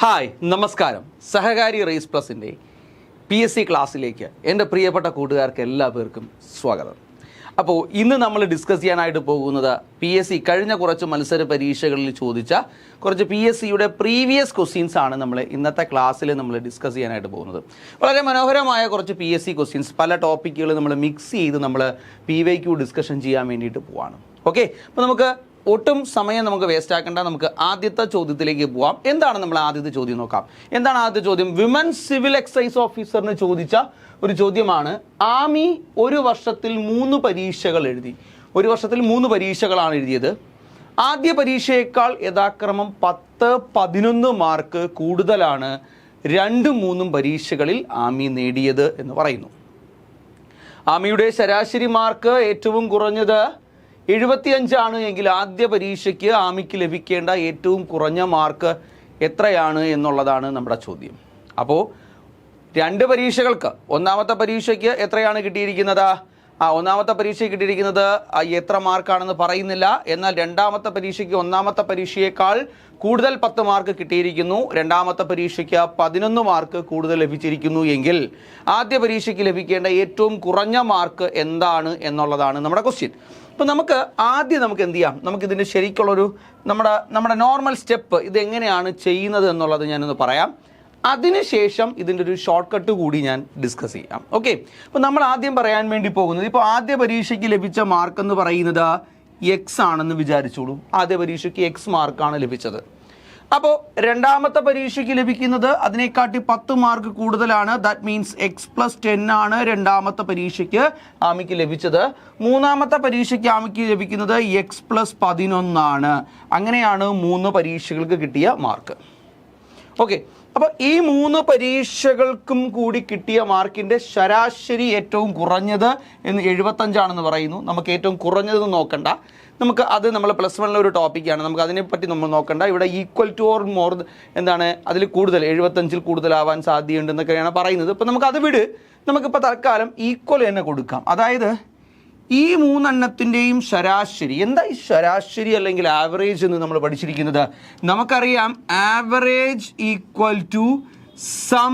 Hi നമസ്കാരം. സഹകാരി raise പ്ലസിൻ്റെ PSC ക്ലാസ്സിലേക്ക് എൻ്റെ പ്രിയപ്പെട്ട കൂട്ടുകാർക്ക് എല്ലാവർക്കും സ്വാഗതം. അപ്പോൾ ഇന്ന് നമ്മൾ ഡിസ്കസ് ചെയ്യാനായിട്ട് പോകുന്നത് PSC കഴിഞ്ഞ കുറച്ച് മത്സര പരീക്ഷകളിൽ ചോദിച്ച കുറച്ച് PSCയുടെ പ്രീവിയസ് ക്വസ്റ്റ്യൻസ് ആണ് നമ്മൾ ഇന്നത്തെ ക്ലാസ്സിൽ നമ്മൾ ഡിസ്കസ് ചെയ്യാനായിട്ട് പോകുന്നത്. വളരെ മനോഹരമായ കുറച്ച് PSC ക്വസ്റ്റ്യൻസ്, പല ടോപ്പിക്കുകൾ നമ്മൾ മിക്സ് ചെയ്ത് നമ്മൾ PYQ ഡിസ്കഷൻ ചെയ്യാൻ വേണ്ടിയിട്ട് പോവാണ്. ഓക്കെ, അപ്പോൾ നമുക്ക് ഒട്ടും സമയം നമുക്ക് വേസ്റ്റ് ആക്കേണ്ട, നമുക്ക് ആദ്യത്തെ ചോദ്യത്തിലേക്ക് പോവാം. എന്താണ് നമ്മൾ ആദ്യത്തെ ചോദ്യം നോക്കാം. എന്താണ് ആദ്യത്തെ ചോദ്യം? വിമൻ സിവിൽ എക്സൈസ് ഓഫീസറിന് ചോദിച്ച ഒരു ചോദ്യമാണ്. ആർമി ഒരു വർഷത്തിൽ 3 പരീക്ഷകൾ എഴുതി. ഒരു വർഷത്തിൽ 3 പരീക്ഷകളാണ് എഴുതിയത്. ആദ്യ പരീക്ഷയേക്കാൾ യഥാക്രമം 10-11 മാർക്ക് കൂടുതലാണ് 2-3 പരീക്ഷകളിൽ ആർമി നേടിയത് എന്ന് പറയുന്നു. ആർമിയുടെ ശരാശരി മാർക്ക് ഏറ്റവും കുറഞ്ഞത് 75 ആണ് എങ്കിൽ ആദ്യ പരീക്ഷയ്ക്ക് ആർമിക്ക് ലഭിക്കേണ്ട ഏറ്റവും കുറഞ്ഞ മാർക്ക് എത്രയാണ് എന്നുള്ളതാണ് നമ്മുടെ ചോദ്യം. അപ്പോൾ 2 പരീക്ഷകൾക്ക്, ഒന്നാമത്തെ പരീക്ഷയ്ക്ക് എത്രയാണ് കിട്ടിയിരിക്കുന്നത്? ഒന്നാമത്തെ പരീക്ഷയ്ക്ക് കിട്ടിയിരിക്കുന്നത് എത്ര മാർക്കാണെന്ന് പറയുന്നില്ല. എന്നാൽ രണ്ടാമത്തെ പരീക്ഷയ്ക്ക് ഒന്നാമത്തെ പരീക്ഷയേക്കാൾ കൂടുതൽ 10 മാർക്ക് കിട്ടിയിരിക്കുന്നു. രണ്ടാമത്തെ പരീക്ഷയ്ക്ക് 11 മാർക്ക് കൂടുതൽ ലഭിച്ചിരിക്കുന്നു എങ്കിൽ ആദ്യ പരീക്ഷയ്ക്ക് ലഭിക്കേണ്ട ഏറ്റവും കുറഞ്ഞ മാർക്ക് എന്താണ് എന്നുള്ളതാണ് നമ്മുടെ ക്വസ്റ്റ്യൻ. അപ്പോൾ നമുക്ക് എന്ത് ചെയ്യാം, നമുക്കിതിൻ്റെ ശരിക്കുള്ളൊരു നമ്മുടെ നോർമൽ സ്റ്റെപ്പ് ഇതെങ്ങനെയാണ് ചെയ്യുന്നത് എന്നുള്ളത് ഞാനൊന്ന് പറയാം. അതിനുശേഷം ഇതിൻ്റെ ഒരു ഷോർട്ട് കട്ട് കൂടി ഞാൻ ഡിസ്കസ് ചെയ്യാം. ഓക്കെ, അപ്പോൾ നമ്മൾ ആദ്യം പറയാൻ വേണ്ടി പോകുന്നത്, ഇപ്പോൾ ആദ്യ പരീക്ഷയ്ക്ക് ലഭിച്ച മാർക്ക് എന്ന് പറയുന്നത് X ആണെന്ന് വിചാരിച്ചോളൂ. ആദ്യ പരീക്ഷയ്ക്ക് X മാർക്കാണ് ലഭിച്ചത്. അപ്പോൾ രണ്ടാമത്തെ പരീക്ഷയ്ക്ക് ലഭിക്കുന്നത് അതിനെക്കാട്ടി 10 മാർക്ക് കൂടുതലാണ്. ദാറ്റ് മീൻസ് X+10 ആണ് രണ്ടാമത്തെ പരീക്ഷയ്ക്ക് ആമിക്ക് ലഭിച്ചത്. മൂന്നാമത്തെ പരീക്ഷയ്ക്ക് ആമിക്ക് ലഭിക്കുന്നത് X+11 ആണ്. അങ്ങനെയാണ് 3 പരീക്ഷകൾക്ക് കിട്ടിയ മാർക്ക്. ഓക്കെ, അപ്പോൾ ഈ 3 പരീക്ഷകൾക്കും കൂടി കിട്ടിയ മാർക്കിൻ്റെ ശരാശരി ഏറ്റവും കുറഞ്ഞത് 75 ആണെന്ന് പറയുന്നു. നമുക്ക് ഏറ്റവും കുറഞ്ഞതെന്ന് നോക്കണ്ട, നമ്മൾ +1 ഒരു ടോപ്പിക്കാണ്, നമുക്ക് അതിനെപ്പറ്റി നമ്മൾ നോക്കണ്ട. ഇവിടെ ഈക്വൽ ടു ഓർ മോർ എന്താണ് അതിൽ കൂടുതൽ 75-ൽ കൂടുതലാവാൻ സാധ്യതയുണ്ടെന്നൊക്കെയാണ് പറയുന്നത്. ഇപ്പോൾ നമുക്കത് വിട്, നമുക്കിപ്പോൾ തൽക്കാലം ഈക്വൽ തന്നെ കൊടുക്കാം. അതായത് ഈ 3 എണ്ണത്തിൻ്റെയും ശരാശരി എന്താ? ഈ ശരാശരി അല്ലെങ്കിൽ ആവറേജ് എന്ന് നമ്മൾ പഠിച്ചിരിക്കുന്നത് നമുക്കറിയാം. Average equal to sum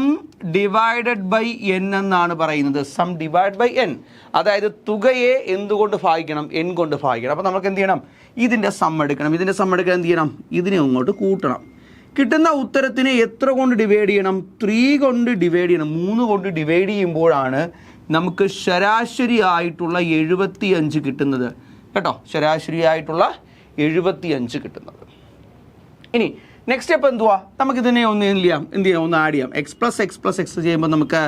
divided by n എന്നാണ് പറയുന്നത്. സം ഡിവൈഡ് ബൈ n, അതായത് തുകയെ എന്തുകൊണ്ട് ഭാഗിക്കണം? n കൊണ്ട് ഭാഗിക്കണം. അപ്പോൾ നമുക്ക് എന്ത് ചെയ്യണം? ഇതിൻ്റെ സം എടുക്കണം. ഇതിൻ്റെ സം എടുക്കാൻ എന്ത് ചെയ്യണം? ഇതിനെ അങ്ങോട്ട് കൂട്ടണം. കിട്ടുന്ന ഉത്തരത്തിനെ എത്ര കൊണ്ട് ഡിവൈഡ് ചെയ്യണം? 3 കൊണ്ട് ഡിവൈഡ് ചെയ്യണം. 3 കൊണ്ട് ഡിവൈഡ് ചെയ്യുമ്പോഴാണ് നമുക്ക് ശരാശരി ആയിട്ടുള്ള 75 കിട്ടുന്നത് കേട്ടോ. ശരാശരി ആയിട്ടുള്ള 75 കിട്ടുന്നത്. ഇനി നെക്സ്റ്റ് സ്റ്റെപ്പ് എന്തുവാ? നമുക്കിതിനെ ഒന്ന് ആഡ് ചെയ്യാം. X+X+X ചെയ്യുമ്പോൾ നമുക്ക്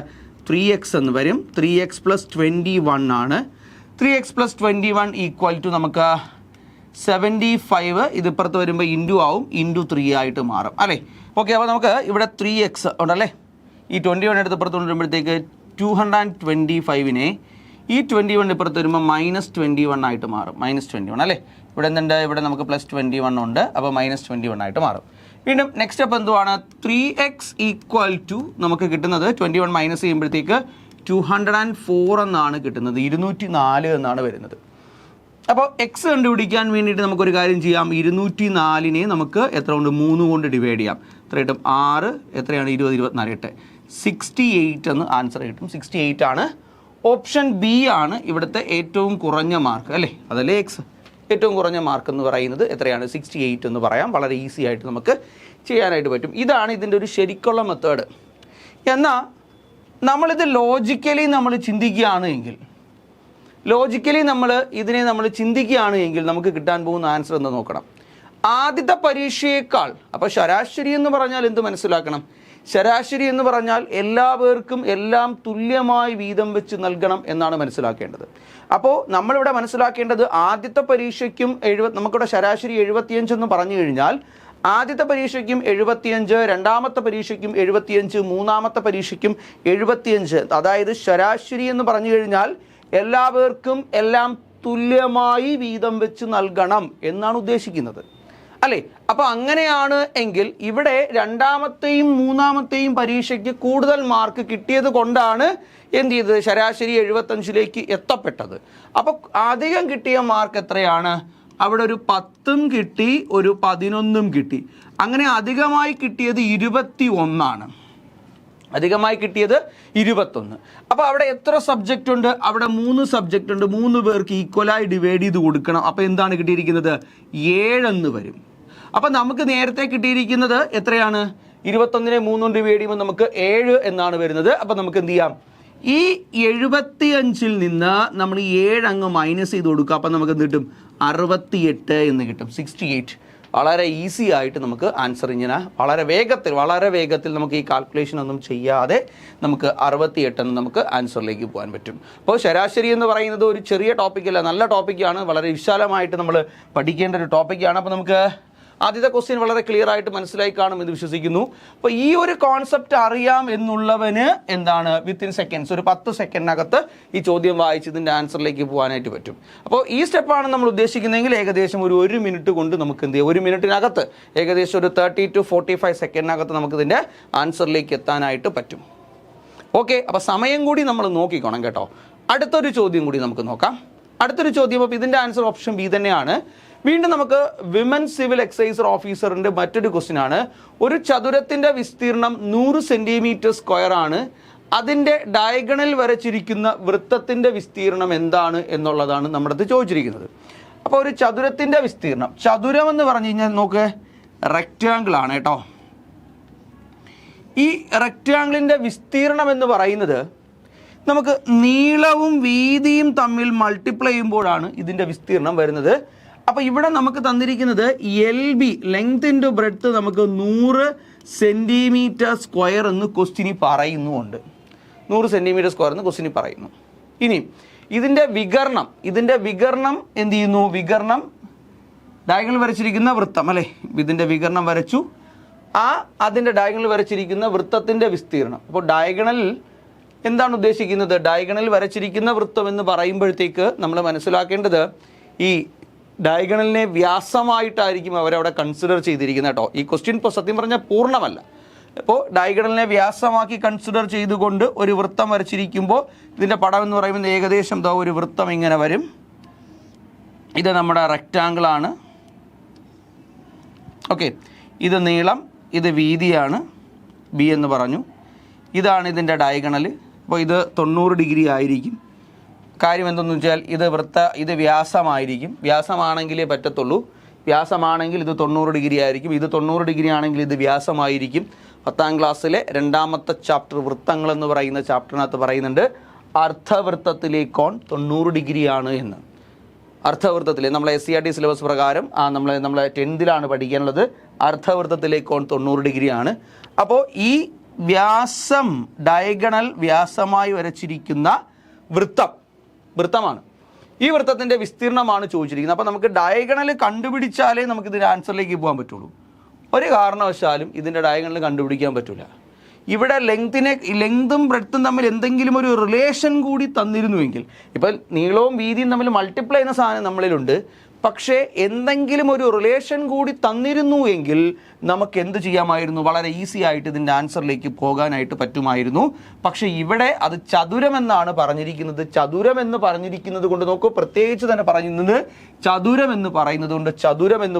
3x എന്ന് വരും. 3x+21 ആണ്. 3x+21 ഈക്വൽ ടു നമുക്ക് 75. ഇതിപ്പുറത്ത് വരുമ്പോൾ ഇൻറ്റു ആവും, ഇൻറ്റു 3 ആയിട്ട് മാറും അല്ലേ. ഓക്കെ, അപ്പോൾ നമുക്ക് ഇവിടെ 3x ഉണ്ടല്ലേ. ഈ 21 എടുത്ത് ഇപ്പുറത്ത് കൊണ്ടുവരുമ്പോഴത്തേക്ക് 225നെ ഈ 21 ഇപ്പുറത്ത് വരുമ്പോൾ -21 ആയിട്ട് മാറും. -21 അല്ലേ. ഇവിടെ എന്തുണ്ട്? ഇവിടെ നമുക്ക് +21 ഉണ്ട്. അപ്പോൾ -21 ആയിട്ട് മാറും. വീണ്ടും നെക്സ്റ്റ് സ്റ്റെപ്പ് എന്തുവാണ്? 3x ഈക്വൽ ടു നമുക്ക് കിട്ടുന്നത് 21 മൈനസ് ചെയ്യുമ്പോഴത്തേക്ക് 204 എന്നാണ് കിട്ടുന്നത്. 204 എന്നാണ് വരുന്നത്. അപ്പോൾ എക്സ് കണ്ടുപിടിക്കാൻ വേണ്ടിയിട്ട് നമുക്കൊരു കാര്യം ചെയ്യാം. 204നെ നമുക്ക് എത്ര കൊണ്ട്? 3 കൊണ്ട് ഡിവൈഡ് ചെയ്യാം. എത്ര കിട്ടും? 6. എത്രയാണ്? 20, 24, 8, 68 എന്ന് ആൻസർ കിട്ടും. 68 ആണ്. ഓപ്ഷൻ ബി ആണ് ഇവിടുത്തെ ഏറ്റവും കുറഞ്ഞ മാർക്ക് അല്ലേ. അതല്ലേ എക്സ്. ഏറ്റവും കുറഞ്ഞ മാർക്ക് എന്ന് പറയുന്നത് എത്രയാണ്? 68 എന്ന് പറയാം. വളരെ ഈസി ആയിട്ട് നമുക്ക് ചെയ്യാനായിട്ട് പറ്റും. ഇതാണ് ഇതിൻ്റെ ഒരു ശരിക്കുള്ള മെത്തേഡ്. എന്നാൽ നമ്മളിത് ലോജിക്കലി നമ്മൾ ചിന്തിക്കുകയാണ് എങ്കിൽ നമുക്ക് കിട്ടാൻ പോകുന്ന ആൻസർ എന്ന് നോക്കണം. ആദ്യത്തെ പരീക്ഷയേക്കാൾ, അപ്പോൾ ശരാശരി എന്ന് പറഞ്ഞാൽ എന്ത് മനസ്സിലാക്കണം? ശരാശരി എന്ന് പറഞ്ഞാൽ എല്ലാവർക്കും എല്ലാം തുല്യമായി വീതം വെച്ച് നൽകണം എന്നാണ് മനസ്സിലാക്കേണ്ടത്. അപ്പോൾ നമ്മളിവിടെ മനസ്സിലാക്കേണ്ടത് ആദ്യത്തെ പരീക്ഷയ്ക്കും നമുക്കിവിടെ ശരാശരി 75 എന്ന് പറഞ്ഞു കഴിഞ്ഞാൽ ആദ്യത്തെ പരീക്ഷയ്ക്കും 75, രണ്ടാമത്തെ പരീക്ഷയ്ക്കും 75, മൂന്നാമത്തെ പരീക്ഷയ്ക്കും 75. അതായത് ശരാശരി എന്ന് പറഞ്ഞു കഴിഞ്ഞാൽ എല്ലാവർക്കും എല്ലാം തുല്യമായി വീതം വെച്ച് നൽകണം എന്നാണ് ഉദ്ദേശിക്കുന്നത് അല്ലേ. അപ്പോൾ അങ്ങനെയാണ് എങ്കിൽ ഇവിടെ രണ്ടാമത്തെയും മൂന്നാമത്തെയും പരീക്ഷയ്ക്ക് കൂടുതൽ മാർക്ക് കിട്ടിയത് കൊണ്ടാണ് എന്ത് ചെയ്തത്? ശരാശരി 75ലേക്ക് എത്തപ്പെട്ടത്. അപ്പോൾ അധികം കിട്ടിയ മാർക്ക് എത്രയാണ്? അവിടെ ഒരു 10 കിട്ടി, ഒരു 11 കിട്ടി. അങ്ങനെ അധികമായി കിട്ടിയത് 21. അധികമായി കിട്ടിയത് 21. അപ്പോൾ അവിടെ എത്ര സബ്ജക്റ്റ് ഉണ്ട്? അവിടെ 3 സബ്ജക്റ്റ് ഉണ്ട്. 3 പേർക്ക് ഈക്വലായി ഡിവൈഡ് ചെയ്ത് കൊടുക്കണം. അപ്പോൾ എന്താണ് കിട്ടിയിരിക്കുന്നത്? 7 എന്ന് വരും. അപ്പം നമുക്ക് നേരത്തെ കിട്ടിയിരിക്കുന്നത് എത്രയാണ്? 21നെ 3 ഡിവൈഡ് ചെയ്യുമ്പോൾ നമുക്ക് 7 എന്നാണ് വരുന്നത്. അപ്പം നമുക്ക് എന്ത് ചെയ്യാം? ഈ 75-ൽ നിന്ന് നമ്മൾ 7 അങ്ങ് മൈനസ് ചെയ്ത് കൊടുക്കുക. അപ്പം നമുക്ക് എന്ത് കിട്ടും? 68 എന്ന് കിട്ടും. 68. വളരെ ഈസി ആയിട്ട് നമുക്ക് ആൻസർ ഇങ്ങനെ വളരെ വേഗത്തിൽ നമുക്ക് ഈ കാൽക്കുലേഷൻ ഒന്നും ചെയ്യാതെ നമുക്ക് 68 എന്ന് നമുക്ക് ആൻസറിലേക്ക് പോകാൻ പറ്റും. അപ്പോൾ ശരാശരി എന്ന് പറയുന്നത് ഒരു ചെറിയ ടോപ്പിക്കല്ല, നല്ല ടോപ്പിക്കാണ്. വളരെ വിശാലമായിട്ട് നമ്മൾ പഠിക്കേണ്ട ഒരു ടോപ്പിക്കാണ്. അപ്പോൾ നമുക്ക് ആദ്യത്തെ ക്വസ്റ്റ്യൻ വളരെ ക്ലിയർ ആയിട്ട് മനസ്സിലായി കാണുമെന്ന് വിശ്വസിക്കുന്നു. അപ്പോൾ ഈ ഒരു കോൺസെപ്റ്റ് അറിയാം എന്നുള്ളവന് എന്താണ് വിത്തിൻ സെക്കൻഡ്സ്, ഒരു 10 സെക്കൻഡിനകത്ത് ഈ ചോദ്യം വായിച്ച് ഇതിൻ്റെ ആൻസറിലേക്ക് പോകാനായിട്ട് പറ്റും. അപ്പോൾ ഈ സ്റ്റെപ്പാണ് നമ്മൾ ഉദ്ദേശിക്കുന്നതെങ്കിൽ ഏകദേശം ഒരു മിനിറ്റ് കൊണ്ട് നമുക്ക് എന്ത് ചെയ്യാം? 1 മിനിറ്റിനകത്ത് ഏകദേശം ഒരു 30 to 45 സെക്കൻഡിനകത്ത് നമുക്ക് ഇതിൻ്റെ ആൻസറിലേക്ക് എത്താനായിട്ട് പറ്റും. ഓക്കെ, അപ്പോൾ സമയം കൂടി നമ്മൾ നോക്കിക്കോണം കേട്ടോ. അടുത്തൊരു ചോദ്യം കൂടി നമുക്ക് നോക്കാം. അടുത്തൊരു ചോദ്യം, അപ്പോൾ ഇതിൻ്റെ ആൻസർ ഓപ്ഷൻ ബി തന്നെയാണ്. വീണ്ടും നമുക്ക് വിമൻ സിവിൽ എക്സൈസർ ഓഫീസറിൻ്റെ മറ്റൊരു ക്വസ്റ്റ്യൻ ആണ്. ഒരു ചതുരത്തിൻ്റെ വിസ്തീർണം 100 സെൻറ്റിമീറ്റർ സ്ക്വയർ ആണ്. അതിൻ്റെ ഡയഗണൽ വരച്ചിരിക്കുന്ന വൃത്തത്തിൻ്റെ വിസ്തീർണം എന്താണ് എന്നുള്ളതാണ് നമ്മുടെ അടുത്ത് ചോദിച്ചിരിക്കുന്നത്. അപ്പോൾ ഒരു ചതുരത്തിൻ്റെ വിസ്തീർണം, ചതുരം എന്ന് പറഞ്ഞു കഴിഞ്ഞാൽ നോക്ക് റെക്റ്റാങ്കിൾ ആണ് കേട്ടോ. ഈ റെക്റ്റാങ്കിളിൻ്റെ വിസ്തീർണം എന്ന് പറയുന്നത് നമുക്ക് നീളവും വീതിയും തമ്മിൽ മൾട്ടിപ്ലൈ ചെയ്യുമ്പോഴാണ് ഇതിൻ്റെ വിസ്തീർണം വരുന്നത്. അപ്പോൾ ഇവിടെ നമുക്ക് തന്നിരിക്കുന്നത് LB ലെങ്ത് ഇൻറ്റു ബ്രെഡ്ത്ത് നമുക്ക് 100 സെൻറ്റിമീറ്റർ സ്ക്വയർ എന്ന് ക്വസ്റ്റ്യനി പറയുന്നുണ്ട്. 100 സെൻറ്റിമീറ്റർ സ്ക്വയർ എന്ന് ക്വസ്റ്റ്യനി പറയുന്നു. ഇനി ഇതിൻ്റെ വികരണം എന്ത് ചെയ്യുന്നു? വികരണം ഡയഗണൽ വരച്ചിരിക്കുന്ന വൃത്തം അല്ലേ, ഇതിൻ്റെ വികരണം വരച്ചു. അതിൻ്റെ ഡയഗണൽ വരച്ചിരിക്കുന്ന വൃത്തത്തിൻ്റെ വിസ്തീർണം. അപ്പോൾ ഡയഗണലിൽ എന്താണ് ഉദ്ദേശിക്കുന്നത്? ഡയഗണൽ വരച്ചിരിക്കുന്ന വൃത്തം എന്ന് പറയുമ്പോഴത്തേക്ക് നമ്മൾ മനസ്സിലാക്കേണ്ടത് ഈ ഡയഗണലിനെ വ്യാസമായിട്ടായിരിക്കും അവരവിടെ കൺസിഡർ ചെയ്തിരിക്കുന്നത് കേട്ടോ. ഈ ക്വസ്റ്റ്യൻ ഇപ്പോൾ സത്യം പറഞ്ഞാൽ പൂർണ്ണമല്ല. അപ്പോൾ ഡയഗണലിനെ വ്യാസമാക്കി കൺസിഡർ ചെയ്തുകൊണ്ട് ഒരു വൃത്തം വരച്ചിരിക്കുമ്പോൾ ഇതിൻ്റെ പടം എന്ന് പറയുന്നത് ഏകദേശം ഒരു വൃത്തം ഇങ്ങനെ വരും. ഇത് നമ്മുടെ റെക്റ്റാങ്കിളാണ്. ഓക്കെ, ഇത് നീളം, ഇത് വീതിയാണ് ബി എന്ന് പറഞ്ഞു. ഇതാണ് ഇതിൻ്റെ ഡയഗണൽ. അപ്പോൾ ഇത് 90 ഡിഗ്രി ആയിരിക്കും. കാര്യം എന്തെന്ന് വെച്ചാൽ ഇത് വ്യാസമായിരിക്കും. വ്യാസമാണെങ്കിലേ പറ്റത്തുള്ളൂ. വ്യാസമാണെങ്കിൽ ഇത് 90 ഡിഗ്രി ആയിരിക്കും. ഇത് 90 ഡിഗ്രി ആണെങ്കിൽ ഇത് വ്യാസമായിരിക്കും. 10ാം ക്ലാസ്സിലെ 2ാമത്തെ ചാപ്റ്റർ വൃത്തങ്ങൾ എന്ന് പറയുന്ന ചാപ്റ്ററിനകത്ത് പറയുന്നുണ്ട് അർദ്ധവൃത്തത്തിലെ കോൺ 90 ഡിഗ്രിയാണ് എന്ന്. അർദ്ധവൃത്തത്തിലെ നമ്മളെ SCRT സിലബസ് പ്രകാരം നമ്മളെ 10th പഠിക്കാനുള്ളത് അർദ്ധവൃത്തത്തിലെ കോൺ 90 ഡിഗ്രിയാണ്. അപ്പോൾ ഈ വ്യാസം ഡയഗണൽ വ്യാസമായി വരച്ചിരിക്കുന്ന വൃത്തമാണ്. ഈ വൃത്തത്തിൻ്റെ വിസ്തീർണമാണ് ചോദിച്ചിരിക്കുന്നത്. അപ്പോൾ നമുക്ക് ഡയഗണൽ കണ്ടുപിടിച്ചാലേ നമുക്ക് ഇതിൻ്റെ ആൻസറിലേക്ക് പോകാൻ പറ്റുള്ളൂ. ഒരു കാരണവശാലും ഇതിൻ്റെ ഡയഗണൽ കണ്ടുപിടിക്കാൻ പറ്റില്ല. ഇവിടെ ലെങ്തും ബ്രെഡ്ത്തും തമ്മിൽ എന്തെങ്കിലും ഒരു റിലേഷൻ കൂടി തന്നിരുന്നുവെങ്കിൽ, ഇപ്പോൾ നീളവും വീതിയും തമ്മിൽ മൾട്ടിപ്ലൈ ചെയ്യുന്ന സാധനം നമ്മളിലുണ്ട്, പക്ഷേ എന്തെങ്കിലും ഒരു റിലേഷൻ കൂടി തന്നിരുന്നു എങ്കിൽ നമുക്ക് എന്ത് ചെയ്യാമായിരുന്നു? വളരെ ഈസി ആയിട്ട് ഇതിൻ്റെ ആൻസറിലേക്ക് പോകാനായിട്ട് പറ്റുമായിരുന്നു. പക്ഷേ ഇവിടെ അത് ചതുരമെന്നാണ് പറഞ്ഞിരിക്കുന്നത്. ചതുരമെന്ന് പറഞ്ഞിരിക്കുന്നത് കൊണ്ട് നോക്കൂ, പ്രത്യേകിച്ച് തന്നെ പറയുന്നത് ചതുരമെന്ന്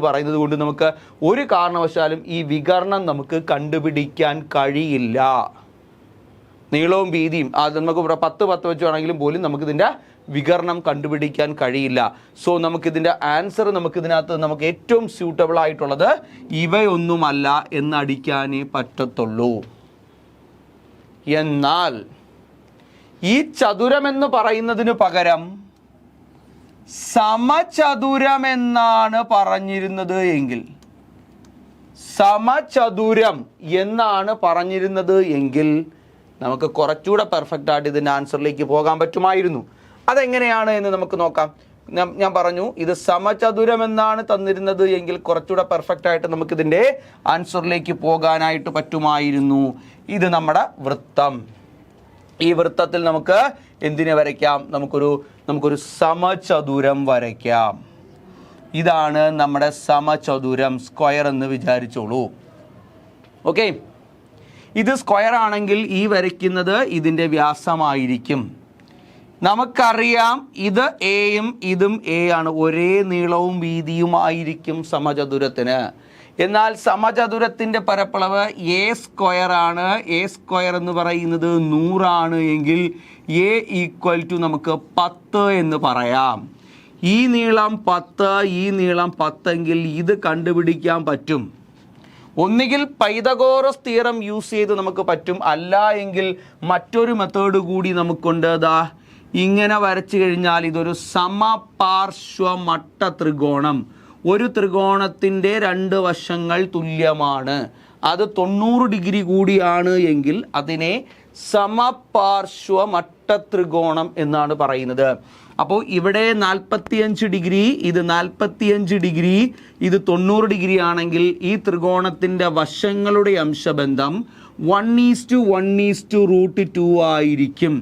പറയുന്നത് കൊണ്ട് നമുക്ക് ഒരു കാരണവശാലും ഈ വികരണം നമുക്ക് കണ്ടുപിടിക്കാൻ കഴിയില്ല. നീളവും വീതിയും അത് നമുക്ക് 10 വെച്ച് വേണമെങ്കിലും പോലും നമുക്കിതിൻ്റെ വികരണം കണ്ടുപിടിക്കാൻ കഴിയില്ല. സോ നമുക്കിതിൻ്റെ ആൻസർ നമുക്ക് ഏറ്റവും സ്യൂട്ടബിൾ ആയിട്ടുള്ളത് ഇവയൊന്നുമല്ല എന്നടിക്കാനേ പറ്റത്തുള്ളൂ. എന്നാൽ ഈ ചതുരമെന്ന് പറയുന്നതിന് പകരം സമചതുരമെന്നാണ് പറഞ്ഞിരുന്നത് എങ്കിൽ നമുക്ക് കുറച്ചുകൂടെ പെർഫെക്റ്റ് ആയിട്ട് ഇതിൻ്റെ ആൻസറിലേക്ക് പോകാൻ പറ്റുമായിരുന്നു. അതെങ്ങനെയാണ് എന്ന് നമുക്ക് നോക്കാം. ഞാൻ പറഞ്ഞു ഇത് സമചതുരമെന്നാണ് തന്നിരുന്നത് എങ്കിൽ കുറച്ചുകൂടെ പെർഫെക്റ്റ് ആയിട്ട് നമുക്കിതിൻ്റെ ആൻസറിലേക്ക് പോകാനായിട്ട് പറ്റുമായിരുന്നു. ഇത് നമ്മുടെ വൃത്തം. ഈ വൃത്തത്തിൽ നമുക്ക് എന്തിനെ വരയ്ക്കാം? നമുക്കൊരു സമചതുരം വരയ്ക്കാം. ഇതാണ് നമ്മുടെ സമചതുരം, സ്ക്വയർ എന്ന് വിചാരിച്ചോളൂ. ഓക്കെ, ഇത് സ്ക്വയർ ആണെങ്കിൽ ഈ വരയ്ക്കുന്നത് ഇതിൻ്റെ വ്യാസമായിരിക്കും. നമുക്കറിയാം ഇത് എയും ഇതും എ ആണ്, ഒരേ നീളവും വീതിയുമായിരിക്കും സമചതുരത്തിന്. എന്നാൽ സമചതുരത്തിൻ്റെ പരപ്പളവ് എ സ്ക്വയർ ആണ്. എ സ്ക്വയർ എന്ന് പറയുന്നത് 100 എങ്കിൽ എ ഈക്വൽ ടു നമുക്ക് 10 എന്ന് പറയാം. ഈ നീളം 10, ഈ നീളം 10 എങ്കിൽ ഇത് കണ്ടുപിടിക്കാൻ പറ്റും. ഒന്നുകിൽ പൈതഗോറസ് തിയറം യൂസ് ചെയ്ത് നമുക്ക് പറ്റും, അല്ല എങ്കിൽ മറ്റൊരു മെത്തേഡ് കൂടി നമുക്കുണ്ട്. ഇങ്ങനെ വരച്ചു കഴിഞ്ഞാൽ ഇതൊരു സമപാർശ്വമട്ട ത്രികോണം. ഒരു ത്രികോണത്തിൻ്റെ 2 വശങ്ങൾ തുല്യമാണ്. അത് 90 ഡിഗ്രി കൂടിയാണ് എങ്കിൽ അതിനെ സമപാർശ്വമട്ട ത്രികോണം എന്നാണ് പറയുന്നത്. അപ്പോൾ ഇവിടെ 45 ഡിഗ്രി, ഇത് 45 ഡിഗ്രി, ഇത് 90 ഡിഗ്രി ആണെങ്കിൽ ഈ ത്രികോണത്തിൻ്റെ വശങ്ങളുടെ അംശബന്ധം 1:1:√2 ആയിരിക്കും.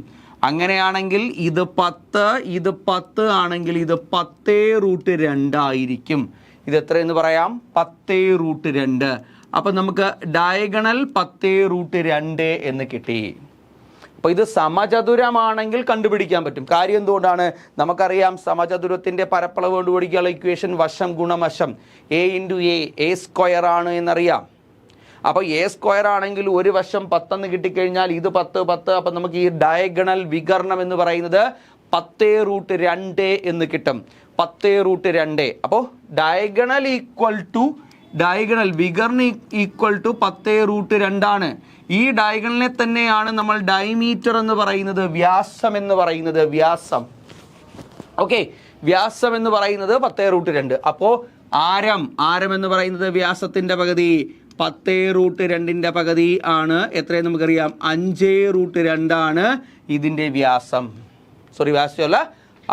അങ്ങനെയാണെങ്കിൽ ഇത് 10, ഇത് 10 ആണെങ്കിൽ ഇത് 10√2 ആയിരിക്കും. ഇത് എത്രയെന്ന് പറയാം? 10√2. അപ്പം നമുക്ക് ഡയഗണൽ 10√2 എന്ന് കിട്ടി. അപ്പോൾ ഇത് സമചതുരമാണെങ്കിൽ കണ്ടുപിടിക്കാൻ പറ്റും. കാര്യം എന്തുകൊണ്ടാണ്? നമുക്കറിയാം സമചതുരത്തിൻ്റെ പരപ്പളവ് കണ്ടുപിടിക്കാനുള്ള ഇക്വേഷൻ വശം ഗുണം വശം എ ഇൻറ്റു എ സ്ക്വയർ ആണ് എന്നറിയാം. അപ്പോൾ എ സ്ക്വയർ ആണെങ്കിൽ ഒരു വശം 10 എന്ന് കിട്ടിക്കഴിഞ്ഞാൽ ഇത് 10. അപ്പം നമുക്ക് ഈ ഡയഗണൽ വികരണം എന്ന് പറയുന്നത് 10√2 എന്ന് കിട്ടും. 10√2. അപ്പോൾ ഡയഗണൽ വികർണം ഈക്വൽ ടു 10√2 ആണ്. ഈ ഡയഗണലിനെ തന്നെയാണ് നമ്മൾ ഡയമീറ്റർ എന്ന് പറയുന്നത്, വ്യാസം എന്ന് പറയുന്നത്. ഓക്കെ, വ്യാസം എന്ന് പറയുന്നത് 10√2. അപ്പോൾ ആരം എന്ന് പറയുന്നത് വ്യാസത്തിൻ്റെ പകുതി, 10√2 പകുതി ആണ്. എത്രയെന്ന് നമുക്കറിയാം? 5√2 ആണ് ഇതിൻ്റെ വ്യാസം. വ്യാസമല്ല,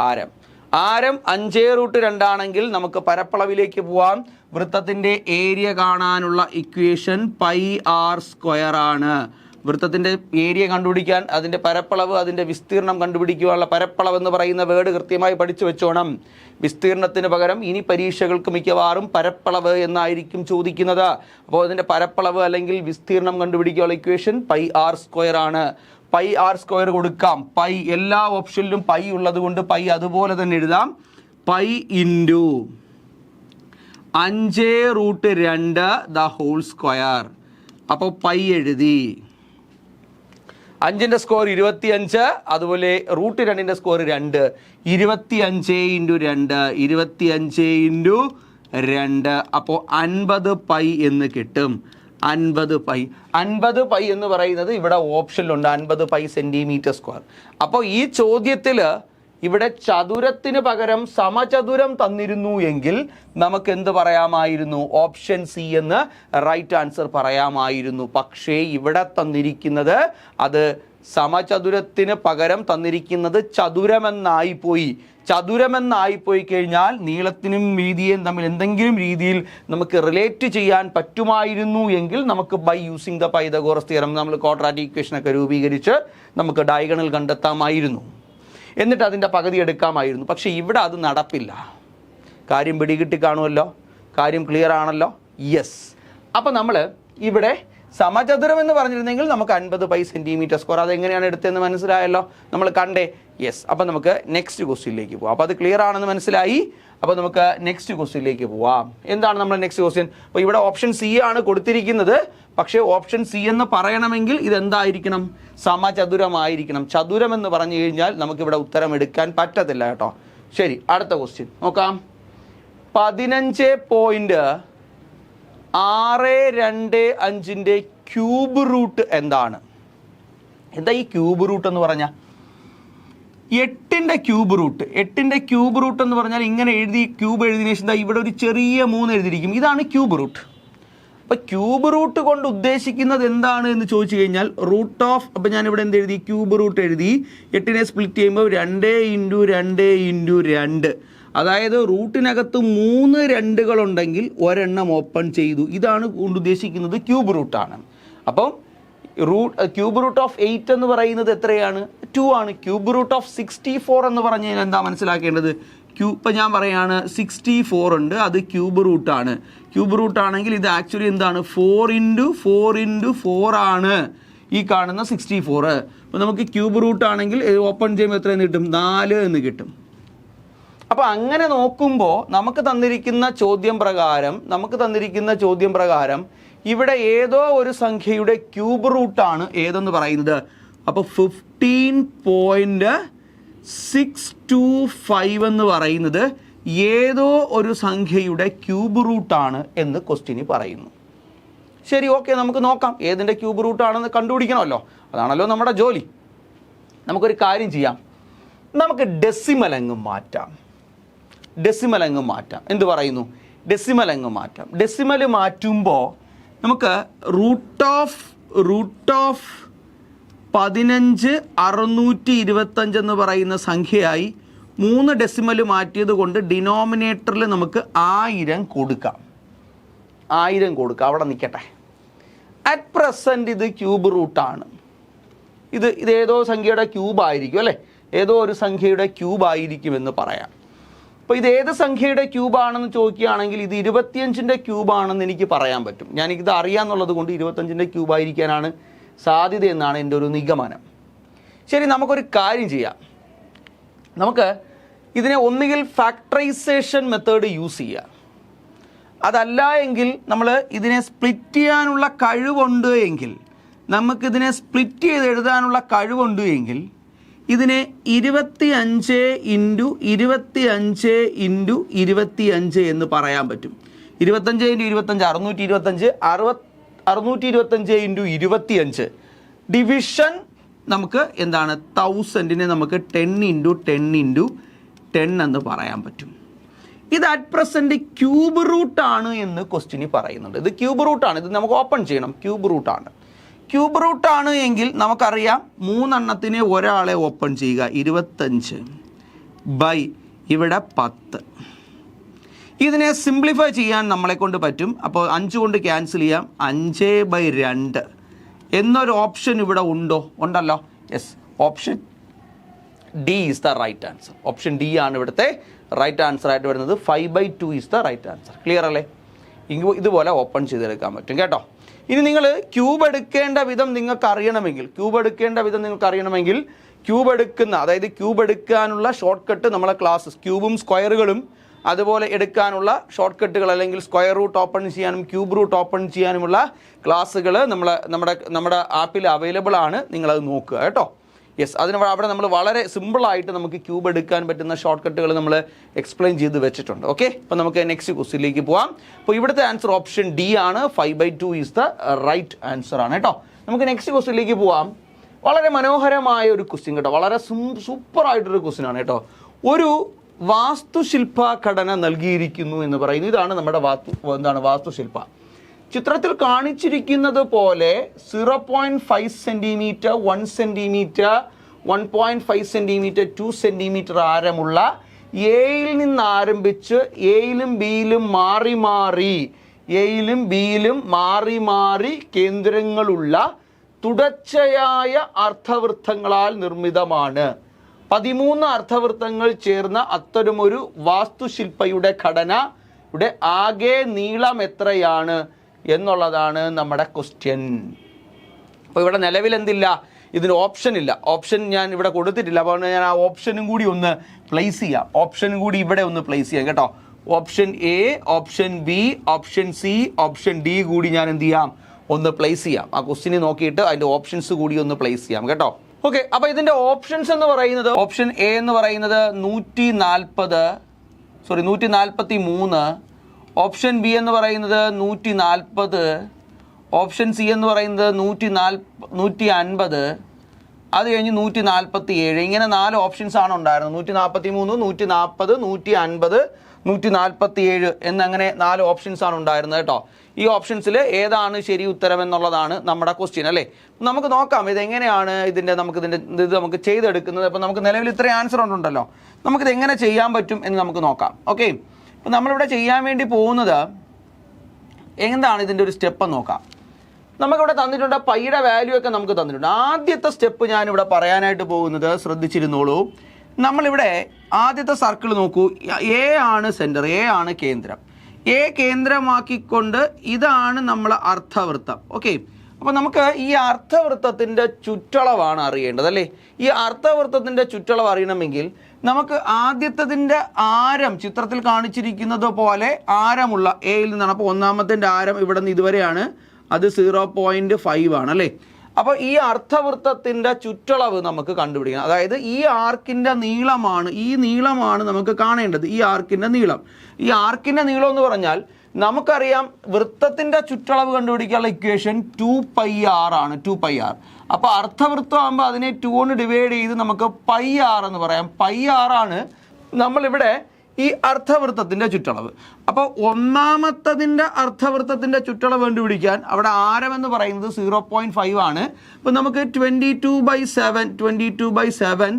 ആരം. 5√2 ആണെങ്കിൽ നമുക്ക് പരപ്പളവിലേക്ക് പോവാം. വൃത്തത്തിൻ്റെ ഏരിയ കാണാനുള്ള ഇക്വേഷൻ πr² ആണ്. വൃത്തത്തിൻ്റെ ഏരിയ കണ്ടുപിടിക്കാൻ അതിൻ്റെ പരപ്പളവ്, അതിൻ്റെ വിസ്തീർണം കണ്ടുപിടിക്കുവാനുള്ള പരപ്പളവ് എന്ന് പറയുന്ന വേർഡ് കൃത്യമായി പഠിച്ചു വെച്ചോണം. വിസ്തീർണത്തിന് പകരം ഇനി പരീക്ഷകൾക്ക് മിക്കവാറും പരപ്പളവ് എന്നായിരിക്കും ചോദിക്കുന്നത്. അപ്പോൾ അതിൻ്റെ പരപ്പളവ് അല്ലെങ്കിൽ വിസ്തീർണം കണ്ടുപിടിക്കാനുള്ള ഇക്വേഷൻ πr² ആണ്. πr² കൊടുക്കാം. എല്ലാ ഓപ്ഷനിലും π ഉള്ളത് കൊണ്ട് π അതുപോലെ തന്നെ എഴുതാം. π ഇൻറ്റു 5√2 അപ്പോൾ π എഴുതി. 5ൻ്റെ സ്കോർ 25, അതുപോലെ √2ൻ്റെ സ്കോർ 2. 25 × 2 അപ്പോൾ 50 π എന്ന് കിട്ടും. 50 π എന്ന് പറയുന്നത് ഇവിടെ ഓപ്ഷനിലുണ്ട്, 50 π cm². അപ്പോൾ ഈ ചോദ്യത്തിൽ ഇവിടെ ചതുരത്തിന് പകരം സമചതുരം തന്നിരുന്നു എങ്കിൽ നമുക്ക് എന്ത് പറയാമായിരുന്നു? ഓപ്ഷൻ സി എന്ന് റൈറ്റ് ആൻസർ പറയാമായിരുന്നു. പക്ഷേ ഇവിടെ തന്നിരിക്കുന്നത് അത് സമചതുരത്തിന് പകരം തന്നിരിക്കുന്നത് ചതുരമെന്നായിപ്പോയി. ചതുരമെന്നായിപ്പോയി കഴിഞ്ഞാൽ നീളത്തിനും വീതിയും തമ്മിൽ എന്തെങ്കിലും രീതിയിൽ നമുക്ക് റിലേറ്റ് ചെയ്യാൻ പറ്റുമായിരുന്നു എങ്കിൽ നമുക്ക് by using the Pythagoras theorem നമ്മൾ ക്വാഡ്രാറ്റിക് ഇക്വേഷനൊക്കെ രൂപീകരിച്ച് നമുക്ക് ഡയഗണൽ കണ്ടെത്താമായിരുന്നു, എന്നിട്ട് അതിൻ്റെ പകുതി എടുക്കാമായിരുന്നു. പക്ഷേ ഇവിടെ അത് നടപ്പില്ല. കാര്യം പിടികിട്ടി കാണുമല്ലോ? കാര്യം ക്ലിയർ ആണല്ലോ? യെസ്. അപ്പോൾ നമ്മൾ ഇവിടെ സമചതുരം എന്ന് പറഞ്ഞിരുന്നെങ്കിൽ നമുക്ക് 50 π cm². അതെങ്ങനെയാണ് എടുത്തതെന്ന് മനസ്സിലായല്ലോ, നമ്മൾ കണ്ടേ? യെസ്. അപ്പോൾ നമുക്ക് നെക്സ്റ്റ് ക്വസ്റ്റ്യനിലേക്ക് പോവാം. അപ്പോൾ അത് ക്ലിയർ ആണെന്ന് മനസ്സിലായി. അപ്പോൾ നമുക്ക് നെക്സ്റ്റ് ക്വസ്റ്റ്യനിലേക്ക് പോവാം. എന്താണ് നമ്മൾ നെക്സ്റ്റ് ക്വസ്റ്റ്യൻ? അപ്പോൾ ഇവിടെ ഓപ്ഷൻ സി ആണ് കൊടുത്തിരിക്കുന്നത്. പക്ഷേ ഓപ്ഷൻ സി എന്ന് പറയണമെങ്കിൽ ഇതെന്തായിരിക്കണം? സമചതുരമായിരിക്കണം. ചതുരം എന്ന് പറഞ്ഞു കഴിഞ്ഞാൽ നമുക്കിവിടെ ഉത്തരം എടുക്കാൻ പറ്റത്തില്ല കേട്ടോ. ശരി, അടുത്ത ക്വസ്റ്റ്യൻ നോക്കാം. 15.625 ക്യൂബ് റൂട്ട് എന്താണ്? എന്താ ഈ ക്യൂബ് റൂട്ട് എന്ന് പറഞ്ഞാൽ? 8ൻ്റെ ക്യൂബ് റൂട്ട്. 8ൻ്റെ ക്യൂബ് റൂട്ട് എന്ന് പറഞ്ഞാൽ ഇങ്ങനെ എഴുതി, ക്യൂബ് എഴുതിയ ശേഷം ഇവിടെ ഒരു ചെറിയ 3 എഴുതിയിരിക്കും. ഇതാണ് ക്യൂബ് റൂട്ട്. അപ്പോൾ ക്യൂബ് റൂട്ട് കൊണ്ട് ഉദ്ദേശിക്കുന്നത് എന്താണ് എന്ന് ചോദിച്ചു കഴിഞ്ഞാൽ റൂട്ട് ഓഫ്, അപ്പോൾ ഞാനിവിടെ എന്ത് എഴുതി? ക്യൂബ് റൂട്ട് എഴുതി. 8നെ സ്പ്ലിറ്റ് ചെയ്യുമ്പോൾ 2 × 2 അതായത് റൂട്ടിനകത്ത് 3 2കളുണ്ടെങ്കിൽ ഒരെണ്ണം ഓപ്പൺ ചെയ്തു. ഇതാണ് കൊണ്ട് ഉദ്ദേശിക്കുന്നത് ക്യൂബ് റൂട്ടാണ്. അപ്പം ക്യൂബ് റൂട്ട് ഓഫ് 8 എന്ന് പറയുന്നത് എത്രയാണ്? 2 ആണ്. ക്യൂബ് റൂട്ട് ഓഫ് 64 എന്ന് പറഞ്ഞു കഴിഞ്ഞാൽ എന്താ മനസ്സിലാക്കേണ്ടത്? ഇപ്പം ഞാൻ പറയാണ് 64 ഉണ്ട്, അത് ക്യൂബ് റൂട്ടാണ്. ക്യൂബ് റൂട്ടാണെങ്കിൽ ഇത് ആക്ച്വലി എന്താണ്? 4 × 4 × 4 ആണ്. ഈ കാണുന്ന 64. അപ്പോൾ നമുക്ക് ക്യൂബ് റൂട്ട് ആണെങ്കിൽ ഓപ്പൺ ചെയ്യുമ്പോൾ എത്ര എന്ന് കിട്ടും? 4 എന്ന് കിട്ടും. അപ്പോൾ അങ്ങനെ നോക്കുമ്പോൾ നമുക്ക് തന്നിരിക്കുന്ന ചോദ്യം പ്രകാരം ഇവിടെ ഏതോ ഒരു സംഖ്യയുടെ ക്യൂബ് റൂട്ടാണ് ഏതെന്ന് പറയുന്നത്. അപ്പോൾ 15.625 എന്ന് പറയുന്നത് ഏതോ ഒരു സംഖ്യയുടെ ക്യൂബ് റൂട്ടാണ് എന്ന് ക്വസ്റ്റ്യന് പറയുന്നു. ശരി, ഓക്കെ, നമുക്ക് നോക്കാം ഏതിൻ്റെ ക്യൂബ് റൂട്ടാണെന്ന് കണ്ടുപിടിക്കണമല്ലോ. അതാണല്ലോ നമ്മുടെ ജോലി. നമുക്കൊരു കാര്യം ചെയ്യാം, നമുക്ക് ഡെസിമൽ അങ്ങ് മാറ്റാം. എന്ത് പറയുന്നു? ഡെസിമൽ അങ്ങ് മാറ്റാം. ഡെസിമൽ മാറ്റുമ്പോൾ നമുക്ക് റൂട്ട് ഓഫ് 15,625 എന്ന് പറയുന്ന സംഖ്യയായി 3 ഡെസിമൽ മാറ്റിയത് കൊണ്ട് ഡിനോമിനേറ്ററിൽ നമുക്ക് 1000 കൊടുക്കാം. അവിടെ നിൽക്കട്ടെ. അറ്റ് പ്രസൻറ്റ് ഇത് ക്യൂബ് റൂട്ടാണ്. ഇതേതോ സംഖ്യയുടെ ക്യൂബായിരിക്കും അല്ലേ? ഏതോ ഒരു സംഖ്യയുടെ ക്യൂബായിരിക്കുമെന്ന് പറയാം. അപ്പോൾ ഇത് ഏത് സംഖ്യയുടെ ക്യൂബാണെന്ന് ചോദിക്കുകയാണെങ്കിൽ ഇത് 25ൻ്റെ ക്യൂബാണെന്ന് എനിക്ക് പറയാൻ പറ്റും. ഞാനിത് അറിയാമെന്നുള്ളത് കൊണ്ട് 25ൻ്റെ ക്യൂബായിരിക്കാനാണ് സാധ്യത എന്നാണ് എൻ്റെ ഒരു നിഗമനം. ശരി, നമുക്കൊരു കാര്യം ചെയ്യാം. നമുക്ക് ഇതിനെ ഒന്നുകിൽ ഫാക്ടറൈസേഷൻ മെത്തേഡ് യൂസ് ചെയ്യുക, അതല്ല എങ്കിൽ നമ്മൾ ഇതിനെ സ്പ്ലിറ്റ് ചെയ്യാനുള്ള കഴിവുണ്ട് എങ്കിൽ, നമുക്കിതിനെ സ്പ്ലിറ്റ് ചെയ്ത് എഴുതാനുള്ള കഴിവുണ്ട് എങ്കിൽ ഇതിനെ 25 × 25 എന്ന് പറയാൻ പറ്റും. 25 × 25 625 × 25 ഡിവിഷൻ നമുക്ക് എന്താണ് 1000-നെ നമുക്ക് 10 × 10 എന്ന് പറയാൻ പറ്റും. ഇത് അറ്റ് പ്രസൻറ്റ് ക്യൂബ് റൂട്ടാണ് എന്ന് ക്വസ്റ്റ്യന് പറയുന്നുണ്ട്. ഇത് ക്യൂബ് റൂട്ടാണ്. ഇത് നമുക്ക് ഓപ്പൺ ചെയ്യണം. ക്യൂബ് റൂട്ടാണ് എങ്കിൽ നമുക്കറിയാം 3 എണ്ണത്തിനെ ഒരാളെ ഓപ്പൺ ചെയ്യുക. 25 ബൈ ഇവിടെ 10. ഇതിനെ സിംപ്ലിഫൈ ചെയ്യാൻ നമ്മളെ കൊണ്ട് പറ്റും. അപ്പോൾ 5 കൊണ്ട് ക്യാൻസൽ ചെയ്യാം. 5/2 എന്നൊരു ഓപ്ഷൻ ഇവിടെ ഉണ്ടല്ലോ. Yes, option D is the right answer. Option D ആണ് ഇവിടുത്തെ റൈറ്റ് ആൻസർ ആയിട്ട് വരുന്നത്. 5/2 is the right answer. Clear അല്ലേ? ഇതുപോലെ ഓപ്പൺ ചെയ്തെടുക്കാൻ പറ്റും കേട്ടോ. ഇനി നിങ്ങൾ ക്യൂബ് എടുക്കേണ്ട വിധം നിങ്ങൾക്ക് അറിയണമെങ്കിൽ ക്യൂബ് എടുക്കാനുള്ള ഷോർട്ട് കട്ട് നമ്മളെ ക്ലാസ്സസ്, ക്യൂബും സ്ക്വയറുകളും അതുപോലെ എടുക്കാനുള്ള ഷോർട്ട് കട്ടുകൾ, അല്ലെങ്കിൽ സ്ക്വയർ റൂട്ട് ഓപ്പൺ ചെയ്യാനും ക്യൂബ് റൂട്ട് ഓപ്പൺ ചെയ്യാനുമുള്ള ക്ലാസ്സുകൾ നമ്മുടെ ആപ്പിൽ അവൈലബിൾ ആണ്. നിങ്ങളത് നോക്കുക കേട്ടോ. യെസ്, അവിടെ നമ്മൾ വളരെ സിമ്പിളായിട്ട് നമുക്ക് ക്യൂബ് എടുക്കാൻ പറ്റുന്ന ഷോർട്ട് കട്ടുകൾ നമ്മൾ എക്സ്പ്ലെയിൻ ചെയ്ത് വെച്ചിട്ടുണ്ട്. ഓക്കെ, അപ്പോൾ നമുക്ക് നെക്സ്റ്റ് ക്വസ്റ്റ്യനിലേക്ക് പോകാം. അപ്പോൾ ഇവിടുത്തെ ആൻസർ ഓപ്ഷൻ ഡി ആണ്. 5/2 ഈസ് ദ റൈറ്റ് ആൻസർ ആണ് കേട്ടോ. നമുക്ക് നെക്സ്റ്റ് ക്വസ്റ്റ്യനിലേക്ക് പോകാം. വളരെ മനോഹരമായ ഒരു ക്വസ്റ്റ്യൻ കേട്ടോ. വളരെ സൂപ്പറായിട്ടൊരു ക്വസ്റ്റ്യൻ ആണ് കേട്ടോ. ഒരു വാസ്തുശില്പ ഘടന നൽകിയിരിക്കുന്നു എന്ന് പറയുന്നു. ഇതാണ് നമ്മുടെ വാസ്തുശില്പ. ചിത്രത്തിൽ കാണിച്ചിരിക്കുന്നത് പോലെ 0.5 സെൻറ്റിമീറ്റർ, 1 സെൻറ്റിമീറ്റർ, 1.5 സെൻറ്റിമീറ്റർ, 2 സെൻറ്റിമീറ്റർ ആരമുള്ള എയിൽ നിന്ന് ആരംഭിച്ച് എയിലും ബിയിലും മാറി മാറി കേന്ദ്രങ്ങളുള്ള തുടർച്ചയായ അർദ്ധവൃത്തങ്ങളാൽ നിർമ്മിതമാണ്. 13 അർദ്ധവൃത്തങ്ങൾ ചേർന്ന അത്തരമൊരു വാസ്തുശില്പയുടെ ഘടനയുടെ ആകെ നീളം എത്രയാണ് എന്നുള്ളതാണ് നമ്മുടെ ക്വസ്റ്റ്യൻ. അപ്പോൾ ഇവിടെ നിലവിൽ എന്തില്ല? ഇതിന് ഓപ്ഷൻ ഇല്ല. ഓപ്ഷൻ ഞാൻ ഇവിടെ കൊടുത്തിട്ടില്ല. അപ്പോൾ ഞാൻ ആ ഓപ്ഷനും കൂടി ഒന്ന് പ്ലേസ് ചെയ്യാം. കേട്ടോ. Option A, option B, option C, option D കൂടി ഞാൻ എന്ത് ചെയ്യാം? ഒന്ന് പ്ലേസ് ചെയ്യാം. ആ ക്വസ്റ്റ്യനെ നോക്കിയിട്ട് അതിൻ്റെ ഓപ്ഷൻസ് കൂടി ഒന്ന് പ്ലേസ് ചെയ്യാം കേട്ടോ. ഓക്കെ, അപ്പോൾ ഇതിൻ്റെ ഓപ്ഷൻസ് എന്ന് പറയുന്നത്, ഓപ്ഷൻ എ എന്ന് പറയുന്നത് 143, ഓപ്ഷൻ ബി എന്ന് പറയുന്നത് 140, ഓപ്ഷൻ സി എന്ന് പറയുന്നത് 150, അത് കഴിഞ്ഞ് 147. ഇങ്ങനെ 4 ഓപ്ഷൻസ് ആണ് ഉണ്ടായിരുന്നത്. 143, 140, 150, 147 എന്നങ്ങനെ 4 ഓപ്ഷൻസ് ആണ് ഉണ്ടായിരുന്നത് കേട്ടോ. ഈ ഓപ്ഷൻസിൽ ഏതാണ് ശരി ഉത്തരം എന്നുള്ളതാണ് നമ്മുടെ ക്വസ്റ്റ്യൻ അല്ലേ. നമുക്ക് നോക്കാം ഇതെങ്ങനെയാണ് ഇത് നമുക്ക് ചെയ്തെടുക്കുന്നത്. അപ്പോൾ നമുക്ക് നിലവിൽ ഇത്രയും ആൻസർ ഉണ്ടല്ലോ, നമുക്കിത് എങ്ങനെ ചെയ്യാൻ പറ്റും എന്ന് നമുക്ക് നോക്കാം. ഓക്കെ, അപ്പോൾ നമ്മളിവിടെ ചെയ്യാൻ വേണ്ടി പോകുന്നത് എന്താണ് ഇതിൻ്റെ ഒരു സ്റ്റെപ്പ് നോക്കാം. നമുക്കിവിടെ തന്നിട്ടുണ്ട് പൈയുടെ വാല്യൂ ഒക്കെ നമുക്ക് തന്നിട്ടുണ്ട്. ആദ്യത്തെ സ്റ്റെപ്പ് ഞാനിവിടെ പറയാനായിട്ട് പോകുന്നത് ശ്രദ്ധിച്ചിരുന്നോളൂ. നമ്മളിവിടെ ആദ്യത്തെ സർക്കിൾ നോക്കൂ. എ ആണ് സെൻറ്റർ, എ ആണ് കേന്ദ്രം. എ കേന്ദ്രമാക്കിക്കൊണ്ട് ഇതാണ് നമ്മൾ അർദ്ധവൃത്തം. ഓക്കെ, അപ്പോൾ നമുക്ക് ഈ അർദ്ധവൃത്തത്തിൻ്റെ ചുറ്റളവാണ് അറിയേണ്ടത് അല്ലേ. ഈ അർദ്ധവൃത്തത്തിൻ്റെ ചുറ്റളവ് അറിയണമെങ്കിൽ നമുക്ക് ആദ്യത്തതിൻ്റെ ആരം ചിത്രത്തിൽ കാണിച്ചിരിക്കുന്നത് പോലെ ആരമുള്ള എയിൽ നിന്നാണ്. അപ്പോൾ ഒന്നാമത്തിൻ്റെ ആരം ഇവിടെ നിന്ന് ഇതുവരെയാണ്, അത് 0.5 ആണ് അല്ലേ. അപ്പോൾ ഈ അർദ്ധവൃത്തത്തിൻ്റെ ചുറ്റളവ് നമുക്ക് കണ്ടുപിടിക്കണം. അതായത് ഈ ആർക്കിൻ്റെ നീളമാണ്, ഈ നീളമാണ് നമുക്ക് കാണേണ്ടത്, ഈ ആർക്കിൻ്റെ നീളം. ഈ ആർക്കിൻ്റെ നീളം എന്ന് പറഞ്ഞാൽ നമുക്കറിയാം വൃത്തത്തിൻ്റെ ചുറ്റളവ് കണ്ടുപിടിക്കാനുള്ള ഇക്വേഷൻ 2πr ആണ്, 2πr. അപ്പോൾ അർദ്ധവൃത്തം ആകുമ്പോൾ അതിനെ 2 കൊണ്ട് ഡിവൈഡ് ചെയ്ത് നമുക്ക് πr എന്ന് പറയാം. πr ആണ് നമ്മളിവിടെ ഈ അർദ്ധവൃത്തത്തിൻ്റെ ചുറ്റളവ്. അപ്പോൾ ഒന്നാമത്തതിൻ്റെ അർദ്ധവൃത്തത്തിൻ്റെ ചുറ്റളവ് കണ്ടുപിടിക്കാൻ അവിടെ ആരം എന്ന് പറയുന്നത് 0.5 ആണ്. അപ്പോൾ നമുക്ക് 22/7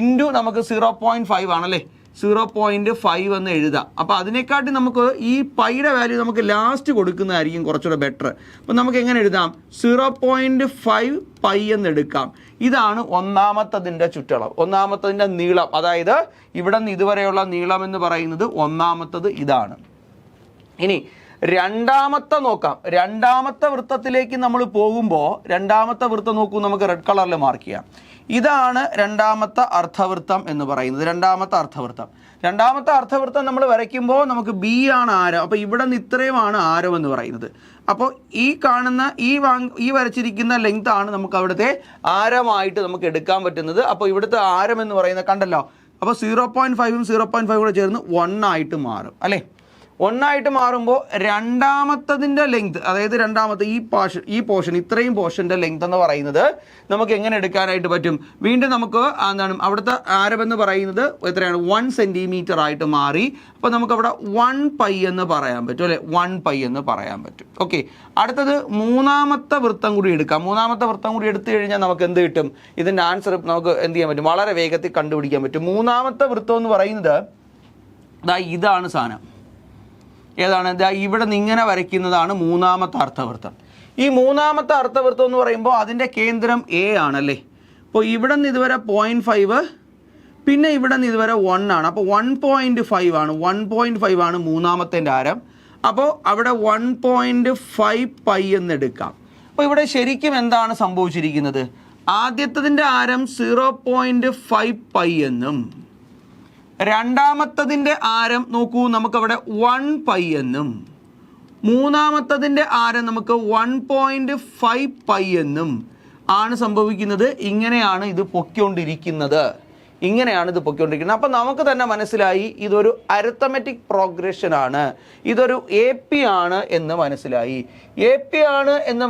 ഇൻറ്റു നമുക്ക് 0.5 ആണല്ലേ, 0.5 എന്ന് എഴുതാം. അപ്പോൾ അതിനെക്കാട്ടി നമുക്ക് ഈ പൈയുടെ വാല്യൂ നമുക്ക് ലാസ്റ്റ് കൊടുക്കുന്നതായിരിക്കും കുറച്ചുകൂടെ ബെറ്റർ. അപ്പോൾ നമുക്ക് എങ്ങനെ എഴുതാം, 0.5 പൈ എന്ന് എടുക്കാം. ഇതാണ് ഒന്നാമത്തതിൻ്റെ ചുറ്റളവ്, ഒന്നാമത്തതിൻ്റെ നീളം. അതായത് ഇവിടെ നിന്ന് ഇതുവരെയുള്ള നീളം എന്ന് പറയുന്നത് ഒന്നാമത്തത് ഇതാണ്. ഇനി രണ്ടാമത്തെ നോക്കാം. രണ്ടാമത്തെ വൃത്തത്തിലേക്ക് നമ്മൾ പോകുമ്പോൾ രണ്ടാമത്തെ വൃത്തം നോക്കൂ, നമുക്ക് റെഡ് കളറിൽ മാർക്ക് ചെയ്യാം. ഇതാണ് രണ്ടാമത്തെ അർദ്ധവൃത്തം എന്ന് പറയുന്നത്. രണ്ടാമത്തെ അർദ്ധവൃത്തം നമ്മൾ വരയ്ക്കുമ്പോൾ നമുക്ക് ബി ആണ് ആരം. അപ്പോൾ ഇവിടെ നിന്ന് ഇത്രയുമാണ് ആരം എന്ന് പറയുന്നത്. അപ്പോൾ ഈ കാണുന്ന ഈ വരച്ചിരിക്കുന്ന ലെങ്ത് ആണ് നമുക്ക് അവിടുത്തെ ആരമായിട്ട് നമുക്ക് എടുക്കാൻ പറ്റുന്നത്. അപ്പോൾ ഇവിടുത്തെ ആരം എന്ന് പറയുന്നത് കണ്ടല്ലോ. അപ്പോൾ 0.5ഉം 0.5 കൂടെ ചേർന്ന് 1 ആയിട്ട് മാറും അല്ലേ. 1 ആയിട്ട് മാറുമ്പോൾ രണ്ടാമത്തതിൻ്റെ ലെങ്ത്, അതായത് രണ്ടാമത്തെ ഈ പോർഷൻ ഇത്രയും പോർഷൻ്റെ ലെങ്ത് എന്ന് പറയുന്നത് നമുക്ക് എങ്ങനെ എടുക്കാനായിട്ട് പറ്റും. വീണ്ടും നമുക്ക് എന്താണ് അവിടുത്തെ ആരം എന്ന് പറയുന്നത് എത്രയാണ്, 1 സെൻറ്റിമീറ്റർ ആയിട്ട് മാറി. അപ്പോൾ നമുക്കവിടെ 1 പൈ എന്ന് പറയാൻ പറ്റും അല്ലേ, 1 പൈ എന്ന് പറയാൻ പറ്റും. ഓക്കെ, അടുത്തത് മൂന്നാമത്തെ വൃത്തം കൂടി എടുക്കാം. മൂന്നാമത്തെ വൃത്തം കൂടി എടുത്തു കഴിഞ്ഞാൽ നമുക്ക് എന്ത് കിട്ടും, ഇതിൻ്റെ ആൻസർ നമുക്ക് എന്ത് ചെയ്യാൻ പറ്റും, വളരെ വേഗത്തിൽ കണ്ടുപിടിക്കാൻ പറ്റും. മൂന്നാമത്തെ വൃത്തം എന്ന് പറയുന്നത് ഇതാണ് സാധനം. ഏതാണ്, ഇവിടെ നിന്ന് ഇങ്ങനെ വരയ്ക്കുന്നതാണ് മൂന്നാമത്തെ അർദ്ധവൃത്തം. ഈ മൂന്നാമത്തെ അർദ്ധവൃത്തം എന്ന് പറയുമ്പോൾ അതിൻ്റെ കേന്ദ്രം എ ആണല്ലേ. അപ്പോൾ ഇവിടെ നിന്ന് ഇതുവരെ 0.5, പിന്നെ ഇവിടെ നിന്ന് ഇതുവരെ 1 ആണ്. അപ്പോൾ 1.5 ആണ്, 1.5 ആണ് മൂന്നാമത്തേൻ്റെ ആരം. അപ്പോൾ അവിടെ 1.5 പൈ എന്ന് എടുക്കാം. അപ്പോൾ ഇവിടെ ശരിക്കും എന്താണ് സംഭവിച്ചിരിക്കുന്നത്, ആദ്യത്തതിൻ്റെ ആരം 0.5 പൈ എന്നും രണ്ടാമത്തതിൻ്റെ ആരം നോക്കൂ നമുക്കവിടെ 1 പൈ എന്നും മൂന്നാമത്തതിൻ്റെ ആരം നമുക്ക് 1.5 പൈ എന്നും ആണ് സംഭവിക്കുന്നത്. ഇങ്ങനെയാണ് ഇത് പൊയ്ക്കൊണ്ടിരിക്കുന്നത്. അപ്പോൾ നമുക്ക് തന്നെ മനസ്സിലായി ഇതൊരു അരിത്തമെറ്റിക് പ്രോഗ്രഷൻ ആണ്, ഇതൊരു എ പി ആണ് എന്ന് മനസ്സിലായി. എ പി ആണ് എന്ന്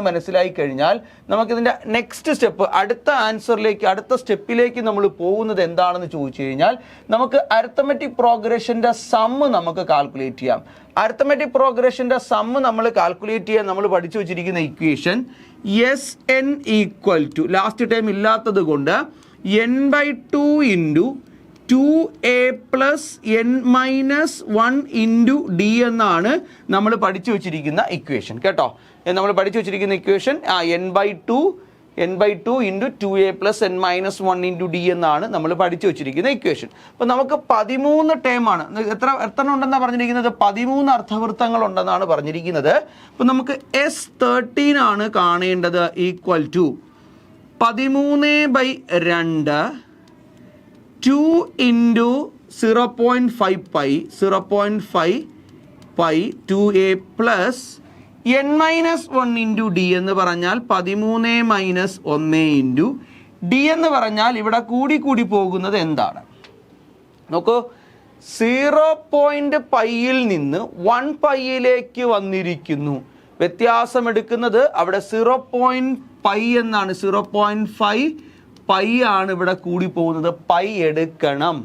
മനസ്സിലായി കഴിഞ്ഞാൽ നമുക്കിതിൻ്റെ നെക്സ്റ്റ് സ്റ്റെപ്പ്, അടുത്ത ആൻസറിലേക്ക്, അടുത്ത സ്റ്റെപ്പിലേക്ക് നമ്മൾ പോകുന്നത് എന്താണെന്ന് ചോദിച്ചു കഴിഞ്ഞാൽ നമുക്ക് അരിത്തമെറ്റിക് പ്രോഗ്രഷൻ്റെ സമ്മ് നമുക്ക് കാൽക്കുലേറ്റ് ചെയ്യാം. അരിത്തമെറ്റിക് പ്രോഗ്രഷൻ്റെ സമ്മ് നമ്മൾ കാൽക്കുലേറ്റ് ചെയ്യാൻ നമ്മൾ പഠിച്ചു വെച്ചിരിക്കുന്ന equation SN equal to, last time ഇല്ലാത്തത് കൊണ്ട് n/2 into 2a plus n-1 into D എന്നാണ് നമ്മൾ പഠിച്ചു വെച്ചിരിക്കുന്ന ഇക്വേഷൻ. കേട്ടോ, നമ്മൾ പഠിച്ചു വെച്ചിരിക്കുന്ന equation n/2 into 2a plus n-1 into D എന്നാണ് നമ്മൾ പഠിച്ചു വെച്ചിരിക്കുന്ന ഇക്വേഷൻ. അപ്പോൾ നമുക്ക് 13 ടേമാണ്. എത്ര ഉണ്ടെന്നാണ് പറഞ്ഞിരിക്കുന്നത്, 13 അർദ്ധവൃത്തങ്ങൾ ഉണ്ടെന്നാണ് പറഞ്ഞിരിക്കുന്നത്. അപ്പോൾ നമുക്ക് S13 ആണ് കാണേണ്ടത്. ഈക്വൽ ടു 13/2 2 ഇൻറ്റു 0.5 പൈ 2a plus n-1 into D എന്ന് പറഞ്ഞാൽ 13 - 1 ഇൻറ്റു ഡി എന്ന് പറഞ്ഞാൽ ഇവിടെ കൂടി പോകുന്നത് എന്താണ് നോക്കൂ, 0.5യിൽ നിന്ന് 1 പൈയിലേക്ക് വന്നിരിക്കുന്നു. വ്യത്യാസം എടുക്കുന്നത് അവിടെ 0.5 എന്നാണ്, 0.5 പൈ ആണ് ഇവിടെ കൂടി പോകുന്നത്. പൈ എടുക്കണം,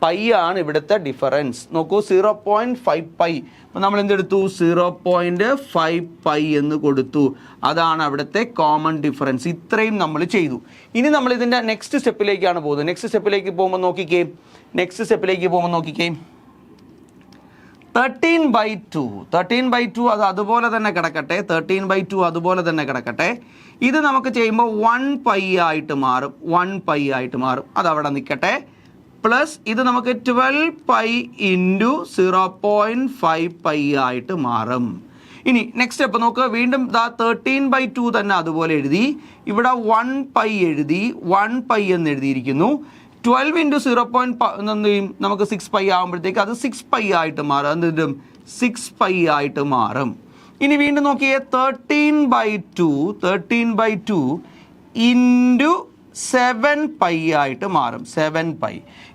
പൈ ആണ് ഇവിടുത്തെ ഡിഫറൻസ്. നോക്കൂ 0.5 പൈ. അപ്പോൾ നമ്മൾ എന്തെടുത്തു, 0.5 പൈ എന്ന് കൊടുത്തു. അതാണ് അവിടുത്തെ കോമൺ ഡിഫറൻസ്. ഇത്രയും നമ്മൾ ചെയ്തു. ഇനി നമ്മൾ ഇതിൻ്റെ നെക്സ്റ്റ് സ്റ്റെപ്പിലേക്കാണ് പോകുന്നത്. നെക്സ്റ്റ് സ്റ്റെപ്പിലേക്ക് പോകുമ്പോൾ നോക്കിക്കേ 13/2 അത് അതുപോലെ തന്നെ കിടക്കട്ടെ. 13/2 അതുപോലെ തന്നെ കിടക്കട്ടെ. ഇത് നമുക്ക് ചെയ്യുമ്പോൾ 1 പൈ ആയിട്ട് മാറും. അതവിടെ നിൽക്കട്ടെ. പ്ലസ് ഇത് നമുക്ക് 12 പൈ ഇൻറ്റു 0.5 പൈ ആയിട്ട് മാറും. ഇനി നെക്സ്റ്റ് സ്റ്റെപ്പ് നോക്കുക, വീണ്ടും 13/2 തന്നെ അതുപോലെ എഴുതി, ഇവിടെ 1π എഴുതി, 1π എന്ന് എഴുതിയിരിക്കുന്നു. 12 × 0. നമുക്ക് 6π ആകുമ്പോഴത്തേക്ക് അത് 6π ആയിട്ട് മാറും. എന്തും 6π ആയിട്ട് മാറും. ഇനി വീണ്ടും നോക്കിയേ, 13/2 ഇൻറ്റു 7π ആയിട്ട് മാറും, 7π.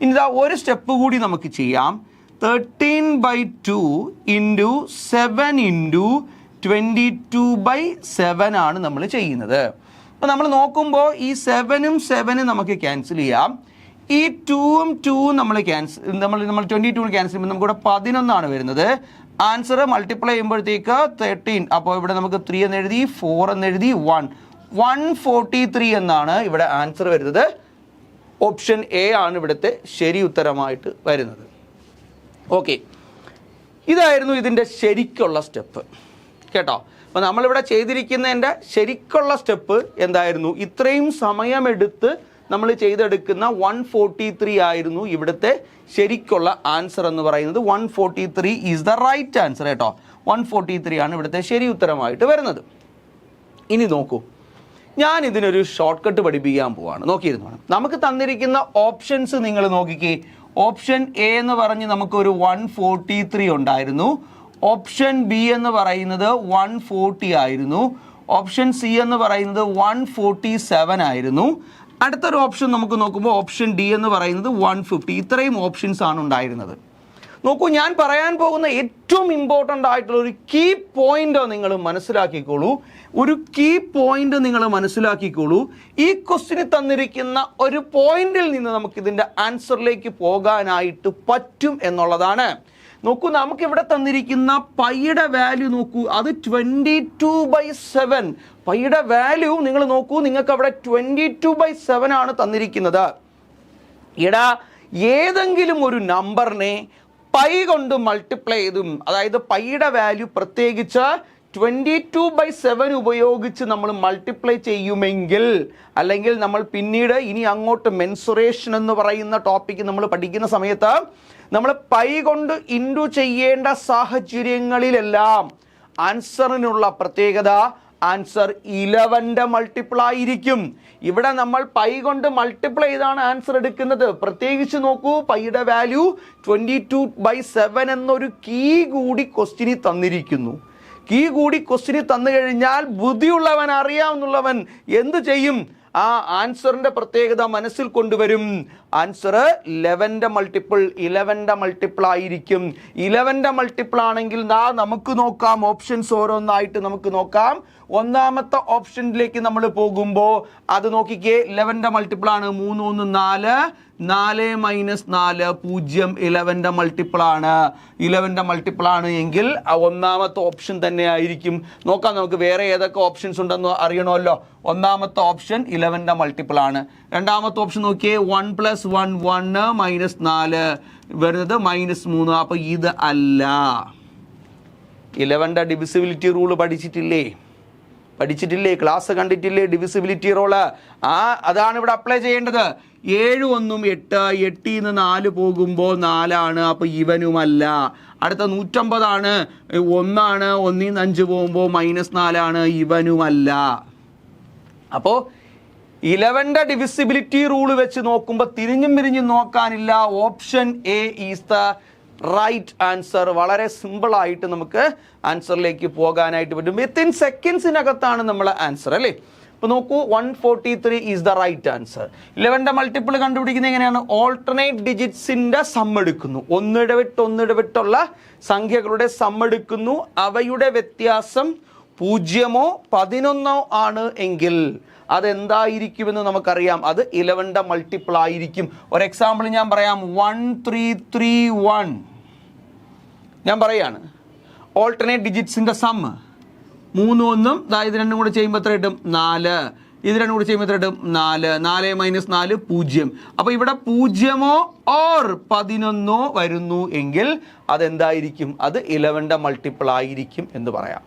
ഇനി ഒരു സ്റ്റെപ്പ് കൂടി നമുക്ക് ചെയ്യാം. 13/2 ഇൻറ്റു 7 ഇൻറ്റു 22/7 ആണ് നമ്മൾ ചെയ്യുന്നത്. അപ്പോൾ നമ്മൾ നോക്കുമ്പോൾ ഈ 7ഉം 7 നമുക്ക് ക്യാൻസൽ ചെയ്യാം. ഈ 2ഉം 2ഉം നമ്മൾ 22 ക്യാൻസൽ ചെയ്യുമ്പോൾ നമുക്കിവിടെ 11 ആണ് വരുന്നത്. ആൻസർ മൾട്ടിപ്ലൈ ചെയ്യുമ്പോഴത്തേക്ക് 13. അപ്പോൾ ഇവിടെ നമുക്ക് 3 എന്ന് എഴുതി, 4 എന്ന് എഴുതി, 143 എന്നാണ് ഇവിടെ ആൻസർ വരുന്നത്. ഓപ്ഷൻ എ ആണ് ഇവിടുത്തെ ശരി ഉത്തരമായിട്ട് വരുന്നത്. ഓക്കെ, ഇതായിരുന്നു ഇതിൻ്റെ ശരിക്കുള്ള സ്റ്റെപ്പ് കേട്ടോ. അപ്പോൾ നമ്മളിവിടെ ചെയ്തിരിക്കുന്നതിൻ്റെ ശരിക്കുള്ള സ്റ്റെപ്പ് എന്തായിരുന്നു? ഇത്രയും സമയമെടുത്ത് നമ്മൾ ചെയ്തെടുക്കുന്ന 143 ആയിരുന്നു ഇവിടുത്തെ ശരിക്കുള്ള ആൻസർ എന്ന് പറയുന്നത്. 143 ഈസ് ദ റൈറ്റ് ആൻസർ കേട്ടോ. 143 ആണ് ഇവിടുത്തെ ശരി ഉത്തരമായിട്ട് വരുന്നത്. ഇനി നോക്കൂ, ഞാൻ ഇതിനൊരു ഷോർട്ട് കട്ട് പഠിപ്പിക്കാൻ പോവാണ്. നോക്കിയിരുന്നു, നമുക്ക് തന്നിരിക്കുന്ന ഓപ്ഷൻസ് നിങ്ങൾ നോക്കിക്കേ. ഓപ്ഷൻ എ എന്ന് പറഞ്ഞ് നമുക്കൊരു 143 ഉണ്ടായിരുന്നു. ഓപ്ഷൻ ബി എന്ന് പറയുന്നത് 140 ആയിരുന്നു. ഓപ്ഷൻ സി എന്ന് പറയുന്നത് 147 ആയിരുന്നു. അടുത്തൊരു ഓപ്ഷൻ നമുക്ക് നോക്കുമ്പോൾ ഓപ്ഷൻ ഡി എന്ന് പറയുന്നത് 150. ഇത്രയും ഓപ്ഷൻസ് ആണ് ഉണ്ടായിരുന്നത്. നോക്കൂ, ഞാൻ പറയാൻ പോകുന്ന ഏറ്റവും ഇമ്പോർട്ടൻ്റ് ആയിട്ടുള്ള ഒരു കീ പോയിന്റ് നിങ്ങൾ മനസ്സിലാക്കിക്കോളൂ. ഒരു കീ പോയിന്റ് നിങ്ങൾ മനസ്സിലാക്കിക്കോളൂ. ഈ ക്വസ്റ്റിന് തന്നിരിക്കുന്ന ഒരു പോയിന്റിൽ നിന്ന് നമുക്ക് ഇതിൻ്റെ ആൻസറിലേക്ക് പോകാനായിട്ട് പറ്റും എന്നുള്ളതാണ്. നോക്കൂ, നമുക്കിവിടെ തന്നിരിക്കുന്ന പൈയുടെ വാല്യൂ നോക്കൂ, അത് 22/7. പൈയുടെ വാല്യൂ നിങ്ങൾ നോക്കൂ, നിങ്ങൾക്ക് അവിടെ 22/7 ആണ് തന്നിരിക്കുന്നത്. ഏതെങ്കിലും ഒരു നമ്പറിനെ പൈ കൊണ്ട് മൾട്ടിപ്ലൈ ചെയ്തും, അതായത് പൈയുടെ വാല്യൂ പ്രത്യേകിച്ച് 22/7 ഉപയോഗിച്ച് നമ്മൾ മൾട്ടിപ്ലൈ ചെയ്യുമെങ്കിൽ, അല്ലെങ്കിൽ നമ്മൾ പിന്നീട് ഇനി അങ്ങോട്ട് മെൻസുറേഷൻ എന്ന് പറയുന്ന ടോപ്പിക്ക് നമ്മൾ പഠിക്കുന്ന സമയത്ത് നമ്മൾ പൈ കൊണ്ട് ഇൻറ്റു ചെയ്യേണ്ട സാഹചര്യങ്ങളിലെല്ലാം ആൻസറിനുള്ള പ്രത്യേകത ആൻസർ 11ന്റെ മൾട്ടിപ്പിൾ ആയിരിക്കും. ഇവിടെ നമ്മൾ പൈ കൊണ്ട് മൾട്ടിപ്ലൈ ചെയ്താണ് ആൻസർ എടുക്കുന്നത്. പ്രത്യേകിച്ച് നോക്കൂ, പൈയുടെ വാല്യൂ 22/7 എന്നൊരു കീ കൂടി ക്വസ്റ്റ്യനിൽ തന്നിരിക്കുന്നു. കീ കൂടി ക്വസ്റ്റ്യനിൽ തന്നു കഴിഞ്ഞാൽ ബുദ്ധിയുള്ളവൻ, അറിയാവുന്നവൻ എന്ത് ചെയ്യും? ആ ആൻസറിന്റെ പ്രത്യേകത മനസ്സിൽ കൊണ്ടുവരും. ആൻസർ 11ന്റെ മൾട്ടിപ്പിൾ ആയിരിക്കും. 11ന്റെ മൾട്ടിപ്പിൾ ആണെങ്കിൽ നമുക്ക് നോക്കാം, ഓപ്ഷൻസ് ഓരോന്നായിട്ട് നമുക്ക് നോക്കാം. ഒന്നാമത്തെ ഓപ്ഷനിലേക്ക് നമ്മൾ പോകുമ്പോൾ അത് നോക്കിക്കേ, 11ന്റെ മൾട്ടിപ്പിൾ ആണ്. 3 1 4, 4 - 4 0. 11ന്റെ മൾട്ടിപ്പിൾ ആണ്. 11ന്റെ മൾട്ടിപ്പിൾ ആണ് എങ്കിൽ ഒന്നാമത്തെ ഓപ്ഷൻ തന്നെ ആയിരിക്കും. നോക്കാം, നമുക്ക് വേറെ ഏതൊക്കെ ഓപ്ഷൻസ് ഉണ്ടെന്ന് അറിയണമല്ലോ. ഒന്നാമത്തെ ഓപ്ഷൻ 11ന്റെ മൾട്ടിപ്പിൾ ആണ്. രണ്ടാമത്തെ ഓപ്ഷൻ നോക്കിയേ, 1 + 1 1 - 4 വരുന്നത് -3. അപ്പോൾ ഇത് അല്ല. 11ന്റെ ഡിവിസിബിലിറ്റി റൂള് പഠിച്ചിട്ടില്ലേ? ക്ലാസ് കണ്ടിട്ടില്ലേ? ഡിവിസിബിലിറ്റി റൂള് അതാണ് ഇവിടെ അപ്ലൈ ചെയ്യേണ്ടത്. 7 1 8, 8 നിന്ന് 4 പോകുമ്പോൾ 4 ആണ്. അപ്പോൾ ഇവനുമല്ല. അടുത്ത 150 ആണ്, 1 ആണ്. 1 നിന്ന് 5 പോകുമ്പോൾ -4 ആണ്. ഇവനുമല്ല. അപ്പോൾ 11ന്റെ ഡിവിസിബിലിറ്റി റൂള് വെച്ച് നോക്കുമ്പോൾ തിരിഞ്ഞും പിരിഞ്ഞും നോക്കാനില്ല. Option A is the right answer. വളരെ സിമ്പിളായിട്ട് നമുക്ക് ആൻസറിലേക്ക് പോകാനായിട്ട് പറ്റും. വിത്തിൻ സെക്കൻഡ്സിനകത്താണ് നമ്മളെ ആൻസർ അല്ലേ. ഇപ്പോൾ നോക്കൂ, 143 ഈസ് ദ റൈറ്റ് ആൻസർ. 11ന്റെ മൾട്ടിപ്പിൾ കണ്ടുപിടിക്കുന്നത് എങ്ങനെയാണ്? ഓൾട്ടർനേറ്റ് ഡിജിറ്റ്സിന്റെ സം എടുക്കുന്നു. ഒന്നിടവിട്ടുള്ള സംഖ്യകളുടെ സം എടുക്കുന്നു. അവയുടെ വ്യത്യാസം 0 11 ആണ് എങ്കിൽ അതെന്തായിരിക്കുമെന്ന് നമുക്കറിയാം. അത് 11ന്റെ മൾട്ടിപ്പിൾ ആയിരിക്കും. ഒരു എക്സാമ്പിൾ ഞാൻ പറയാം. 1331 ഞാൻ പറയാണ്. ഓൾട്ടർനേറ്റ് ഡിജിറ്റ്സിൻ്റെ സം 3 1 ഇത് രണ്ടും കൂടെ ചെയ്യുമ്പോൾ എത്ര കിട്ടും? 4. ഇത് രണ്ടും കൂടെ ചെയ്യുമ്പോൾ എത്ര കിട്ടും? 4. 4 - 4 0. അപ്പോൾ ഇവിടെ 0 ഓർ 11 വരുന്നു എങ്കിൽ അതെന്തായിരിക്കും? അത് 11ന്റെ മൾട്ടിപ്പിൾ ആയിരിക്കും എന്ന് പറയാം.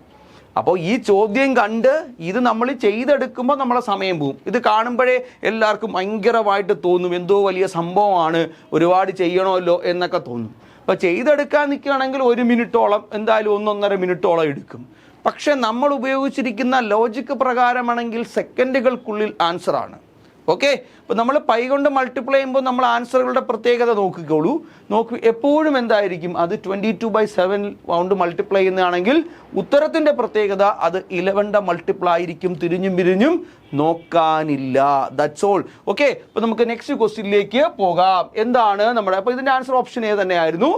അപ്പോൾ ഈ ചോദ്യം കണ്ട് ഇത് നമ്മൾ ചെയ്തെടുക്കുമ്പോൾ നമ്മളെ സമയം പോവും. ഇത് കാണുമ്പോഴേ എല്ലാവർക്കും ഭയങ്കരമായിട്ട് തോന്നും, എന്തോ വലിയ സംഭവമാണ്, ഒരുപാട് ചെയ്യണമല്ലോ എന്നൊക്കെ തോന്നും. അപ്പോൾ ചെയ്തെടുക്കാൻ നിൽക്കുകയാണെങ്കിൽ 1 മിനിറ്റോളം, എന്തായാലും 1 1/2 മിനിറ്റോളം എടുക്കും. പക്ഷെ നമ്മൾ ഉപയോഗിച്ചിരിക്കുന്ന ലോജിക്ക് പ്രകാരമാണെങ്കിൽ സെക്കൻഡുകൾക്കുള്ളിൽ ആൻസറാണ്. ഓക്കെ, അപ്പോൾ നമ്മൾ പൈ കൊണ്ട് മൾട്ടിപ്ലൈ ചെയ്യുമ്പോൾ നമ്മൾ ആൻസറുകളുടെ പ്രത്യേകത നോക്കിക്കോളൂ. എപ്പോഴും എന്തായിരിക്കും, അത് 22/7 കൊണ്ട് മൾട്ടിപ്ലൈ ചെയ്യുന്നതാണെങ്കിൽ ഉത്തരത്തിൻ്റെ പ്രത്യേകത അത് 11 മൾട്ടിപ്ലൈ ആയിരിക്കും. തിരിഞ്ഞും പിരിഞ്ഞും നോക്കാനില്ല. That's all. ഓക്കെ, അപ്പോൾ നമുക്ക് നെക്സ്റ്റ് ക്വസ്റ്റ്യനിലേക്ക് പോകാം. എന്താണ് നമ്മുടെ, അപ്പോൾ ഇതിൻ്റെ ആൻസർ ഓപ്ഷൻ എ തന്നെയായിരുന്നു.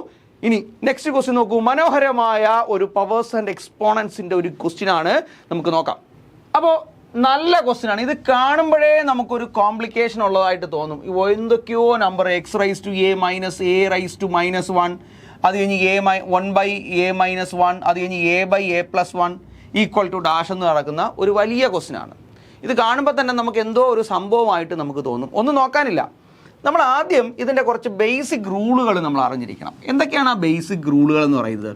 ഇനി നെക്സ്റ്റ് ക്വസ്റ്റ്യൻ നോക്കൂ. മനോഹരമായ ഒരു പവേഴ്സ് ആൻഡ് എക്സ്പോണൻസിൻ്റെ ഒരു ക്വസ്റ്റ്യനാണ്, നമുക്ക് നോക്കാം. അപ്പോൾ നല്ല ക്വസ്റ്റ്യൻ ആണ്. ഇത് കാണുമ്പോഴേ നമുക്കൊരു കോംപ്ലിക്കേഷൻ ഉള്ളതായിട്ട് തോന്നും. എന്തൊക്കെയോ നമ്പർ x⁻a−a⁻−1, അത് കഴിഞ്ഞ് 1/a−1, അത് കഴിഞ്ഞ് a/a+1 = ഡാഷ് എന്ന് നടക്കുന്ന ഒരു വലിയ ക്വസ്റ്റ്യൻ ആണ്. ഇത് കാണുമ്പോൾ തന്നെ നമുക്ക് എന്തോ ഒരു സംഭവമായിട്ട് നമുക്ക് തോന്നും. ഒന്നും നോക്കാനില്ല. നമ്മൾ ആദ്യം ഇതിൻ്റെ കുറച്ച് ബേസിക് റൂളുകൾ നമ്മൾ അറിഞ്ഞിരിക്കണം. എന്തൊക്കെയാണ് ആ ബേസിക് റൂളുകൾ എന്ന് പറയുന്നത്?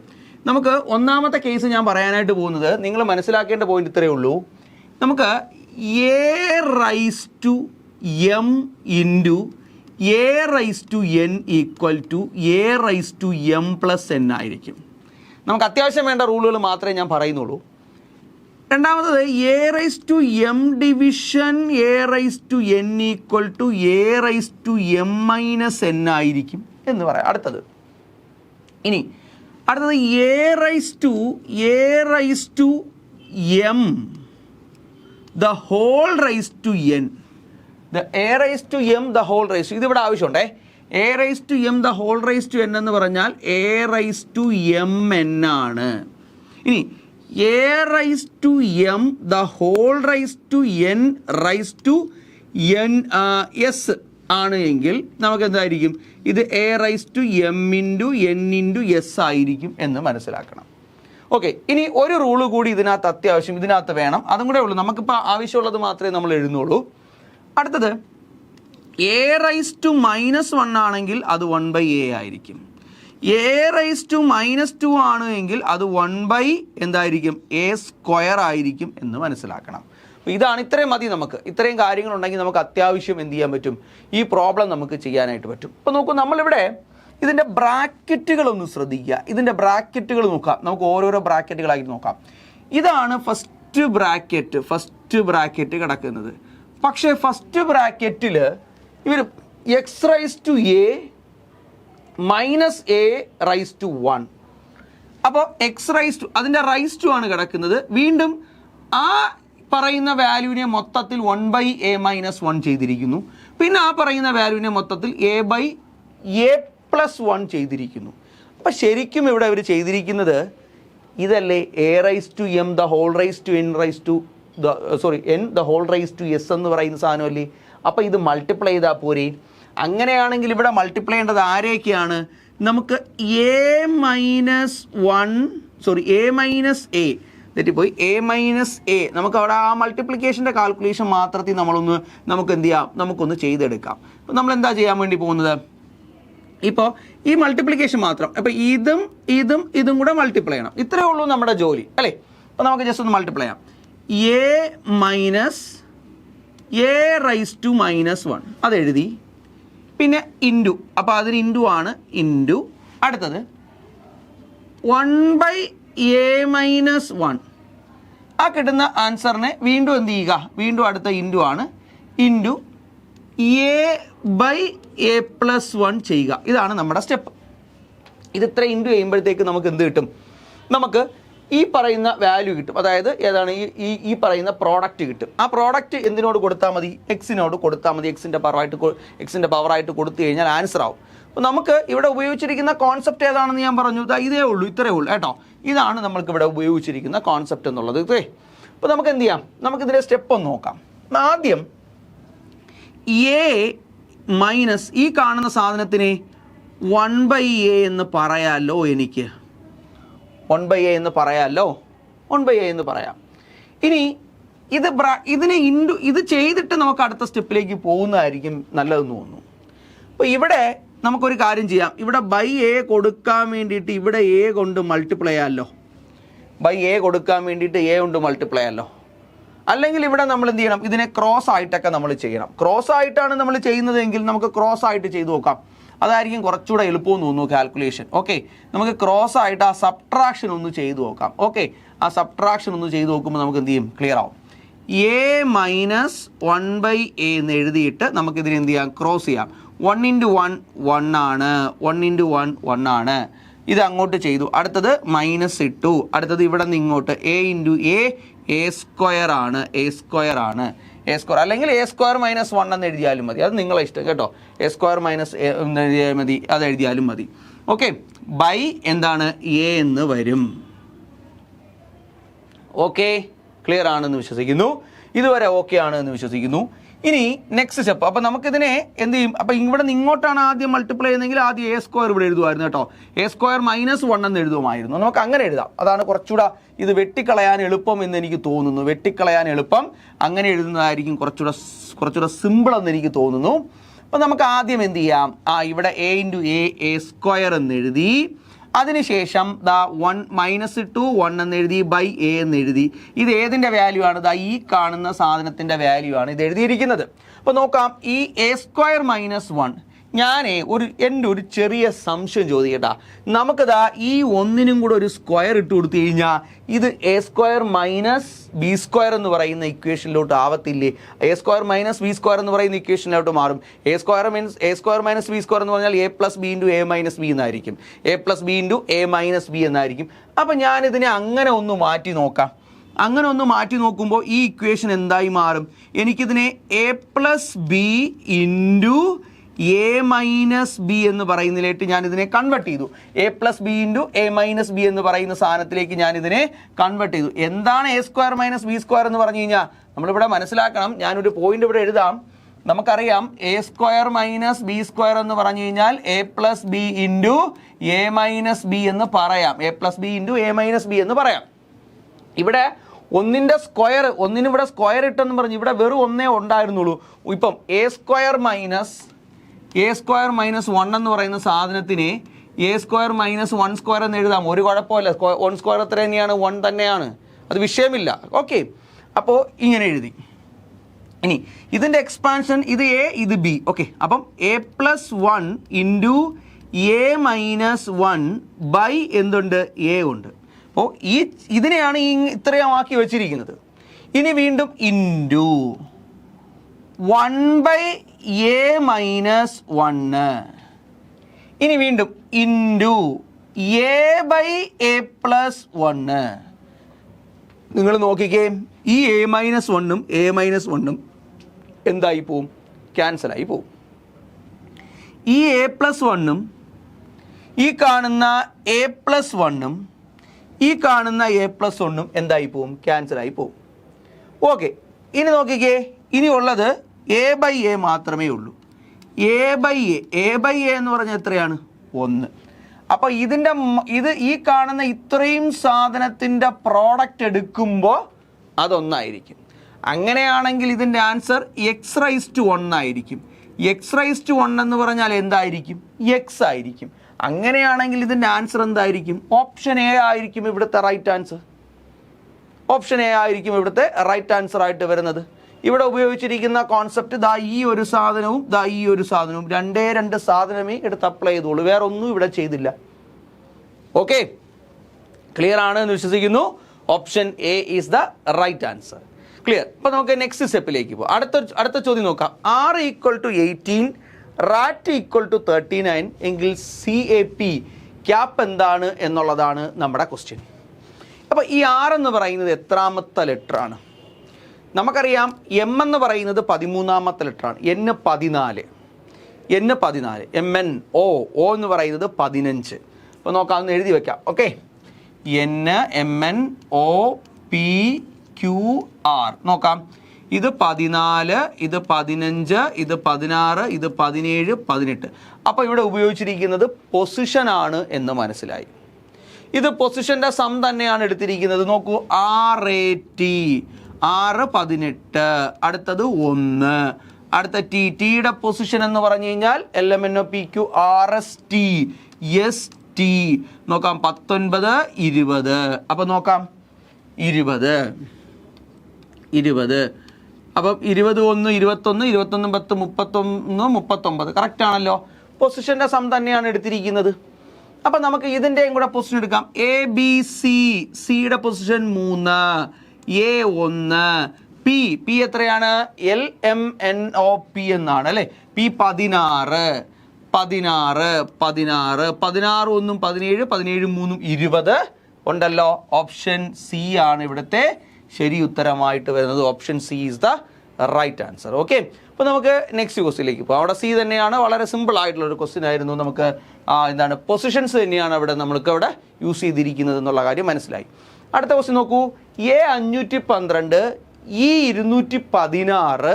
നമുക്ക് ഒന്നാമത്തെ കേസ് ഞാൻ പറയാനായിട്ട് പോകുന്നത്, നിങ്ങൾ മനസ്സിലാക്കേണ്ട പോയിന്റ് ഇത്രയേ ഉള്ളൂ. നമുക്ക് a⁻m × a⁻n = a⁻m+n ആയിരിക്കും. നമുക്ക് അത്യാവശ്യം വേണ്ട റൂളുകൾ മാത്രമേ ഞാൻ പറയുന്നുള്ളൂ. രണ്ടാമത്തത് a⁻m ഡിവിഷൻ a⁻n = a⁻m−n ആയിരിക്കും എന്ന് പറയാം. അടുത്തത് a⁻m the whole raised to n, the a⁻m the whole raised to, ഇതിവിടെ ആവശ്യമുണ്ടേ. a⁻m the whole raised to n എന്ന് പറഞ്ഞാൽ a⁻m ആണ്. ഇനി a⁻m the whole raised to n raised to n s ആണ് എങ്കിൽ നമുക്ക് എന്തായിരിക്കും, ഇത് a⁻m × n × s ആയിരിക്കും എന്ന് മനസ്സിലാക്കണം. ഓക്കെ, ഇനി ഒരു റൂള് കൂടി ഇതിനകത്ത് അത്യാവശ്യം ഇതിനകത്ത് വേണം. അതും കൂടെ ഉള്ളൂ. നമുക്കിപ്പോൾ ആവശ്യമുള്ളത് മാത്രമേ നമ്മൾ എഴുതുന്നുള്ളൂ. അടുത്തത് a⁻−1 ആണെങ്കിൽ അത് 1/a ആയിരിക്കും. a⁻−2 ആണ് എങ്കിൽ അത് 1/ എന്തായിരിക്കും, a² ആയിരിക്കും എന്ന് മനസ്സിലാക്കണം. അപ്പോൾ ഇതാണ്, ഇത്രയും മതി. നമുക്ക് ഇത്രയും കാര്യങ്ങളുണ്ടെങ്കിൽ നമുക്ക് അത്യാവശ്യം എന്ത് ചെയ്യാൻ പറ്റും, ഈ പ്രോബ്ലം നമുക്ക് ചെയ്യാനായിട്ട് പറ്റും. ഇപ്പോൾ നോക്കൂ, നമ്മളിവിടെ ഇതിൻ്റെ ബ്രാക്കറ്റുകളൊന്ന് ശ്രദ്ധിക്കുക. ഇതിൻ്റെ ബ്രാക്കറ്റുകൾ നോക്കാം. നമുക്ക് ഓരോരോ ബ്രാക്കറ്റുകളായിട്ട് നോക്കാം. ഇതാണ് ഫസ്റ്റ് ബ്രാക്കറ്റ് കിടക്കുന്നത്. പക്ഷേ ഫസ്റ്റ് ബ്രാക്കറ്റിൽ ഇവർ x⁻a−a⁻1, അപ്പോൾ അതിൻ്റെ റൈസ് ടു ആണ് കിടക്കുന്നത്. വീണ്ടും ആ പറയുന്ന വാല്യൂവിനെ മൊത്തത്തിൽ 1/a−1 ചെയ്തിരിക്കുന്നു. പിന്നെ ആ പറയുന്ന വാല്യൂവിനെ മൊത്തത്തിൽ a/a+1 ചെയ്തിരിക്കുന്നു. അപ്പം ശരിക്കും ഇവിടെ അവർ ചെയ്തിരിക്കുന്നത് ഇതല്ലേ, a⁻m the whole raised to n the whole raised to s എന്ന് പറയുന്ന സാധനമല്ലേ. അപ്പോൾ ഇത് മൾട്ടിപ്ലൈ ചെയ്താൽ പോരെ. അങ്ങനെയാണെങ്കിൽ ഇവിടെ മൾട്ടിപ്ലൈ ചെയ്യേണ്ടത് ആരെയൊക്കെയാണ്? നമുക്ക് a-a തെറ്റിപ്പോയി, a-a. നമുക്ക് അവിടെ ആ മൾട്ടിപ്ലിക്കേഷൻ്റെ കാൽക്കുലേഷൻ മാത്രത്തിൽ നമുക്ക് എന്ത് ചെയ്യാം, നമുക്കൊന്ന് ചെയ്തെടുക്കാം. അപ്പോൾ നമ്മൾ എന്താ ചെയ്യാൻ വേണ്ടി പോകുന്നത്, ഇപ്പോൾ ഈ മൾട്ടിപ്ലിക്കേഷൻ മാത്രം, അപ്പോൾ ഇതും കൂടെ മൾട്ടിപ്ലൈ ചെയ്യണം. ഇത്രയേ ഉള്ളൂ നമ്മുടെ ജോലി അല്ലേ. അപ്പോൾ നമുക്ക് ജസ്റ്റ് ഒന്ന് മൾട്ടിപ്ലൈ ചെയ്യാം. a-a⁻1 അതെഴുതി, പിന്നെ ഇൻറ്റു, അപ്പോൾ അതിന് ഇൻറ്റു ആണ്, ഇൻറ്റു അടുത്തത് 1/a−1. ആ കിട്ടുന്ന ആൻസറിനെ വീണ്ടും എന്ത് ചെയ്യുക, വീണ്ടും അടുത്ത ഇൻറ്റു ആണ്, ഇൻറ്റു a/a+1 ചെയ്യുക. ഇതാണ് നമ്മുടെ സ്റ്റെപ്പ്. ഇത് ഇത്ര ഇൻറ്റു ചെയ്യുമ്പോഴത്തേക്ക് നമുക്ക് എന്ത് കിട്ടും, നമുക്ക് ഈ പറയുന്ന വാല്യൂ കിട്ടും. അതായത് ഏതാണ്, ഈ പറയുന്ന പ്രോഡക്റ്റ് കിട്ടും. ആ പ്രോഡക്റ്റ് എന്തിനോട് കൊടുത്താൽ മതി, എക്സിനോട് കൊടുത്താൽ മതി. എക്സിൻ്റെ പവറായിട്ട് കൊടുത്തു കഴിഞ്ഞാൽ ആൻസർ ആവും. അപ്പോൾ നമുക്ക് ഇവിടെ ഉപയോഗിച്ചിരിക്കുന്ന കോൺസെപ്റ്റ് ഏതാണെന്ന് ഞാൻ പറഞ്ഞു, ഇതേ ഉള്ളൂ, ഇത്രയേ ഉള്ളൂ കേട്ടോ. ഇതാണ് നമ്മൾക്ക് ഇവിടെ ഉപയോഗിച്ചിരിക്കുന്ന കോൺസെപ്റ്റ് എന്നുള്ളത്. ഇതേ. അപ്പോൾ നമുക്ക് എന്ത് ചെയ്യാം, നമുക്കിതിൻ്റെ സ്റ്റെപ്പ് ഒന്ന് നോക്കാം. ആദ്യം a- ഈ കാണുന്ന സാധനത്തിനെ 1/a എന്ന് പറയാമല്ലോ. എനിക്ക് 1/a എന്ന് പറയാമല്ലോ, 1/a എന്ന് പറയാം. ഇനി ഇത് ചെയ്തിട്ട് നമുക്ക് അടുത്ത സ്റ്റെപ്പിലേക്ക് പോകുന്നതായിരിക്കും നല്ലതെന്ന് തോന്നുന്നു. അപ്പോൾ ഇവിടെ നമുക്കൊരു കാര്യം ചെയ്യാം. ഇവിടെ a കൊടുക്കാൻ വേണ്ടിയിട്ട് ഇവിടെ a കൊണ്ട് മൾട്ടിപ്ലൈ ചെയ്യാമല്ലോ. a കൊടുക്കാൻ വേണ്ടിയിട്ട് a കൊണ്ട് മൾട്ടിപ്ലൈ ചെയ്യാമല്ലോ. അല്ലെങ്കിൽ ഇവിടെ നമ്മൾ എന്ത് ചെയ്യണം, ഇതിനെ ക്രോസ് ആയിട്ടൊക്കെ നമ്മൾ ചെയ്യണം. ക്രോസ് ആയിട്ടാണ് നമ്മൾ ചെയ്യുന്നതെങ്കിൽ നമുക്ക് ക്രോസ് ആയിട്ട് ചെയ്തു നോക്കാം. അതായിരിക്കും കുറച്ചുകൂടെ എളുപ്പമെന്ന് തോന്നുന്നു കാൽക്കുലേഷൻ. ഓക്കെ, നമുക്ക് ക്രോസ് ആയിട്ട് ആ സബ്ട്രാക്ഷൻ ഒന്ന് ചെയ്ത് നോക്കാം. ഓക്കെ, ആ സബ്ട്രാക്ഷൻ ഒന്ന് ചെയ്ത് നോക്കുമ്പോൾ നമുക്ക് എന്ത് ചെയ്യും, ക്ലിയർ ആവും. എ മൈനസ് 1/a എന്ന് എഴുതിയിട്ട് നമുക്കിതിന് എന്ത് ചെയ്യാം, ക്രോസ് ചെയ്യാം. 1 × 1 1 ആണ്, 1 × 1 1 ആണ്. ഇത് അങ്ങോട്ട് ചെയ്തു. അടുത്തത് മൈനസ് ഇട്ടു. അടുത്തത് ഇവിടെ നിന്ന് ഇങ്ങോട്ട് a × a സ്ക്വയർ ആണ്, a സ്ക്വയർ ആണ്, a സ്ക്വയർ അല്ലെങ്കിൽ a സ്ക്വയർ മൈനസ് 1 എന്ന് എഴുതിയാലും മതി, അത് നിങ്ങളെ ഇഷ്ടം കേട്ടോ. a സ്ക്വയർ മൈനസ് എന്ന് എഴുതിയാൽ മതി, അത് എഴുതിയാലും മതി. ഓക്കെ, ബൈ എന്താണ് a എന്ന് വരും. ഓക്കെ, ക്ലിയർ ആണെന്ന് വിശ്വസിക്കുന്നു. ഇതുവരെ ഓക്കെ ആണ് എന്ന് വിശ്വസിക്കുന്നു. ഇനി നെക്സ്റ്റ് സ്റ്റെപ്പ്. അപ്പോൾ നമുക്കിതിനെ എന്ത് ചെയ്യും, അപ്പോൾ ഇവിടെ നിന്ന് ഇങ്ങോട്ടാണ് ആദ്യം മൾട്ടിപ്ലൈ ചെയ്യുന്നതെങ്കിൽ ആദ്യം a സ്ക്വയർ ഇവിടെ എഴുതുമായിരുന്നു കേട്ടോ. a സ്ക്വയർ മൈനസ് 1 എന്ന് എഴുതുമായിരുന്നു. നമുക്ക് അങ്ങനെ എഴുതാം. അതാണ് കുറച്ചുകൂടെ ഇത് വെട്ടിക്കളയാൻ എളുപ്പം എന്ന് എനിക്ക് തോന്നുന്നു. വെട്ടിക്കളയാൻ എളുപ്പം, അങ്ങനെ എഴുതുന്നതായിരിക്കും കുറച്ചുകൂടെ സിമ്പിൾ എന്ന് എനിക്ക് തോന്നുന്നു. അപ്പോൾ നമുക്ക് ആദ്യം എന്ത് ചെയ്യാം, ഇവിടെ a × a സ്ക്വയർ എന്ന് എഴുതി. അതിനുശേഷം -2 1 എന്ന് എഴുതി, ബൈ a എന്ന് എഴുതി. ഇത് ഏതിൻ്റെ വാല്യൂ ആണ്, ഈ കാണുന്ന സാധനത്തിൻ്റെ വാല്യൂ ആണ് ഇത് എഴുതിയിരിക്കുന്നത്. അപ്പോൾ നോക്കാം, ഈ a സ്ക്വയർ മൈനസ് 1 ഞാൻ എൻ്റെ ഒരു ചെറിയ സംശയം ചോദിക്കട്ടാ. നമുക്കിതാ ഈ ഒന്നിനും കൂടെ ഒരു സ്ക്വയർ ഇട്ട് കൊടുത്തു കഴിഞ്ഞാൽ ഇത് a square minus b square എന്ന് പറയുന്ന ഇക്വേഷനിലോട്ട് ആവത്തില്ലേ? a square minus b square എന്ന് പറയുന്ന ഇക്വേഷനിലോട്ട് മാറും. a square minus b square എന്ന് പറഞ്ഞാൽ a plus b × a minus b എന്നായിരിക്കും. a plus b × a minus b എന്നായിരിക്കും. അപ്പം ഞാനിതിനെ അങ്ങനെ ഒന്ന് മാറ്റി നോക്കാം. അങ്ങനെ ഒന്ന് മാറ്റി നോക്കുമ്പോൾ ഈ ഇക്വേഷൻ എന്തായി മാറും? എനിക്കിതിനെ a plus b × a minus B എന്ന് പറയുന്നതിലേക്ക് ഞാനിതിനെ കൺവെർട്ട് ചെയ്തു. a plus B × a minus B എന്ന് പറയുന്ന സാധനത്തിലേക്ക് ഞാനിതിനെ കൺവെർട്ട് ചെയ്തു. എന്താണ് a square minus B square എന്ന് പറഞ്ഞു കഴിഞ്ഞാൽ നമ്മളിവിടെ മനസ്സിലാക്കണം. ഞാനൊരു പോയിന്റ് ഇവിടെ എഴുതാം. നമുക്കറിയാം a square minus B square എന്ന് പറഞ്ഞു കഴിഞ്ഞാൽ a plus B × a minus B എന്ന് പറയാം. a plus B × a minus B എന്ന് പറയാം. ഇവിടെ ഒന്നിൻ്റെ സ്ക്വയർ, ഒന്നിനിവിടെ സ്ക്വയർ ഇട്ടെന്ന് പറഞ്ഞ് ഇവിടെ വെറും ഒന്നേ ഉണ്ടായിരുന്നുള്ളൂ. ഇപ്പം a സ്ക്വയർ മൈനസ് 1 എന്ന് പറയുന്ന സാധനത്തിനെ a സ്ക്വയർ മൈനസ് 1 സ്ക്വയർ എന്ന് എഴുതാം. ഒരു കുഴപ്പമില്ല. 1 സ്ക്വയർ എത്ര തന്നെയാണ്, 1 തന്നെയാണ്, അത് വിഷയമില്ല. ഓക്കെ, അപ്പോൾ ഇങ്ങനെ എഴുതി. ഇനി ഇതിൻ്റെ എക്സ്പാൻഷൻ, ഇത് a ഇത് b. ഓക്കെ, അപ്പം a plus 1 × a minus 1 by എന്തുണ്ട്, a ഉണ്ട്. അപ്പോൾ ഇതിനെയാണ് ഇത്രയും ആക്കി വെച്ചിരിക്കുന്നത്. ഇനി വീണ്ടും ഇൻറ്റു 1/a മൈനസ് 1. ഇനി വീണ്ടും ഇൻറ്റു a/a പ്ലസ് 1. നിങ്ങൾ നോക്കിക്കേ, ഈ a മൈനസ് 1ഉം a മൈനസ് 1ഉം എന്തായി പോവും, ക്യാൻസലായി പോവും. ഈ a പ്ലസ് 1ഉം ഈ കാണുന്ന a പ്ലസ് 1ഉം ഈ കാണുന്ന a പ്ലസ് 1ഉം എന്തായി പോവും, ക്യാൻസലായി പോവും. ഓക്കെ, ഇനി നോക്കിക്കേ, ഇനി ഉള്ളത് a/a മാത്രമേ ഉള്ളൂ. a/a എന്ന് പറഞ്ഞാൽ എത്രയാണ്, 1. അപ്പോൾ ഈ കാണുന്ന ഇത്രയും സാധനത്തിൻ്റെ പ്രോഡക്റ്റ് എടുക്കുമ്പോൾ അതൊന്നായിരിക്കും. അങ്ങനെയാണെങ്കിൽ ഇതിൻ്റെ ആൻസർ x⁻1 ആയിരിക്കും. x⁻1 എന്ന് പറഞ്ഞാൽ എന്തായിരിക്കും, x ആയിരിക്കും. അങ്ങനെയാണെങ്കിൽ ഇതിൻ്റെ ആൻസർ എന്തായിരിക്കും, ഓപ്ഷൻ എ ആയിരിക്കും ഇവിടുത്തെ റൈറ്റ് ആൻസർ. ഓപ്ഷൻ എ ആയിരിക്കും ഇവിടുത്തെ റൈറ്റ് ആൻസർ ആയിട്ട് വരുന്നത്. ഇവിടെ ഉപയോഗിച്ചിരിക്കുന്ന കോൺസെപ്റ്റ് ഈ ഒരു സാധനവും ഈ ഒരു സാധനവും രണ്ട് സാധനമേ എടുത്ത് അപ്ലൈ ചെയ്തോളൂ, വേറെ ഒന്നും ഇവിടെ ചെയ്തില്ല. ഓക്കെ, ക്ലിയർ ആണ് എന്ന് വിശ്വസിക്കുന്നു. Option A is the right answer. Clear. അപ്പോൾ നമുക്ക് നെക്സ്റ്റ് സ്റ്റെപ്പിലേക്ക് പോകാം. അടുത്ത ചോദ്യം നോക്കാം. r = 18, rat = 39 എങ്കിൽ CAP ക്യാപ്പ് എന്താണ് എന്നുള്ളതാണ് നമ്മുടെ ക്വസ്റ്റ്യൻ. അപ്പോൾ ഈ r എന്ന് പറയുന്നത് എത്രാമത്തെ ലെറ്റർ ആണ്? നമുക്കറിയാം m എന്ന് പറയുന്നത് 13ാമത്തെ ലെറ്ററാണ്. n 14, mn o എന്ന് പറയുന്നത് 15. അപ്പോൾ നോക്കാം, ഒന്ന് എഴുതി വെക്കാം. Okay, n mn o p q r. നോക്കാം, ഇത് 14, ഇത് 15, ഇത് 16, ഇത് 17, 18. അപ്പോൾ ഇവിടെ ഉപയോഗിച്ചിരിക്കുന്നത് പൊസിഷൻ ആണ് എന്ന് മനസ്സിലായി. ഇത് പൊസിഷൻ്റെ സം തന്നെയാണ് എടുത്തിരിക്കുന്നത്. നോക്കൂ, RAT 18, അടുത്തത് 1, അടുത്ത ടിയുടെ പൊസിഷൻ എന്ന് പറഞ്ഞു കഴിഞ്ഞാൽ LMNOPQ RST ST. നോക്കാം, 19, 20. അപ്പോൾ നോക്കാം, 20. അപ്പം 21, 21, 21, 10, 31, 39. കറക്റ്റ് ആണല്ലോ. പൊസിഷൻ്റെ സം തന്നെയാണ് എടുത്തിരിക്കുന്നത്. അപ്പം നമുക്ക് ഇതിൻ്റെയും കൂടെ പൊസിഷൻ എടുക്കാം. എ ബി സി, സിയുടെ പൊസിഷൻ 3, എ 1, പി എത്രയാണ്? LMNOP എന്നാണ് അല്ലേ. പി 16, 16, 16, 16 1 17, 17 3 20 ഉണ്ടല്ലോ. ഓപ്ഷൻ സി ആണ് ഇവിടുത്തെ ശരി ഉത്തരമായിട്ട് വരുന്നത്. Option C is the right answer. Okay, അപ്പോൾ നമുക്ക് നെക്സ്റ്റ് ക്വസ്റ്റ്യനിലേക്ക് പോകാം. അവിടെ സി തന്നെയാണ്, വളരെ സിമ്പിൾ ആയിട്ടുള്ള ഒരു ക്വസ്റ്റ്യൻ ആയിരുന്നു. നമുക്ക് എന്താണ് പൊസിഷൻസ് തന്നെയാണ് അവിടെ നമ്മൾക്ക് അവിടെ യൂസ് ചെയ്തിരിക്കുന്നത് എന്നുള്ള കാര്യം മനസ്സിലായി. അടുത്ത ക്വസ്റ്റ്യൻ നോക്കൂ. എ 512, ഈ 216,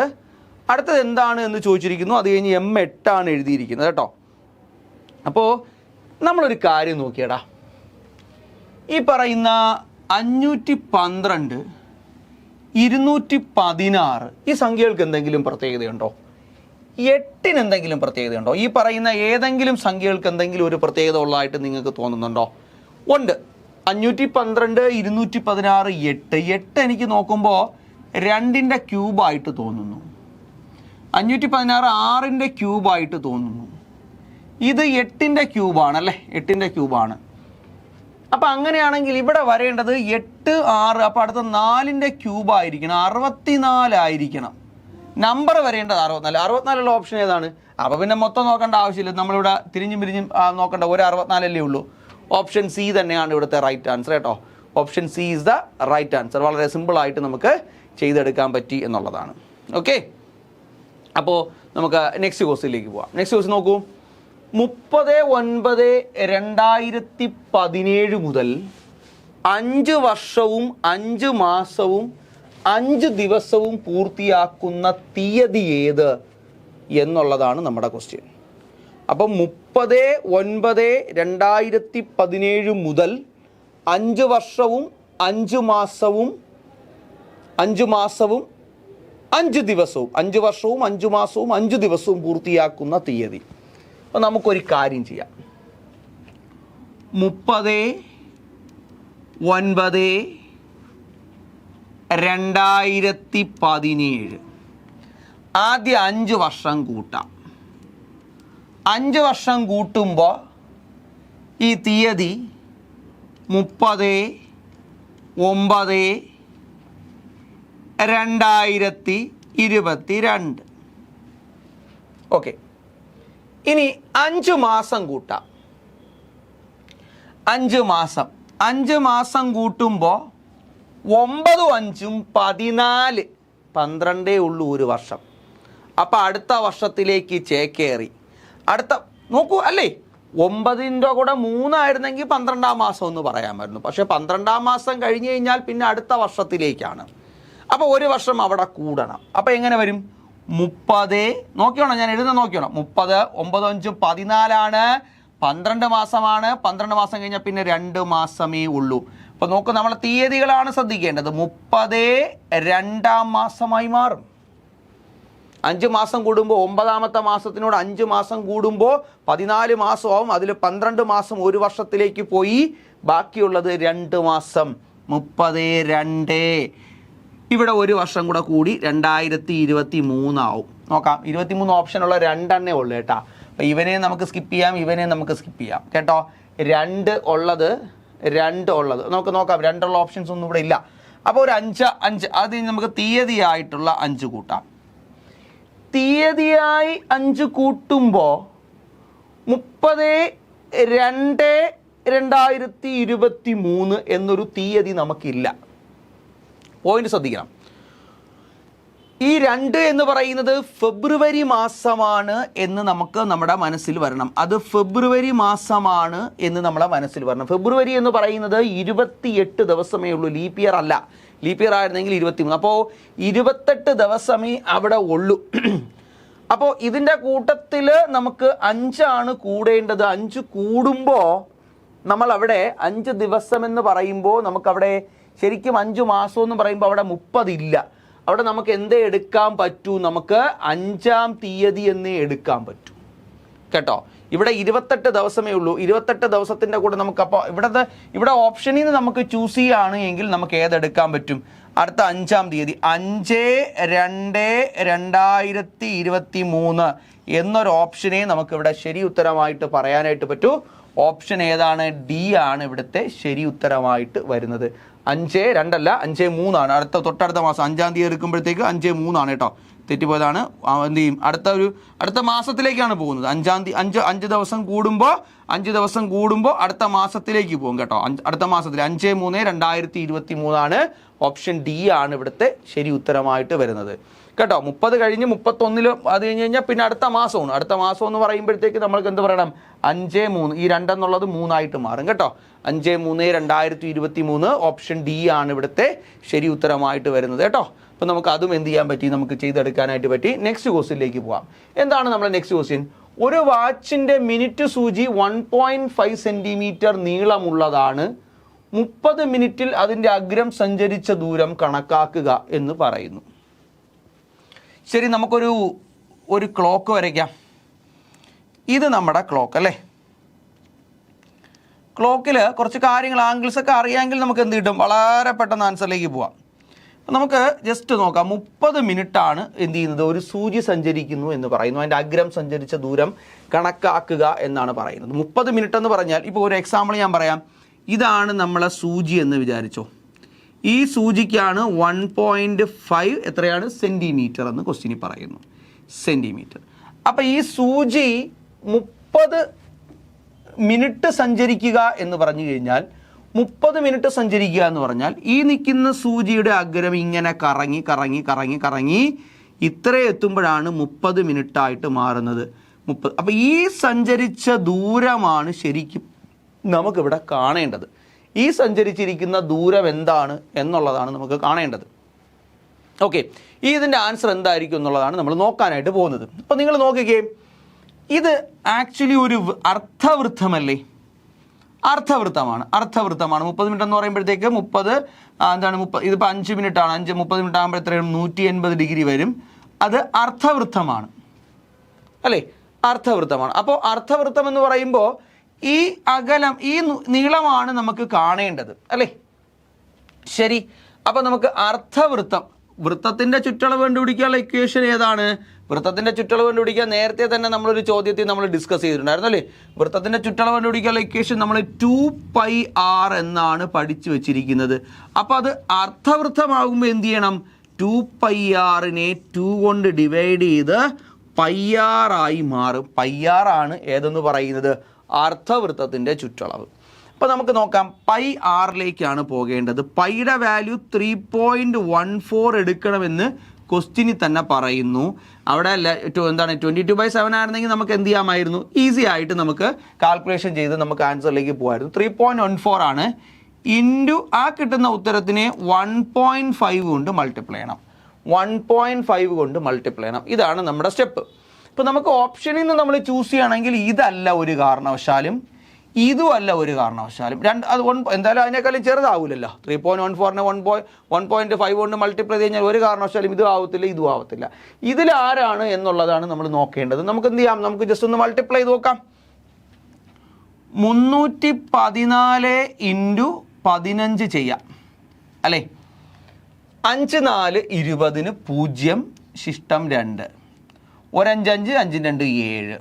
അടുത്തത് എന്താണ് എന്ന് ചോദിച്ചിരിക്കുന്നു. അത് കഴിഞ്ഞ് M8 ആണ് എഴുതിയിരിക്കുന്നത് കേട്ടോ. അപ്പോൾ നമ്മളൊരു കാര്യം നോക്കിയടാ, ഈ പറയുന്ന 512, 216 ഈ സംഖ്യകൾക്ക് എന്തെങ്കിലും പ്രത്യേകതയുണ്ടോ? 8-ന് എന്തെങ്കിലും പ്രത്യേകതയുണ്ടോ? ഈ പറയുന്ന ഏതെങ്കിലും സംഖ്യകൾക്ക് എന്തെങ്കിലും ഒരു പ്രത്യേകത ഉള്ളതായിട്ട് നിങ്ങൾക്ക് തോന്നുന്നുണ്ടോ? ഉണ്ട്. 512, 216, 8 എനിക്ക് നോക്കുമ്പോൾ 2-ന്റെ ക്യൂബായിട്ട് തോന്നുന്നു. 516 6-ന്റെ ക്യൂബായിട്ട് തോന്നുന്നു. ഇത് 8-ന്റെ ക്യൂബാണ് അല്ലേ, 8-ന്റെ ക്യൂബാണ്. അപ്പം അങ്ങനെയാണെങ്കിൽ ഇവിടെ വരേണ്ടത് 8, 6, അപ്പോൾ അടുത്ത 4-ന്റെ ക്യൂബായിരിക്കണം, 64 ആയിരിക്കണം. നമ്പർ വരേണ്ടത് 64. 64 ഓപ്ഷൻ ഏതാണ്? അപ്പോൾ പിന്നെ മൊത്തം നോക്കേണ്ട ആവശ്യമില്ല, നമ്മളിവിടെ തിരിഞ്ഞും പിരിഞ്ഞും നോക്കേണ്ട, ഒരു 64 അല്ലേ ഉള്ളൂ. ഓപ്ഷൻ സി തന്നെയാണ് ഇവിടുത്തെ റൈറ്റ് ആൻസർ കേട്ടോ. Option C is the right answer. വളരെ സിമ്പിളായിട്ട് നമുക്ക് ചെയ്തെടുക്കാൻ പറ്റി എന്നുള്ളതാണ്. ഓക്കെ, അപ്പോൾ നമുക്ക് നെക്സ്റ്റ് ക്വസ്റ്റ്യനിലേക്ക് പോവാം. നെക്സ്റ്റ് ക്വസ്റ്റ്യൻ നോക്കൂ. 30/9/2017 മുതൽ 5 വർഷവും 5 മാസവും 5 ദിവസവും പൂർത്തിയാക്കുന്ന തീയതി ഏത് എന്നുള്ളതാണ് നമ്മുടെ ക്വസ്റ്റ്യൻ. അപ്പം 30/9/2017 മുതൽ 5 വർഷവും 5 മാസവും 5 ദിവസവും 5 വർഷവും 5 മാസവും 5 ദിവസവും പൂർത്തിയാക്കുന്ന തീയതി. അപ്പോൾ നമുക്കൊരു കാര്യം ചെയ്യാം. 30/9/2017 ആദ്യം 5 വർഷം കൂട്ടാം. 5 വർഷം കൂട്ടുമ്പോൾ ഈ തീയതി 30/9/2022. ഓക്കെ, ഇനി 5 മാസം കൂട്ടാം. 5 മാസം കൂട്ടുമ്പോൾ 9 5 14, 12 ഉള്ളൂ ഒരു വർഷം. അപ്പം അടുത്ത വർഷത്തിലേക്ക് ചേക്കേറി. അടുത്ത നോക്കൂ അല്ലേ, 9-ൻ്റെ കൂടെ 3 ആയിരുന്നെങ്കിൽ 12-ാം മാസം എന്ന് പറയാമായിരുന്നു. പക്ഷേ 12-ാം മാസം കഴിഞ്ഞ് കഴിഞ്ഞാൽ പിന്നെ അടുത്ത വർഷത്തിലേക്കാണ്. അപ്പോൾ ഒരു വർഷം അവിടെ കൂടണം. അപ്പോൾ എങ്ങനെ വരും? 30 നോക്കിയോണം, ഞാൻ എഴുതുന്ന നോക്കിയോണം. 30 9 5 14 12 മാസമാണ്. 12 മാസം കഴിഞ്ഞാൽ പിന്നെ 2 മാസമേ ഉള്ളൂ. അപ്പോൾ നോക്ക്, നമ്മളെ തീയതികളാണ് ശ്രദ്ധിക്കേണ്ടത്. 30 2-ാം മാസമായി മാറും. 5 മാസം കൂടുമ്പോൾ 9-ാമത്തെ മാസത്തിനോട് 5 മാസം കൂടുമ്പോൾ 14 മാസമാവും. അതിൽ 12 മാസം ഒരു വർഷത്തിലേക്ക് പോയി, ബാക്കിയുള്ളത് 2 മാസം. 30 ഇവിടെ ഒരു വർഷം കൂടെ കൂടി 2023 ആവും. നോക്കാം, 23 ഓപ്ഷനുള്ള 2 ഉള്ളു കേട്ടോ. അപ്പോൾ ഇവനെ നമുക്ക് സ്കിപ്പ് ചെയ്യാം, ഇവനെ നമുക്ക് സ്കിപ്പ് ചെയ്യാം കേട്ടോ. 2 ഉള്ളത് നമുക്ക് നോക്കാം. 2 ഉള്ള ഓപ്ഷൻസ് ഒന്നും ഇവിടെ ഇല്ല. അപ്പോൾ ഒരു 5 അത് നമുക്ക് തീയതിയായിട്ടുള്ള 5 കൂട്ടാം. തീയതിയായി 5 കൂട്ടുമ്പോൾ 30/2/2023 എന്നൊരു തീയതി നമുക്കില്ല. പോയിന്റ് ശ്രദ്ധിക്കണം. ഈ 2 എന്ന് പറയുന്നത് ഫെബ്രുവരി മാസമാണ് എന്ന് നമുക്ക് നമ്മുടെ മനസ്സിൽ വരണം. അത് ഫെബ്രുവരി മാസമാണ് എന്ന് നമ്മളെ മനസ്സിൽ വരണം. ഫെബ്രുവരി എന്ന് പറയുന്നത് 28 ദിവസമേ ഉള്ളൂ, ലീപ്പ് ഇയർ അല്ല. ലീപ്പ് ഇയർ ആയിരുന്നെങ്കിൽ 23. അപ്പോൾ 28 ദിവസമേ അവിടെ ഉള്ളൂ. അപ്പോൾ ഇതിൻ്റെ കൂട്ടത്തിൽ നമുക്ക് 5 ആണ് കൂടേണ്ടത്. 5 കൂടുമ്പോൾ നമ്മളവിടെ 5 ദിവസം എന്ന് പറയുമ്പോൾ നമുക്കവിടെ ശരിക്കും 5 മാസം എന്ന് പറയുമ്പോൾ അവിടെ 30 ഇല്ല. അവിടെ നമുക്ക് എന്തേ എടുക്കാൻ പറ്റൂ? നമുക്ക് 5-ാം തീയതി എന്നേ എടുക്കാൻ പറ്റൂ കേട്ടോ. ഇവിടെ 28 ദിവസമേ ഉള്ളൂ. 28 ദിവസത്തിൻ്റെ കൂടെ നമുക്ക് അപ്പോൾ ഇവിടെ ഓപ്ഷനിൽ നിന്ന് നമുക്ക് ചൂസ് ചെയ്യുകയാണ് എങ്കിൽ നമുക്ക് ഏതെടുക്കാൻ പറ്റും? അടുത്ത 5-ാം തീയതി 5/2/2023 എന്നൊരു ഓപ്ഷനെ നമുക്കിവിടെ ശരി ഉത്തരമായിട്ട് പറയാനായിട്ട് പറ്റൂ. ഓപ്ഷൻ ഏതാണ്? ഡി ആണ് ഇവിടുത്തെ ശരി ഉത്തരമായിട്ട് വരുന്നത്. 5/2 അല്ല, 5/3 ആണ്. തൊട്ടടുത്ത മാസം 5-ാം തീയതി എടുക്കുമ്പോഴത്തേക്ക് 5/3 ആണ് കേട്ടോ, തെറ്റിപ്പോയതാണ്. എന്ത് ചെയ്യും, അടുത്ത മാസത്തിലേക്കാണ് പോകുന്നത്. 5-ാം തീയതി 5 ദിവസം കൂടുമ്പോൾ അടുത്ത മാസത്തിലേക്ക് പോകും കേട്ടോ. അടുത്ത മാസത്തിൽ 5/3/2023 ആണ്. ഓപ്ഷൻ ഡി ആണ് ഇവിടുത്തെ ശരി ഉത്തരമായിട്ട് വരുന്നത് കേട്ടോ. 30 കഴിഞ്ഞ് 31 അത് കഴിഞ്ഞ് കഴിഞ്ഞാൽ പിന്നെ അടുത്ത മാസമാണ്. അടുത്ത മാസം എന്ന് പറയുമ്പോഴത്തേക്ക് നമ്മൾക്ക് എന്ത് പറയണം? 5/3, ഈ 2 എന്നുള്ളത് 3 ആയിട്ട് മാറും കേട്ടോ. 5/3/2023 ഓപ്ഷൻ ഡി ആണ് ഇവിടുത്തെ ശരി ഉത്തരമായിട്ട് വരുന്നത് കേട്ടോ. അപ്പോൾ നമുക്ക് അതും എന്ത് ചെയ്യാൻ പറ്റി, നമുക്ക് ചെയ്തെടുക്കാനായിട്ട് പറ്റി. നെക്സ്റ്റ് ക്വസ്റ്റ്യനിലേക്ക് പോവാം. എന്താണ് നമ്മുടെ നെക്സ്റ്റ് ക്വസ്റ്റ്യൻ? ഒരു വാച്ചിൻ്റെ മിനിറ്റ് സൂചി 1.5 സെൻറ്റിമീറ്റർ നീളമുള്ളതാണ്. 30 മിനിറ്റിൽ അതിൻ്റെ അഗ്രം സഞ്ചരിച്ച ദൂരം കണക്കാക്കുക എന്ന് പറയുന്നു. ശരി, നമുക്കൊരു ക്ലോക്ക് വരയ്ക്കാം. ഇത് നമ്മുടെ ക്ലോക്ക് അല്ലേ. ക്ലോക്കിൽ കുറച്ച് കാര്യങ്ങൾ, ആംഗിൾസ് ഒക്കെ അറിയാമെങ്കിൽ നമുക്ക് എന്ത് കിട്ടും? വളരെ പെട്ടെന്ന് ആൻസറിലേക്ക് പോവാം. നമുക്ക് ജസ്റ്റ് നോക്കാം. 30 മിനിറ്റാണ് എന്ത് ചെയ്യുന്നത്, ഒരു സൂചി സഞ്ചരിക്കുന്നു എന്ന് പറയുന്നു. അതിൻ്റെ അഗ്രം സഞ്ചരിച്ച ദൂരം കണക്കാക്കുക എന്നാണ് പറയുന്നത്. 30 മിനിറ്റ് എന്ന് പറഞ്ഞാൽ, ഇപ്പോൾ ഒരു എക്സാമ്പിൾ ഞാൻ പറയാം. ഇതാണ് നമ്മളെ സൂചി എന്ന് വിചാരിച്ചോ. ഈ സൂചിക്കാണ് 1.5 എത്രയാണ് സെൻറ്റിമീറ്റർ എന്ന് ക്വസ്റ്റ്യനിൽ പറയുന്നു, സെൻറ്റിമീറ്റർ. അപ്പോൾ ഈ സൂചി 30 മിനിറ്റ് സഞ്ചരിക്കുക എന്ന് പറഞ്ഞു കഴിഞ്ഞാൽ, 30 മിനിറ്റ് സഞ്ചരിക്കുക എന്ന് പറഞ്ഞാൽ ഈ നിൽക്കുന്ന സൂചിയുടെ അഗ്രം ഇങ്ങനെ കറങ്ങി ഇത്ര എത്തുമ്പോഴാണ് 30 മിനിറ്റായിട്ട് മാറുന്നത്. 30. അപ്പോൾ ഈ സഞ്ചരിച്ച ദൂരമാണ് ശരിക്കും നമുക്കിവിടെ കാണേണ്ടത്. ഈ സഞ്ചരിച്ചിരിക്കുന്ന ദൂരം എന്താണ് എന്നുള്ളതാണ് നമുക്ക് കാണേണ്ടത്. ഓക്കെ, ഇതിൻ്റെ ആൻസർ എന്തായിരിക്കും എന്നുള്ളതാണ് നമ്മൾ നോക്കാനായിട്ട് പോകുന്നത്. അപ്പോൾ നിങ്ങൾ നോക്കിക്കേ, ഇത് ആക്ച്വലി ഒരു അർദ്ധവൃത്തമല്ലേ? അർദ്ധവൃത്തമാണ്. 30 മിനിറ്റ് എന്ന് പറയുമ്പോഴത്തേക്ക് 30 ഇതിപ്പോൾ 5 മിനിറ്റാണ്. 30 മിനിറ്റ് ആകുമ്പോൾ എത്രയും 180 ഡിഗ്രി വരും. അത് അർദ്ധവൃത്തമാണ് അല്ലേ? അർദ്ധവൃത്തമാണ്. അപ്പോൾ അർദ്ധവൃത്തം എന്ന് പറയുമ്പോൾ ഈ അകലം, ഈ നീളമാണ് നമുക്ക് കാണേണ്ടത് അല്ലേ? ശരി, അപ്പോൾ നമുക്ക് വൃത്തത്തിൻ്റെ ചുറ്റളവ് കണ്ടുപിടിക്കാനുള്ള ഇക്വേഷൻ ഏതാണ്? വൃത്തത്തിൻ്റെ ചുറ്റളവ് കണ്ടുപിടിക്കാൻ നേരത്തെ തന്നെ നമ്മളൊരു ചോദ്യത്തിൽ നമ്മൾ ഡിസ്കസ് ചെയ്തിട്ടുണ്ടായിരുന്നു അല്ലേ? വൃത്തത്തിൻ്റെ ചുറ്റളവ് കണ്ടുപിടിക്കാനുള്ള ഇക്വേഷൻ നമ്മൾ 2πr എന്നാണ് പഠിച്ചു വെച്ചിരിക്കുന്നത്. അപ്പോൾ അത് അർദ്ധവൃത്തമാകുമ്പോൾ എന്ത് ചെയ്യണം? 2πrനെ 2 കൊണ്ട് ഡിവൈഡ് ചെയ്ത് πr ആയി മാറും. πr ആണ് ഏതെന്ന് പറയുന്നത്? അർദ്ധവൃത്തത്തിൻ്റെ ചുറ്റളവ്. അപ്പോൾ നമുക്ക് നോക്കാം, πrലേക്കാണ് പോകേണ്ടത്. പൈയുടെ വാല്യൂ 3.14 എടുക്കണമെന്ന് ക്വസ്റ്റ്യനിൽ തന്നെ പറയുന്നു. അവിടെ എന്താണ് 22/7 ആയിരുന്നെങ്കിൽ നമുക്ക് എന്ത് ചെയ്യാമായിരുന്നു? ഈസി ആയിട്ട് നമുക്ക് കാൽക്കുലേഷൻ ചെയ്ത് നമുക്ക് ആൻസറിലേക്ക് പോകുമായിരുന്നു. 3.14 ആണ്. ഇൻറ്റു ആ കിട്ടുന്ന ഉത്തരത്തിനെ 1.5 കൊണ്ട് മൾട്ടിപ്ലൈ ചെയ്യണം. 1.5 കൊണ്ട് മൾട്ടിപ്ലൈ ചെയ്യണം. ഇതാണ് നമ്മുടെ സ്റ്റെപ്പ്. ഇപ്പോൾ നമുക്ക് ഓപ്ഷനിൽ നിന്ന് നമ്മൾ ചൂസ് ചെയ്യുകയാണെങ്കിൽ ഇതല്ല ഒരു കാരണവശാലും, ഇതുമല്ല ഒരു കാരണവശാലും. എന്തായാലും അതിനേക്കാളും ചെറുതാവില്ലല്ലോ. 3.14നെ 1.5 കൊണ്ട് മൾട്ടിപ്ലൈ ചെയ്ത് കഴിഞ്ഞാൽ ഒരു കാരണവശാലും ഇതും ആവത്തില്ല, ഇതും ആവത്തില്ല. ഇതിലാരാണ് എന്നുള്ളതാണ് നമ്മൾ നോക്കേണ്ടത്. നമുക്ക് എന്ത് ചെയ്യാം? നമുക്ക് ജസ്റ്റ് ഒന്ന് മൾട്ടിപ്ലൈ ചെയ്ത് നോക്കാം. 314 × 15 ചെയ്യാം അല്ലേ? 5 4 20 0 ശിഷ്ടം 2 1 5 5 5 2 7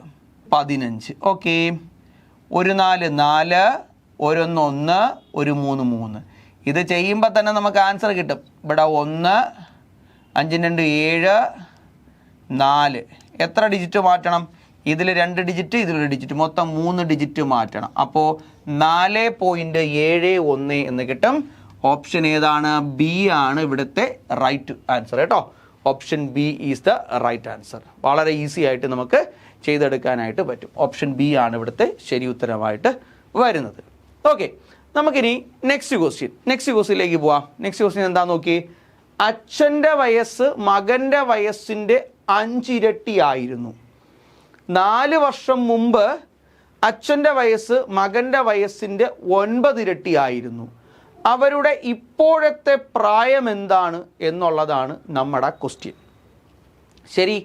15. ഓക്കെ, 1 4 4 1 1 1 3 3. ഇത് ചെയ്യുമ്പോൾ തന്നെ നമുക്ക് ആൻസർ കിട്ടും. ഇവിടെ 1 5 2 7 4. എത്ര ഡിജിറ്റ് മാറ്റണം? ഇതിൽ 2 ഡിജിറ്റ്, ഇതിലൊരു ഡിജിറ്റ്, മൊത്തം 3 ഡിജിറ്റ് മാറ്റണം. അപ്പോൾ 4.71 എന്ന് കിട്ടും. ഓപ്ഷൻ ഏതാണ്? ബി ആണ് ഇവിടുത്തെ റൈറ്റ് ആൻസർ കേട്ടോ. Option B is the right answer. വളരെ ഈസി ആയിട്ട് നമുക്ക് ചെയ്തെടുക്കാനായിട്ട് പറ്റും. ഓപ്ഷൻ ബി ആണ് ഇവിടുത്തെ ശരി ഉത്തരമായിട്ട് വരുന്നത്. ഓക്കെ, നമുക്കിനി നെക്സ്റ്റ് ക്വസ്റ്റ്യനിലേക്ക് പോവാം. നെക്സ്റ്റ് ക്വസ്റ്റ്യൻ എന്താ നോക്കി. അച്ഛൻ്റെ വയസ്സ് മകൻ്റെ വയസ്സിൻ്റെ 5 ഇരട്ടിയായിരുന്നു. 4 വർഷം മുമ്പ് അച്ഛൻ്റെ വയസ്സ് മകൻ്റെ വയസ്സിൻ്റെ 9 ഇരട്ടിയായിരുന്നു. അവരുടെ ഇപ്പോഴത്തെ പ്രായം എന്താണ് എന്നുള്ളതാണ് നമ്മുടെ ക്വസ്റ്റ്യൻ. ശരി,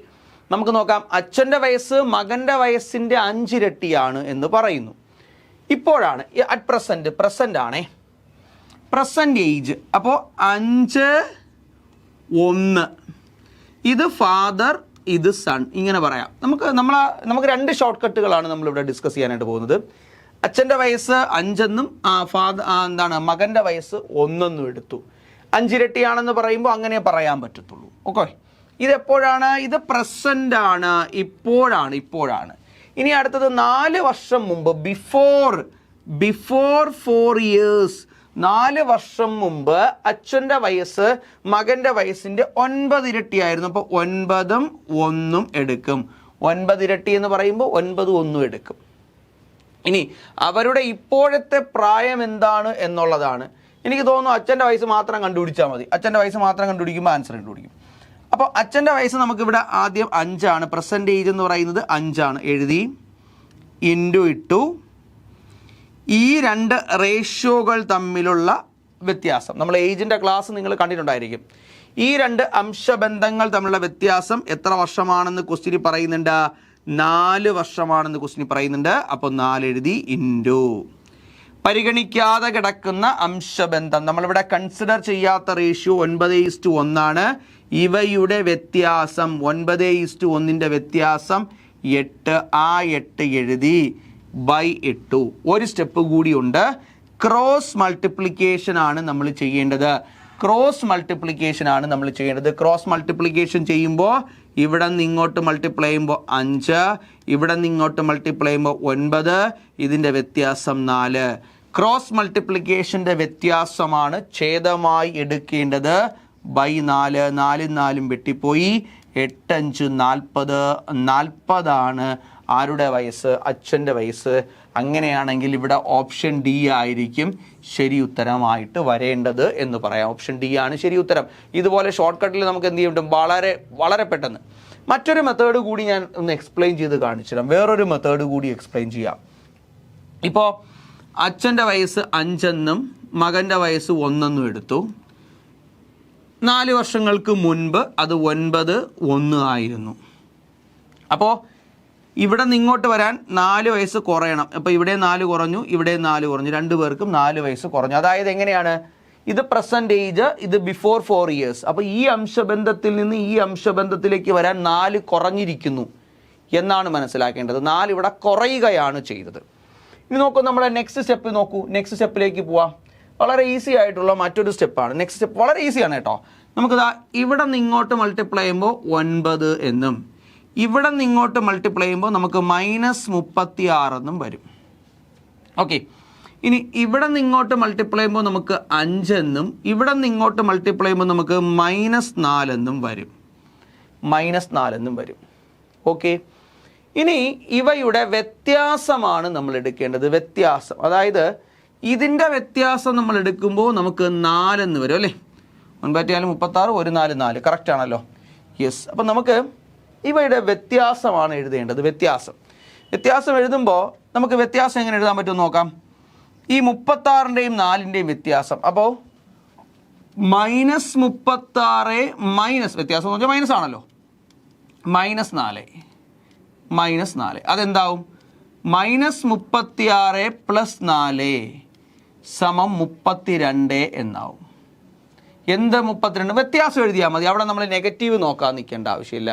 നമുക്ക് നോക്കാം. അച്ഛൻ്റെ വയസ്സ് മകൻ്റെ വയസ്സിൻ്റെ 5 ഇരട്ടിയാണ് എന്ന് പറയുന്നു. ഇപ്പോഴാണ്, അറ്റ് പ്രസൻറ്റ് ആണേ. Present age. അപ്പോൾ 5 1 ഇത് ഫാദർ, ഇത് സൺ, ഇങ്ങനെ പറയാം. നമുക്ക് 2 ഷോർട്ട് കട്ടുകളാണ് നമ്മളിവിടെ ഡിസ്കസ് ചെയ്യാനായിട്ട് പോകുന്നത്. അച്ഛൻ്റെ വയസ്സ് 5 എന്നും മകൻ്റെ വയസ്സ് 1 എന്നും എടുത്തു. 5 ഇരട്ടിയാണെന്ന് പറയുമ്പോൾ അങ്ങനെ പറയാൻ പറ്റത്തുള്ളൂ. ഓക്കെ, ഇതെപ്പോഴാണ്? ഇത് പ്രസൻ്റ് ആണ്, ഇപ്പോഴാണ്. ഇനി അടുത്തത് 4 വർഷം മുമ്പ്, ബിഫോർ 4 ഇയേഴ്സ്, 4 വർഷം മുമ്പ് അച്ഛൻ്റെ വയസ്സ് മകൻ്റെ വയസ്സിൻ്റെ 9 ഇരട്ടിയായിരുന്നു. അപ്പോൾ 9 1 എടുക്കും. 9 ഇരട്ടി എന്ന് പറയുമ്പോൾ 9 1 എടുക്കും. ഇനി അവരുടെ ഇപ്പോഴത്തെ പ്രായം എന്താണ് എന്നുള്ളതാണ്. എനിക്ക് തോന്നുന്നു അച്ഛൻ്റെ വയസ്സ് മാത്രം കണ്ടുപിടിച്ചാൽ മതി. അച്ഛൻ്റെ വയസ്സ് മാത്രം കണ്ടുപിടിക്കുമ്പോൾ ആൻസർ കണ്ടുപിടിക്കും. അപ്പോൾ അച്ഛൻ്റെ വയസ്സ് നമുക്കിവിടെ ആദ്യം 5 ആണ്. പ്രസൻറ്റ് ഏജ് എന്ന് പറയുന്നത് 5 ആണ്. എഴുതി, ഇൻറ്റു ഇട്ടു. ഈ 2 റേഷ്യോകൾ തമ്മിലുള്ള വ്യത്യാസം, നമ്മൾ ഏജിൻ്റെ ക്ലാസ് നിങ്ങൾ കണ്ടിട്ടുണ്ടായിരിക്കും. ഈ 2 അംശബന്ധങ്ങൾ തമ്മിലുള്ള വ്യത്യാസം എത്ര വർഷമാണെന്ന് ക്വസ്റ്റ്യൻ പറയുന്നുണ്ട്? 4 വർഷമാണെന്ന് ക്വസ്റ്റ്യൻ പറയുന്നുണ്ട്. അപ്പോൾ 4 എഴുതി, ഇൻറ്റു. പരിഗണിക്കാതെ കിടക്കുന്ന അംശബന്ധം, നമ്മളിവിടെ കൺസിഡർ ചെയ്യാത്ത റേഷ്യോ 9:1 ആണ്. ഇവയുടെ വ്യത്യാസം 9:1 വ്യത്യാസം 8. ആ 8 എഴുതി, ബൈ 8. ഒരു സ്റ്റെപ്പ് കൂടിയുണ്ട്. ക്രോസ് മൾട്ടിപ്ലിക്കേഷൻ ആണ് നമ്മൾ ചെയ്യേണ്ടത്. ക്രോസ് മൾട്ടിപ്ലിക്കേഷൻ ചെയ്യുമ്പോൾ ഇവിടെ നിന്ന് ഇങ്ങോട്ട് മൾട്ടിപ്ലൈ ചെയ്യുമ്പോൾ 5, ഇവിടെ നിന്ന് ഇങ്ങോട്ട് മൾട്ടിപ്ലൈ ചെയ്യുമ്പോൾ 9, ഇതിൻ്റെ വ്യത്യാസം 4. ക്രോസ് മൾട്ടിപ്ലിക്കേഷൻ്റെ വ്യത്യാസമാണ് ഛേദമായി എടുക്കേണ്ടത്. ബൈ 4, 4 4 വെട്ടിപ്പോയി. 8 5 40. 40 ആരുടെ വയസ്സ്? അച്ഛൻ്റെ വയസ്സ്. അങ്ങനെയാണെങ്കിൽ ഇവിടെ ഓപ്ഷൻ ഡി ആയിരിക്കും ശരി ഉത്തരമായിട്ട് വരേണ്ടത് എന്ന് പറയാം. ഓപ്ഷൻ ഡി ആണ് ശരി ഉത്തരം. ഇതുപോലെ ഷോർട്ട് കട്ടിൽ നമുക്ക് എന്ത് ചെയ്യാൻ പറ്റും? വളരെ പെട്ടെന്ന്. മറ്റൊരു മെത്തേഡ് കൂടി ഞാൻ ഒന്ന് എക്സ്പ്ലെയിൻ ചെയ്ത് കാണിച്ചുതരാം. വേറൊരു മെത്തേഡ് കൂടി എക്സ്പ്ലെയിൻ ചെയ്യാം. ഇപ്പോൾ അച്ഛൻ്റെ വയസ്സ് 5 എന്നും മകൻ്റെ വയസ്സ് 1 എന്നും എടുത്തു. 4 വർഷങ്ങൾക്ക് മുൻപ് അത് 9 1 ആയിരുന്നു. അപ്പോൾ ഇവിടെ നിന്ന് ഇങ്ങോട്ട് വരാൻ 4 വയസ്സ് കുറയണം. അപ്പോൾ ഇവിടെ 4 കുറഞ്ഞു, ഇവിടെ 4 കുറഞ്ഞു. 2 പേർക്കും 4 വയസ്സ് കുറഞ്ഞു. അതായത് എങ്ങനെയാണ്? ഇത് പ്രസൻറ്റ് ഏജ്, ഇത് ബിഫോർ 4 ഇയേഴ്സ്. അപ്പോൾ ഈ അംശബന്ധത്തിൽ നിന്ന് ഈ അംശബന്ധത്തിലേക്ക് വരാൻ 4 കുറഞ്ഞിരിക്കുന്നു എന്നാണ് മനസ്സിലാക്കേണ്ടത്. 4 ഇവിടെ കുറയുകയാണ് ചെയ്തത്. ഇനി നോക്കൂ, നമ്മുടെ നെക്സ്റ്റ് സ്റ്റെപ്പ് നോക്കൂ. നെക്സ്റ്റ് സ്റ്റെപ്പിലേക്ക് പോവാം. വളരെ ഈസി ആയിട്ടുള്ള മറ്റൊരു സ്റ്റെപ്പാണ്. നെക്സ്റ്റ് സ്റ്റെപ്പ് വളരെ ഈസിയാണ് കേട്ടോ. നമുക്കിതാ ഇവിടെ നിന്ന് ഇങ്ങോട്ട് മൾട്ടിപ്ലൈ ചെയ്യുമ്പോൾ 9 എന്നും ഇവിടെ നിന്ന് ഇങ്ങോട്ട് മൾട്ടിപ്ലൈ ചെയ്യുമ്പോൾ നമുക്ക് -36 എന്നും വരും. ഓക്കെ, ഇനി ഇവിടെ നിന്ന് ഇങ്ങോട്ട് മൾട്ടിപ്ലൈ ചെയ്യുമ്പോൾ നമുക്ക് 5 എന്നും ഇവിടെ നിന്ന് ഇങ്ങോട്ട് മൾട്ടിപ്ലൈ ചെയ്യുമ്പോൾ നമുക്ക് -4 എന്നും വരും. -4 എന്നും വരും. ഓക്കെ, ഇനി ഇവയുടെ വ്യത്യാസമാണ് നമ്മൾ എടുക്കേണ്ടത്. വ്യത്യാസം, അതായത് ഇതിൻ്റെ വ്യത്യാസം നമ്മൾ എടുക്കുമ്പോൾ നമുക്ക് 4 എന്ന് വരും അല്ലേ. 9 36 1 4 4 കറക്റ്റ് ആണല്ലോ. യെസ്. അപ്പം നമുക്ക് ഇവയുടെ വ്യത്യാസമാണ് എഴുതേണ്ടത്. വ്യത്യാസം എഴുതുമ്പോൾ നമുക്ക് വ്യത്യാസം എങ്ങനെ എഴുതാൻ പറ്റുമെന്ന് നോക്കാം. ഈ 36ൻ്റെയും 4ൻ്റെയും വ്യത്യാസം, അപ്പോൾ -36 മൈനസ് വ്യത്യാസം എന്ന് വെച്ചാൽ മൈനസ് ആണല്ലോ. -4 അതെന്താവും? -36 + 4 സമം 32 എന്നാവും. എന്ത് 32? വ്യത്യാസം എഴുതിയാൽ മതി. അവിടെ നമ്മൾ നെഗറ്റീവ് നോക്കാൻ നിൽക്കേണ്ട ആവശ്യമില്ല.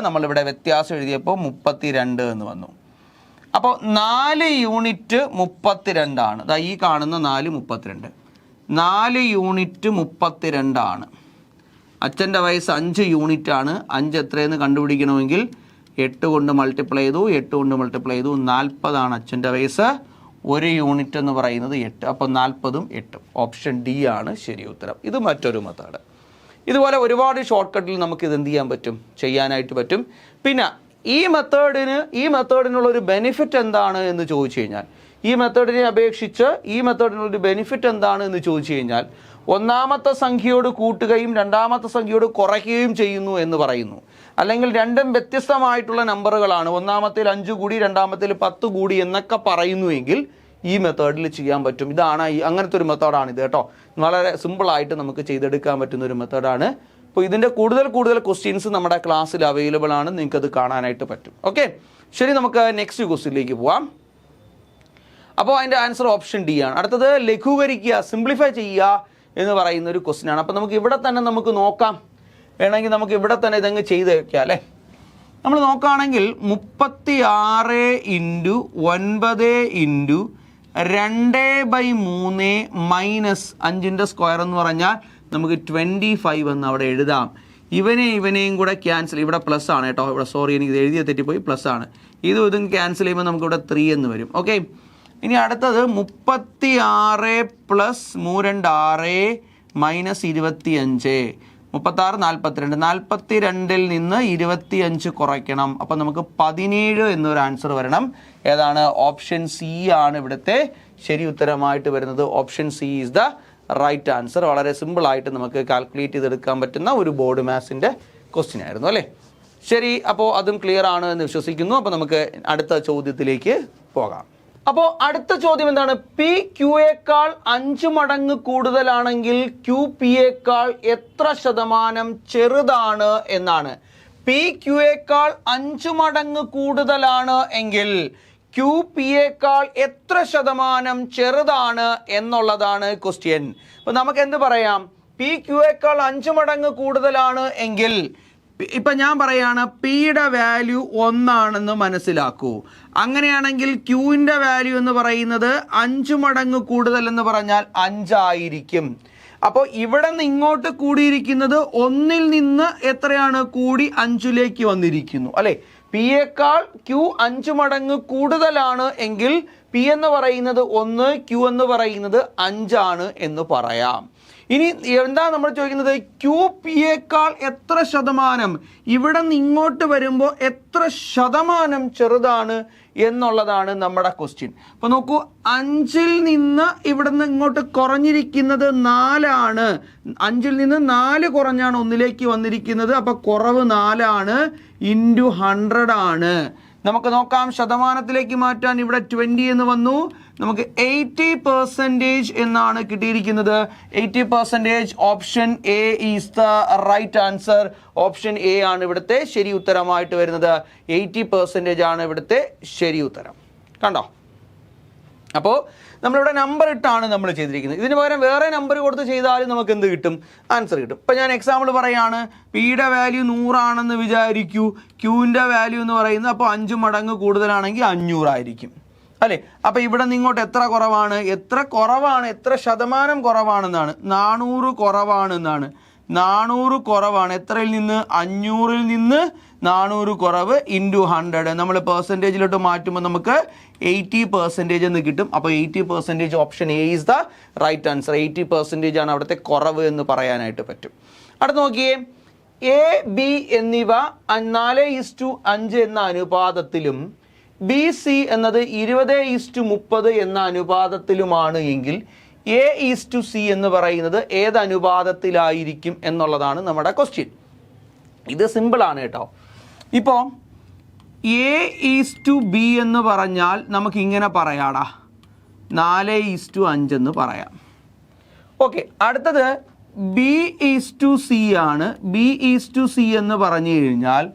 നമ്മളിവിടെ വ്യത്യാസം എഴുതിയപ്പോൾ 32 എന്ന് വന്നു. അപ്പോൾ 4 യൂണിറ്റ് 32 ആണ്. ദാ ഈ കാണുന്ന 4 32. 4 യൂണിറ്റ് 32 ആണ്. അച്ഛൻ്റെ വയസ്സ് 5 യൂണിറ്റ് ആണ്. 5 എത്രയെന്ന് കണ്ടുപിടിക്കണമെങ്കിൽ 8 കൊണ്ട് മൾട്ടിപ്ലൈ ചെയ്തു. 40 ആണ് അച്ഛൻ്റെ വയസ്സ്. 1 യൂണിറ്റ് എന്ന് പറയുന്നത് 8. അപ്പോൾ 40ഉം 8ഉം. ഓപ്ഷൻ ഡി ആണ് ശരി ഉത്തരം. ഇത് മറ്റൊരു മെത്തേഡ്. ഇതുപോലെ ഒരുപാട് ഷോർട്ട് കട്ടിൽ നമുക്ക് ഇത് എന്ത് ചെയ്യാൻ പറ്റും? ചെയ്യാനായിട്ട് പറ്റും. പിന്നെ ഈ മെത്തേഡിനുള്ളൊരു ബെനിഫിറ്റ് എന്താണ് എന്ന് ചോദിച്ചു കഴിഞ്ഞാൽ, ഈ മെത്തേഡിനെ അപേക്ഷിച്ച് ഈ മെത്തേഡിനുള്ളൊരു ബെനിഫിറ്റ് എന്താണ് എന്ന് ചോദിച്ചു കഴിഞ്ഞാൽ, ഒന്നാമത്തെ സംഖ്യയോട് കൂട്ടുകയും രണ്ടാമത്തെ സംഖ്യയോട് കുറയ്ക്കുകയും ചെയ്യുന്നു എന്ന് പറയുന്നു. അല്ലെങ്കിൽ രണ്ടും വ്യത്യസ്തമായിട്ടുള്ള നമ്പറുകളാണ്, ഒന്നാമത്തേൽ 5 കൂടി രണ്ടാമത്തേൽ 10 കൂടി എന്നൊക്കെ പറയുന്നുവെങ്കിൽ ഈ മെത്തേഡിൽ ചെയ്യാൻ പറ്റും. ഇതാണ് അങ്ങനത്തെ ഒരു മെത്തേഡാണിത് കേട്ടോ. വളരെ സിമ്പിളായിട്ട് നമുക്ക് ചെയ്തെടുക്കാൻ പറ്റുന്ന ഒരു മെത്തേഡാണ്. അപ്പോൾ ഇതിൻ്റെ കൂടുതൽ ക്വസ്റ്റ്യൻസ് നമ്മുടെ ക്ലാസ്സിൽ അവൈലബിൾ ആണ്. നിങ്ങൾക്കത് കാണാനായിട്ട് പറ്റും. ഓക്കെ, ശരി, നമുക്ക് നെക്സ്റ്റ് ക്വസ്റ്റ്യനിലേക്ക് പോവാം. അപ്പോൾ അതിൻ്റെ ആൻസർ ഓപ്ഷൻ ഡി ആണ്. അടുത്തത് ലഘൂകരിക്കുക, സിംപ്ലിഫൈ ചെയ്യുക എന്ന് പറയുന്ന ഒരു ക്വസ്റ്റ്യൻ ആണ്. അപ്പോൾ നമുക്ക് ഇവിടെ തന്നെ നമുക്ക് നോക്കാം, വേണമെങ്കിൽ നമുക്ക് ഇവിടെ തന്നെ ഇതങ്ങ് ചെയ്ത് വയ്ക്കാം അല്ലേ. നമ്മൾ നോക്കുകയാണെങ്കിൽ 36 × 9 × 2/3 മൈനസ് 5ൻ്റെ സ്ക്വയർ എന്ന് പറഞ്ഞാൽ നമുക്ക് 25 എന്ന് അവിടെ എഴുതാം. ഇവനെയും കൂടെ ക്യാൻസൽ, ഇവിടെ പ്ലസ് ആണ് കേട്ടോ, ഇവിടെ സോറി എനിക്ക് എഴുതിയ തെറ്റിപ്പോയി, പ്ലസ് ആണ്. ഇതും ക്യാൻസൽ ചെയ്യുമ്പോൾ നമുക്കിവിടെ 3 എന്ന് വരും. ഓക്കെ, ഇനി അടുത്തത് 36 + 3 6 - 25 36 42 42ൽ നിന്ന് 25 കുറയ്ക്കണം. അപ്പം നമുക്ക് 17 എന്നൊരു ആൻസർ വരണം. ഏതാണ്? ഓപ്ഷൻ സി ആണ് ഇവിടുത്തെ ശരി ഉത്തരമായിട്ട് വരുന്നത്. Option C is the right answer. വളരെ സിമ്പിളായിട്ട് നമുക്ക് കാൽക്കുലേറ്റ് ചെയ്തെടുക്കാൻ പറ്റുന്ന ഒരു ബോർഡ് മാത്സിൻ്റെ ക്വസ്റ്റ്യൻ ആയിരുന്നു അല്ലേ. ശരി, അപ്പോൾ അതും ക്ലിയർ ആണ് എന്ന് വിശ്വസിക്കുന്നു. അപ്പോൾ നമുക്ക് അടുത്ത ചോദ്യത്തിലേക്ക് പോകാം. അപ്പോൾ അടുത്ത ചോദ്യം എന്താണ്? പി ക്യൂയേക്കാൾ 5 മടങ്ങ് കൂടുതലാണെങ്കിൽ ക്യൂ പിയേക്കാൾ എത്ര ശതമാനം ചെറുതാണ് എന്നാണ്. പി ക്യൂയേക്കാൾ 5 മടങ്ങ് കൂടുതലാണ് എങ്കിൽ ക്യൂ പിയേക്കാൾ എത്ര ശതമാനം ചെറുതാണ് എന്നുള്ളതാണ് ക്വസ്റ്റ്യൻ. അപ്പോൾ നമുക്ക് എന്ത് പറയാം? പി ക്യൂയേക്കാൾ 5 മടങ്ങ് കൂടുതലാണ് എങ്കിൽ ഇപ്പം ഞാൻ പറയാണ് പിയുടെ വാല്യൂ 1 ആണെന്ന് മനസ്സിലാക്കൂ. അങ്ങനെയാണെങ്കിൽ ക്യൂവിൻ്റെ വാല്യൂ എന്ന് പറയുന്നത് 5 മടങ്ങ് കൂടുതൽ എന്ന് പറഞ്ഞാൽ 5 ആയിരിക്കും. അപ്പോൾ ഇവിടെ നിന്ന് ഇങ്ങോട്ട് കൂടിയിരിക്കുന്നത് 1ൽ നിന്ന് എത്രയാണ് കൂടി 5ലേക്ക് വന്നിരിക്കുന്നു അല്ലേ. പിയേക്കാൾ ക്യൂ 5 മടങ്ങ് കൂടുതലാണ് എങ്കിൽ പി എന്ന് പറയുന്നത് 1, ക്യൂ എന്ന് പറയുന്നത് 5 ആണ് എന്ന് പറയാം. ഇനി എന്താ നമ്മൾ ചോദിക്കുന്നത്? ക്യൂ പിയേക്കാൾ എത്ര ശതമാനം, ഇവിടെ നിന്ന് ഇങ്ങോട്ട് വരുമ്പോൾ എത്ര ശതമാനം ചെറുതാണ് എന്നുള്ളതാണ് നമ്മുടെ ക്വസ്റ്റ്യൻ. അപ്പോൾ നോക്കൂ, 5ൽ നിന്ന് ഇവിടെ നിന്ന് ഇങ്ങോട്ട് കുറഞ്ഞിരിക്കുന്നത് 4 ആണ്. 5ൽ നിന്ന് 4 കുറഞ്ഞാണ് 1ലേക്ക് വന്നിരിക്കുന്നത്. അപ്പോൾ കുറവ് 4 ആണ്, × 100 ആണ്. നമുക്ക് നോക്കാം, ശതമാനത്തിലേക്ക് മാറ്റാൻ ഇവിടെ 20 എന്ന് വന്നു. നമുക്ക് 80% എന്നാണ് കിട്ടിയിരിക്കുന്നത്. 80% option A is the right answer. Option A ആണ് ഇവിടുത്തെ ശരി ഉത്തരമായിട്ട് വരുന്നത്. 80% ആണ് ഇവിടുത്തെ ശരി ഉത്തരം. കണ്ടോ? അപ്പോൾ നമ്മളിവിടെ നമ്പർ ഇട്ടാണ് നമ്മൾ ചെയ്തിരിക്കുന്നത്. ഇതിന് പകരം വേറെ നമ്പർ കൊടുത്ത് ചെയ്താലും നമുക്ക് എന്ത് കിട്ടും? ആൻസർ കിട്ടും. ഇപ്പം ഞാൻ എക്സാമ്പിൾ പറയുകയാണ്. പിയുടെ വാല്യൂ 100 ആണെന്ന് വിചാരിക്കൂ. ക്യൂവിൻ്റെ വാല്യൂ എന്ന് പറയുന്നത് അപ്പോൾ 5 മടങ്ങ് കൂടുതലാണെങ്കിൽ 500 ആയിരിക്കും അല്ലേ. അപ്പോൾ ഇവിടെ നിന്ന് ഇങ്ങോട്ട് എത്ര കുറവാണ്? എത്ര ശതമാനം കുറവാണെന്നാണ്? 400 കുറവാണെന്നാണ്. 400 കുറവാണ്. എത്രയിൽ നിന്ന്? 500ൽ നിന്ന് 400 കുറവ് × 100. നമ്മൾ പെർസെൻറ്റേജിലോട്ട് മാറ്റുമ്പോൾ നമുക്ക് 80% എന്ന് കിട്ടും. അപ്പോൾ 80% option A is the right answer. 80% ആണ് അവിടുത്തെ കുറവ് എന്ന് പറയാനായിട്ട് പറ്റും. അടുത്ത് നോക്കിയേ, എ ബി എന്നിവ 4:5 എന്ന അനുപാതത്തിലും ബി സി എന്നത് 20:30 എന്ന അനുപാതത്തിലുമാണ് എങ്കിൽ A:C എന്ന് പറയുന്നത് ഏത് അനുപാതത്തിലായിരിക്കും എന്നുള്ളതാണ് നമ്മുടെ ക്വസ്റ്റ്യൻ. ഇത് സിമ്പിളാണ് കേട്ടോ. ഇപ്പോൾ A:B എന്ന് പറഞ്ഞാൽ നമുക്കിങ്ങനെ പറയാടാ, 4:5 എന്ന് പറയാം. ഓക്കെ, അടുത്തത് B:C ആണ്. B:C എന്ന് പറഞ്ഞു കഴിഞ്ഞാൽ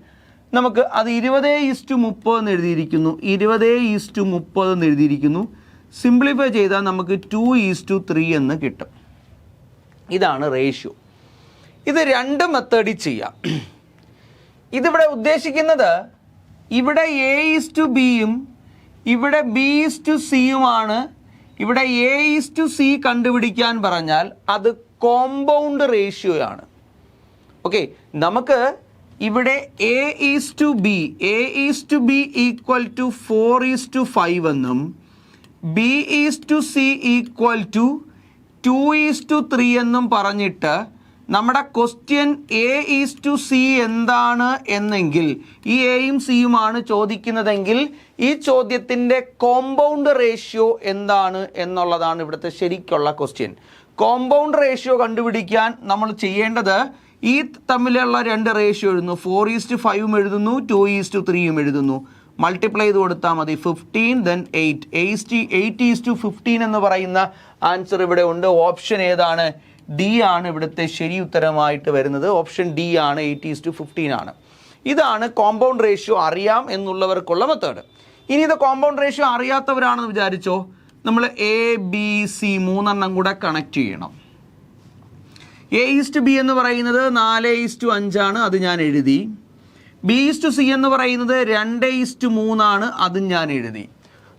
നമുക്ക് അത് 20:30 എന്ന് എഴുതിയിരിക്കുന്നു. 20:30 എന്ന് എഴുതിയിരിക്കുന്നു. സിംപ്ലിഫൈ ചെയ്താൽ നമുക്ക് 2:3 എന്ന് കിട്ടും. ഇതാണ് റേഷ്യോ. ഇത് 2 മെത്തേഡിൽ ചെയ്യാം. ഇതിവിടെ ഉദ്ദേശിക്കുന്നത് ഇവിടെ A:Bയും ഇവിടെ B:Cയുമാണ്. ഇവിടെ A:C കണ്ടുപിടിക്കാൻ പറഞ്ഞാൽ അത് കോമ്പൗണ്ട് റേഷ്യോ ആണ്. ഓക്കെ, നമുക്ക് ഇവിടെ A:B ഈക്വൽ ടു 4:5 എന്നും B:C ഈക്വൽ ടു 2:3 എന്നും പറഞ്ഞിട്ട് നമ്മുടെ ക്വസ്റ്റ്യൻ A:C എന്താണ് എന്നെങ്കിൽ, ഈ എയും സിയുമാണ് ചോദിക്കുന്നതെങ്കിൽ ഈ ചോദ്യത്തിൻ്റെ കോമ്പൗണ്ട് റേഷ്യോ എന്താണ് എന്നുള്ളതാണ് ഇവിടുത്തെ ശരിക്കുള്ള ക്വസ്റ്റ്യൻ. കോമ്പൗണ്ട് റേഷ്യോ കണ്ടുപിടിക്കാൻ നമ്മൾ ചെയ്യേണ്ടത് ഈ തമ്മിലുള്ള 2 റേഷ്യോ എഴുതുന്നു. 4:5 എഴുതുന്നു, 2:3 എഴുതുന്നു. മൾട്ടിപ്ലൈ ചെയ്ത് കൊടുത്താൽ മതി. 15 then 8. 8:15 എന്ന് പറയുന്ന ആൻസർ ഇവിടെ ഉണ്ട്. ഓപ്ഷൻ ഏതാണ്? ഡി ആണ് ഇവിടുത്തെ ശരി ഉത്തരമായിട്ട് വരുന്നത്. ഓപ്ഷൻ ഡി ആണ്, 8:15 ആണ്. ഇതാണ് കോമ്പൗണ്ട് റേഷ്യോ അറിയാം എന്നുള്ളവർക്കുള്ള മെത്തേഡ്. ഇനി ഇത് കോമ്പൗണ്ട് റേഷ്യോ അറിയാത്തവരാണെന്ന് വിചാരിച്ചോ, നമ്മൾ ABC 3 കൂടെ കണക്ട് ചെയ്യണം. A/B എന്ന് പറയുന്നത് 4:5 ആണ്, അത് ഞാൻ എഴുതി. B/C എന്ന് പറയുന്നത് 2:3 ആണ്, അതും ഞാൻ എഴുതി.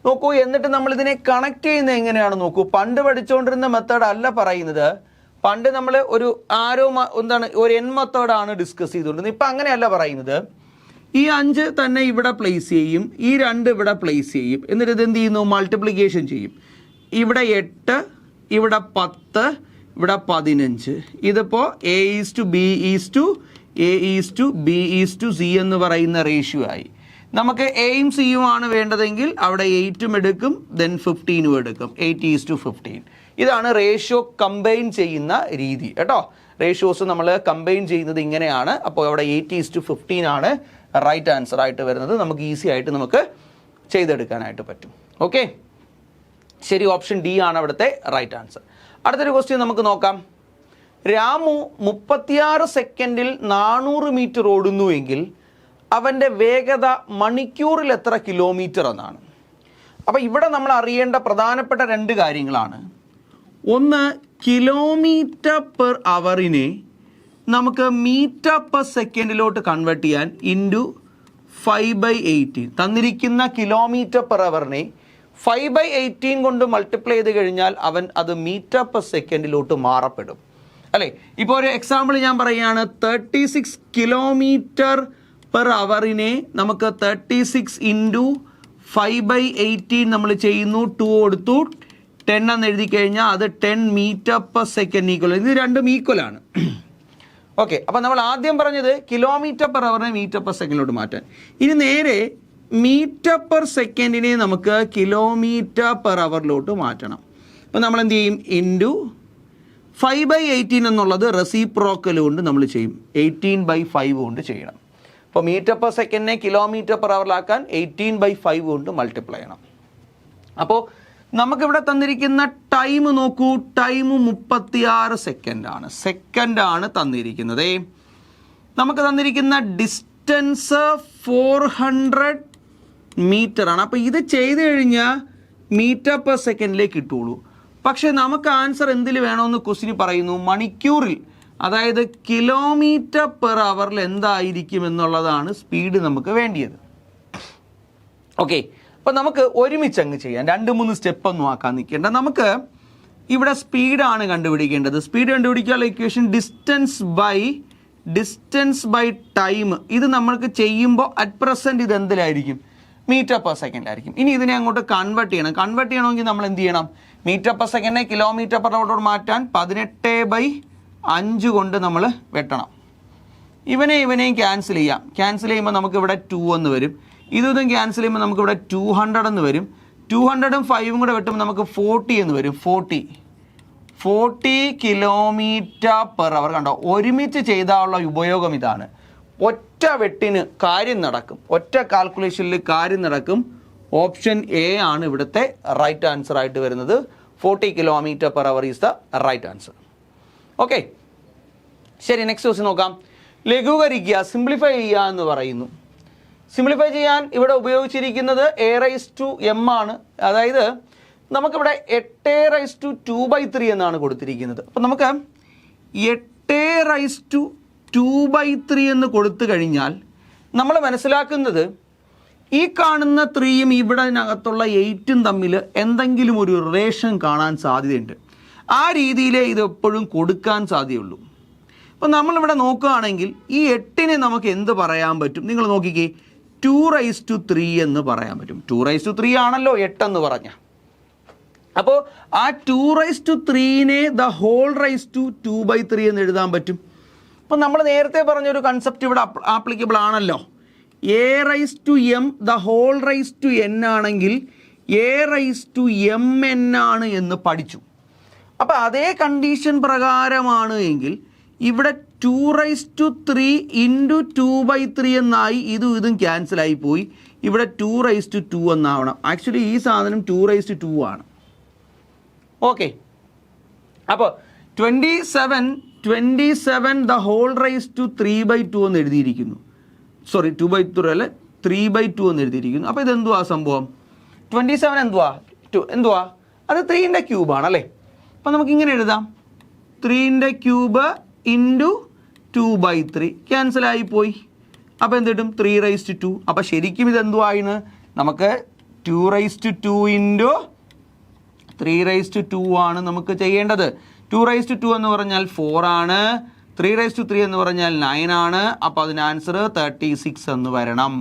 നോക്കൂ, എന്നിട്ട് നമ്മൾ ഇതിനെ കണക്ട് ചെയ്യുന്നത് എങ്ങനെയാണ് നോക്കൂ. പണ്ട് പഠിച്ചുകൊണ്ടിരുന്ന മെത്തേഡ് അല്ല പറയുന്നത്. പണ്ട് നമ്മൾ ഒരു ഒരു N മെത്തേഡാണ് ഡിസ്കസ് ചെയ്തുകൊണ്ടിരുന്നത്. ഇപ്പം അങ്ങനെയല്ല പറയുന്നത്. ഈ 5 തന്നെ ഇവിടെ പ്ലേസ് ചെയ്യും, ഈ 2 ഇവിടെ പ്ലേസ് ചെയ്യും, എന്നിട്ട് ഇത് എന്ത് ചെയ്യുന്നു, മൾട്ടിപ്ലിക്കേഷൻ ചെയ്യും. ഇവിടെ 8, ഇവിടെ 10, ഇവിടെ 15. ഇതിപ്പോൾ A/B/C എന്ന് പറയുന്ന റേഷ്യോ ആയി. നമുക്ക് എയും സിയും ആണ് വേണ്ടതെങ്കിൽ അവിടെ 8ഉം എടുക്കും, ദെൻ 15ഉം എടുക്കും. 8:15. ഇതാണ് റേഷ്യോ കമ്പൈൻ ചെയ്യുന്ന രീതി കേട്ടോ. റേഷ്യോസ് നമ്മൾ കമ്പൈൻ ചെയ്യുന്നത് ഇങ്ങനെയാണ്. അപ്പോൾ അവിടെ 8:15 ആണ് റൈറ്റ് ആൻസർ ആയിട്ട് വരുന്നത്. നമുക്ക് ഈസി ആയിട്ട് നമുക്ക് ചെയ്തെടുക്കാനായിട്ട് പറ്റും. ഓക്കെ, ശരി, ഓപ്ഷൻ ഡി ആണ് അവിടുത്തെ റൈറ്റ് ആൻസർ. അടുത്തൊരു ക്വസ്റ്റ്യൻ നമുക്ക് നോക്കാം. രാമു 36 സെക്കൻഡിൽ 400 മീറ്റർ ഓടുന്നുവെങ്കിൽ അവൻ്റെ വേഗത മണിക്കൂറിൽ എത്ര കിലോമീറ്റർ എന്നാണ്. അപ്പോൾ ഇവിടെ നമ്മൾ അറിയേണ്ട പ്രധാനപ്പെട്ട 2 കാര്യങ്ങളാണ്. ഒന്ന്, കിലോമീറ്റർ പെർ അവറിനെ നമുക്ക് മീറ്റർ പെർ സെക്കൻഡിലോട്ട് കൺവേർട്ട് ചെയ്യാൻ ഇൻറ്റു 5/18. തന്നിരിക്കുന്ന കിലോമീറ്റർ പെർ അവറിനെ 5/18 കൊണ്ട് മൾട്ടിപ്ലൈ ചെയ്ത് കഴിഞ്ഞാൽ അത് മീറ്റർ പെർ സെക്കൻഡിലോട്ട് മാറപ്പെടും അല്ലേ. ഇപ്പോൾ ഒരു എക്സാമ്പിൾ ഞാൻ പറയുകയാണ്. 36 കിലോമീറ്റർ പെർ അവറിനെ നമുക്ക് 36 ഇൻറ്റു 5/18 നമ്മൾ ചെയ്യുന്നു. 2 കൊടുത്തു 10 എന്ന് എഴുതി കഴിഞ്ഞാൽ അത് 10 മീറ്റർ പെർ സെക്കൻഡ് ഈക്വൽ. ഇത് രണ്ടും ഈക്വൽ ആണ്. ഓക്കെ, അപ്പോൾ നമ്മൾ ആദ്യം പറഞ്ഞത് കിലോമീറ്റർ പെർ അവറിനെ മീറ്റർ പെർ സെക്കൻഡിലോട്ട് മാറ്റാൻ. ഇനി നേരെ മീറ്റർ പെർ സെക്കൻഡിനെ നമുക്ക് കിലോമീറ്റർ പെർ അവറിലോട്ട് മാറ്റണം. അപ്പോൾ നമ്മൾ എന്ത് ചെയ്യും, ഇൻറ്റു 5/18 എന്നുള്ളത് റെസിപ്രോക്കൽ കൊണ്ട് നമ്മൾ ചെയ്യും. 18/5 കൊണ്ട് ചെയ്യണം. അപ്പോൾ മീറ്റർ പെർ സെക്കൻഡിനെ കിലോമീറ്റർ പെർ അവറിലാക്കാൻ 18/5 കൊണ്ട് മൾട്ടിപ്ലൈ ചെയ്യണം. അപ്പോൾ നമുക്കിവിടെ തന്നിരിക്കുന്ന ടൈം നോക്കൂ. ടൈം 36 സെക്കൻഡാണ് തന്നിരിക്കുന്നത്. നമുക്ക് തന്നിരിക്കുന്ന ഡിസ്റ്റൻസ് 400 മീറ്റർ ആണ്. അപ്പോൾ ഇത് ചെയ്ത് കഴിഞ്ഞാൽ മീറ്റർ പെർ സെക്കൻഡിലേക്ക് കിട്ടുള്ളൂ. പക്ഷേ നമുക്ക് ആൻസർ എന്തിൽ വേണമെന്ന് ക്വസ്റ്റ്യൻ പറയുന്നു, മണിക്കൂറിൽ, അതായത് കിലോമീറ്റർ പെർ അവറിൽ എന്തായിരിക്കും എന്നുള്ളതാണ് സ്പീഡ് നമുക്ക് വേണ്ടിയത്. ഓക്കെ, അപ്പോൾ നമുക്ക് ഒരുമിച്ച് അങ്ങ് ചെയ്യാം. 2-3 സ്റ്റെപ്പ് ഒന്നും ആക്കാൻ നിൽക്കേണ്ട. നമുക്ക് ഇവിടെ സ്പീഡാണ് കണ്ടുപിടിക്കേണ്ടത്. സ്പീഡ് കണ്ടുപിടിക്കാനുള്ള ഇക്വേഷൻ ഡിസ്റ്റൻസ് ബൈ ടൈം. ഇത് നമ്മൾക്ക് ചെയ്യുമ്പോൾ അറ്റ് പ്രസൻറ്റ് ഇത് എന്തിലായിരിക്കും, മീറ്റർ പെർ സെക്കൻഡ് ആയിരിക്കും. ഇനി ഇതിനെ അങ്ങോട്ട് കൺവേർട്ട് ചെയ്യണം. കൺവേർട്ട് ചെയ്യണമെങ്കിൽ നമ്മൾ എന്ത് ചെയ്യണം, മീറ്റർ പെർ സെക്കൻഡിനെ കിലോമീറ്റർ പെർ അവറോട് മാറ്റാൻ 18/5 കൊണ്ട് നമ്മൾ വെട്ടണം. ഇവനെയും ക്യാൻസൽ ചെയ്യാം. ക്യാൻസൽ ചെയ്യുമ്പോൾ നമുക്കിവിടെ 2 എന്ന് വരും. ഇതും ക്യാൻസൽ ചെയ്യുമ്പോൾ നമുക്കിവിടെ 200 എന്ന് വരും. 200ഉം 5ഉം കൂടെ വെട്ടുമ്പോൾ നമുക്ക് 40 എന്ന് വരും. 40 കിലോമീറ്റർ പെർ അവർ. കണ്ടോ, ഒരുമിച്ച് ചെയ്താലുള്ള ഉപയോഗം ഇതാണ്. ഒറ്റ വെട്ടിന് കാര്യം നടക്കും, ഒറ്റ കാൽക്കുലേഷനിൽ കാര്യം നടക്കും. ഓപ്ഷൻ എ ആണ് ഇവിടുത്തെ റൈറ്റ് ആൻസർ ആയിട്ട് വരുന്നത്. 40 kilometre per hour is the right answer. Okay, ശരി, നെക്സ്റ്റ് ക്വസ്റ്റ്യൻ നോക്കാം. ലഘൂകരിക്കുക, സിംപ്ലിഫൈ ചെയ്യുക എന്ന് പറയുന്നു. സിംപ്ലിഫൈ ചെയ്യാൻ ഇവിടെ ഉപയോഗിച്ചിരിക്കുന്നത് A/m ആണ്. അതായത് നമുക്കിവിടെ 8/2/3 എന്നാണ് കൊടുത്തിരിക്കുന്നത്. അപ്പം നമുക്ക് 8/2/3 എന്ന് കൊടുത്തു കഴിഞ്ഞാൽ നമ്മൾ മനസ്സിലാക്കുന്നത് ഈ കാണുന്ന 3യും ഇവിടനകത്തുള്ള 8ഉം തമ്മിൽ എന്തെങ്കിലും ഒരു റിലേഷൻ കാണാൻ സാധ്യതയുണ്ട്. ആ രീതിയിലേ ഇത് എപ്പോഴും കൊടുക്കാൻ സാധ്യതയുള്ളൂ. അപ്പോൾ നമ്മളിവിടെ നോക്കുകയാണെങ്കിൽ ഈ 8നെ നമുക്ക് എന്ത് പറയാൻ പറ്റും, നിങ്ങൾ നോക്കിക്കേ, 2/3 എന്ന് പറയാൻ പറ്റും. 2/3 ആണല്ലോ 8 എന്ന് പറഞ്ഞ. അപ്പോൾ ആ 2/3നെ ദ ഹോൾ റൈസ് ടു 2/3 എന്ന് എഴുതാൻ പറ്റും. അപ്പോൾ നമ്മൾ നേരത്തെ പറഞ്ഞൊരു കൺസെപ്റ്റ് ഇവിടെ ആപ്ലിക്കബിൾ ആണല്ലോ. A/m the whole raise to n ആണെങ്കിൽ A/mn ആണ് എന്ന് പഠിച്ചു. അപ്പോൾ അതേ കണ്ടീഷൻ പ്രകാരമാണ് എങ്കിൽ ഇവിടെ 2/3 ഇൻറ്റു 2/3 എന്നായി. ഇതും ക്യാൻസലായി പോയി. ഇവിടെ 2/2 എന്നാവണം. ആക്ച്വലി ഈ സാധനം 2/2 ആണ്. ഓക്കെ, അപ്പോൾ 27 ദ ഹോൾ റൈസ് ടു 3/2 എന്ന് എഴുതിയിരിക്കുന്നു. സോറി, 2/3 അല്ല, 3/2 എന്ന് എഴുതിയിരിക്കുന്നു. അപ്പോൾ ഇതെന്തുവാ സംഭവം? 27 എന്തുവാ അത് 3ൻ്റെ ക്യൂബാണ് അല്ലേ. അപ്പം നമുക്കിങ്ങനെ എഴുതാം, 3ൻ്റെ ക്യൂബ് ഇൻറ്റു 2/3 ക്യാൻസലായി പോയി. അപ്പോൾ എന്ത് കിട്ടും? 3/2. അപ്പോൾ ശരിക്കും ഇതെന്തുവായിന്? നമുക്ക് 2/2 ഇൻറ്റു 3/2 ആണ് നമുക്ക് ചെയ്യേണ്ടത്. 2/2 എന്ന് പറഞ്ഞാൽ 4 ആണ്, 3/3 എന്ന് പറഞ്ഞാൽ 9 ആണ്. അപ്പോൾ അതിന് ആൻസർ 36 എന്ന് വരണം.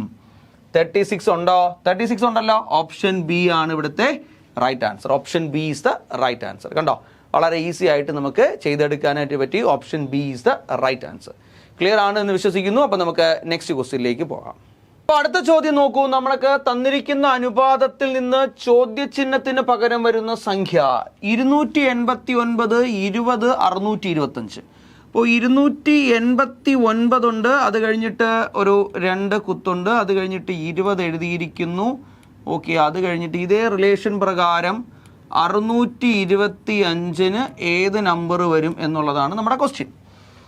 36 ഉണ്ടോ? 36 ഉണ്ടല്ലോ. ഓപ്ഷൻ ബി ആണ് ഇവിടുത്തെ right answer. Option B is the right answer. കണ്ടോ, വളരെ ഈസി ആയിട്ട് നമുക്ക് ചെയ്തെടുക്കാനായിട്ട് പറ്റി. Option B is the right answer. Clear ആണ് എന്ന് വിശ്വസിക്കുന്നു. അപ്പോൾ നമുക്ക് നെക്സ്റ്റ് ക്വസ്റ്റ്യനിലേക്ക് പോകാം. അപ്പോൾ അടുത്ത ചോദ്യം നോക്കൂ. നമ്മൾക്ക് തന്നിരിക്കുന്ന അനുപാതത്തിൽ നിന്ന് ചോദ്യചിഹ്നത്തിന് പകരം വരുന്ന സംഖ്യ 289, 20, 625. അപ്പോൾ 289 ഉണ്ട്, അത് കഴിഞ്ഞിട്ട് ഒരു 2 കുത്തുണ്ട്, അത് കഴിഞ്ഞിട്ട് 20 എഴുതിയിരിക്കുന്നു. ഓക്കെ, അത് കഴിഞ്ഞിട്ട് ഇതേ റിലേഷൻ പ്രകാരം 625 ഏത് നമ്പർ വരും എന്നുള്ളതാണ് നമ്മുടെ ക്വസ്റ്റ്യൻ.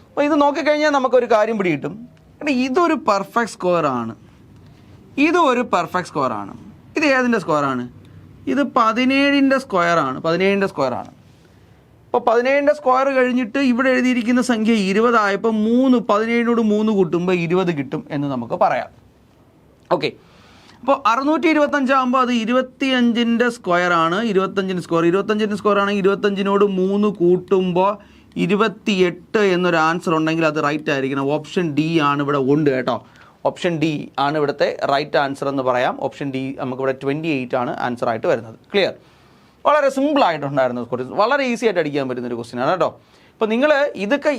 അപ്പോൾ ഇത് നോക്കിക്കഴിഞ്ഞാൽ നമുക്കൊരു കാര്യം പിടികിട്ടും. ഇതൊരു പെർഫെക്റ്റ് സ്ക്വയർ ആണ്, ഇതും ഒരു പെർഫെക്റ്റ് സ്ക്വയർ ആണ്. ഇത് ഏതിൻ്റെ സ്ക്വയർ ആണ്? ഇത് 17ൻ്റെ സ്ക്വയർ ആണ്. 17ൻ്റെ സ്ക്വയർ ആണ്. അപ്പോൾ 17ൻ്റെ സ്ക്വയർ കഴിഞ്ഞിട്ട് ഇവിടെ എഴുതിയിരിക്കുന്ന സംഖ്യ 20 ആയപ്പോൾ 17നോട് 3 കൂട്ടുമ്പോൾ 20 കിട്ടും എന്ന് നമുക്ക് പറയാം. ഓക്കെ, അപ്പോൾ 625 ആകുമ്പോൾ അത് 25ൻ്റെ സ്ക്വയർ ആണ്. 25ൻ്റെ സ്ക്വയർ ആണെങ്കിൽ 25നോട് 3 കൂട്ടുമ്പോൾ 28 എന്നൊരു ആൻസർ ഉണ്ടെങ്കിൽ അത് റൈറ്റ് ആയിരിക്കണം. ഓപ്ഷൻ ഡി ആണ് ഇവിടെ ഉണ്ട് കേട്ടോ. ഓപ്ഷൻ ഡി ആണ് ഇവിടുത്തെ റൈറ്റ് ആൻസർ എന്ന് പറയാം. ഓപ്ഷൻ ഡി നമുക്കിവിടെ 28 ആണ് ആൻസർ ആയിട്ട് വരുന്നത്. ക്ലിയർ? വളരെ സിമ്പിൾ ആയിട്ടുണ്ടായിരുന്നു ക്വസ്റ്റ്യൻ, വളരെ ഈസി ആയിട്ട് അടിക്കാൻ പറ്റുന്നൊരു ക്വസ്റ്റ്യൻ ആണ് കേട്ടോ. അപ്പോൾ നിങ്ങൾ ഇതൊക്കെ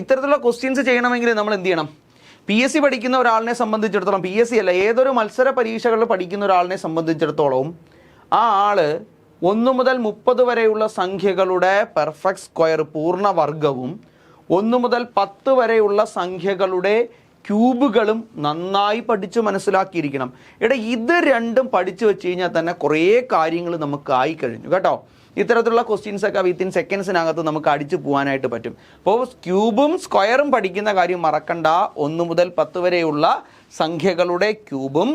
ഇത്തരത്തിലുള്ള ക്വസ്റ്റ്യൻസ് ചെയ്യണമെങ്കിൽ നമ്മൾ എന്ത് ചെയ്യണം? PSC പഠിക്കുന്ന ഒരാളിനെ സംബന്ധിച്ചിടത്തോളം, PSC അല്ല, ഏതൊരു മത്സര പരീക്ഷകളിൽ പഠിക്കുന്ന ഒരാളിനെ സംബന്ധിച്ചിടത്തോളം ആ ആള് 1 മുതൽ 30 വരെയുള്ള സംഖ്യകളുടെ പെർഫെക്റ്റ് സ്ക്വയർ പൂർണ്ണവർഗവും 1 മുതൽ 10 വരെയുള്ള സംഖ്യകളുടെ ക്യൂബുകളും നന്നായി പഠിച്ച് മനസ്സിലാക്കിയിരിക്കണം. ഇത് രണ്ടും പഠിച്ചു വെച്ച് കഴിഞ്ഞാൽ തന്നെ കുറേ കാര്യങ്ങൾ നമുക്ക് ആയി കഴിഞ്ഞു കേട്ടോ. ഇത്തരത്തിലുള്ള ക്വസ്റ്റ്യൻസ് ഒക്കെ വിത്തിൻ സെക്കൻഡ്സിനകത്ത് നമുക്ക് അടിച്ചു പോകാനായിട്ട് പറ്റും. അപ്പോൾ ക്യൂബും സ്ക്വയറും പഠിക്കുന്ന കാര്യം മറക്കണ്ട. 1 മുതൽ 10 വരെയുള്ള സംഖ്യകളുടെ ക്യൂബും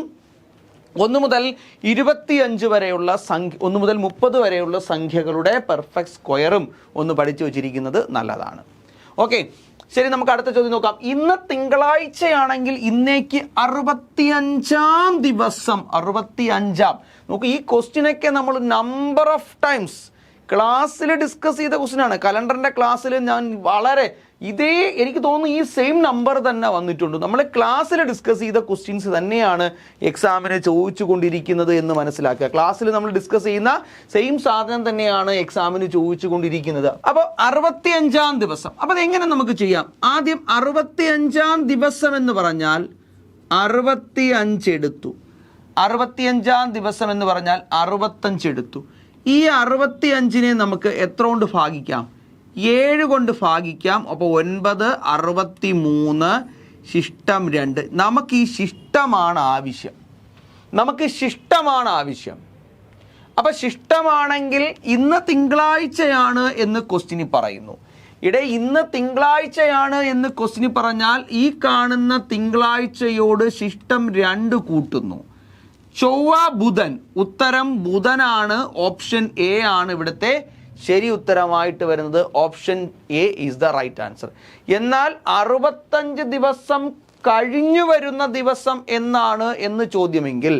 1 മുതൽ 25 വരെയുള്ള 1 മുതൽ 30 വരെയുള്ള സംഖ്യകളുടെ പെർഫെക്റ്റ് സ്ക്വയറും ഒന്ന് പഠിച്ചു വച്ചിരിക്കുന്നത് നല്ലതാണ്. ഓക്കെ, ശരി, നമുക്ക് അടുത്ത ചോദ്യം നോക്കാം. ഇന്ന് തിങ്കളാഴ്ചയാണെങ്കിൽ ഇന്നേക്ക് 65ാം ദിവസം. 65ാം. നോക്ക്, ഈ ക്വസ്റ്റ്യനൊക്കെ നമ്മൾ നമ്പർ ഓഫ് ടൈംസ് ക്ലാസ്സിൽ ഡിസ്കസ് ചെയ്ത ക്വസ്റ്റ്യനാണ്. കലണ്ടറിൻ്റെ ക്ലാസ്സിൽ ഞാൻ എനിക്ക് തോന്നുന്നു ഈ സെയിം നമ്പർ തന്നെ വന്നിട്ടുണ്ട്. നമ്മൾ ക്ലാസ്സിൽ ഡിസ്കസ് ചെയ്ത ക്വസ്റ്റ്യൻസ് തന്നെയാണ് എക്സാമിന് ചോദിച്ചു കൊണ്ടിരിക്കുന്നത് എന്ന് മനസ്സിലാക്കുക. ക്ലാസ്സിൽ നമ്മൾ ഡിസ്കസ് ചെയ്യുന്ന സെയിം സാധനം തന്നെയാണ് എക്സാമിന് ചോദിച്ചു കൊണ്ടിരിക്കുന്നത്. അപ്പോൾ 65ാം ദിവസം. അപ്പോൾ അതെങ്ങനെ നമുക്ക് ചെയ്യാം? ആദ്യം 65ാം ദിവസം എന്ന് പറഞ്ഞാൽ 65 എടുത്തു. 65ാം ദിവസം എന്ന് പറഞ്ഞാൽ 65 എടുത്തു. ഈ 65നെ നമുക്ക് എത്ര കൊണ്ട് ഭാഗിക്കാം? 7 കൊണ്ട് ഭാഗിക്കാം. അപ്പോൾ 9, 63, ശിഷ്ടം 2. നമുക്ക് ഈ ശിഷ്ടമാണ് ആവശ്യം. അപ്പോൾ ശിഷ്ടമാണെങ്കിൽ ഇന്ന് തിങ്കളാഴ്ചയാണ് എന്ന് ക്വസ്റ്റ്യനിൽ പറയുന്നു. ഇന്ന് തിങ്കളാഴ്ചയാണ് എന്ന് ക്വസ്റ്റ്യനിൽ പറഞ്ഞാൽ ഈ കാണുന്ന തിങ്കളാഴ്ചയോട് ശിഷ്ടം 2 കൂട്ടുന്നു. ചൊവ്വ, ബുധൻ. ഉത്തരം ബുധനാണ്. ഓപ്ഷൻ എ ആണ് ഇവിടുത്തെ ശരി ഉത്തരമായിട്ട് വരുന്നത്. Option A is the right answer. എന്നാൽ 65 ദിവസം കഴിഞ്ഞു വരുന്ന ദിവസം എന്ന് ചോദ്യമെങ്കിൽ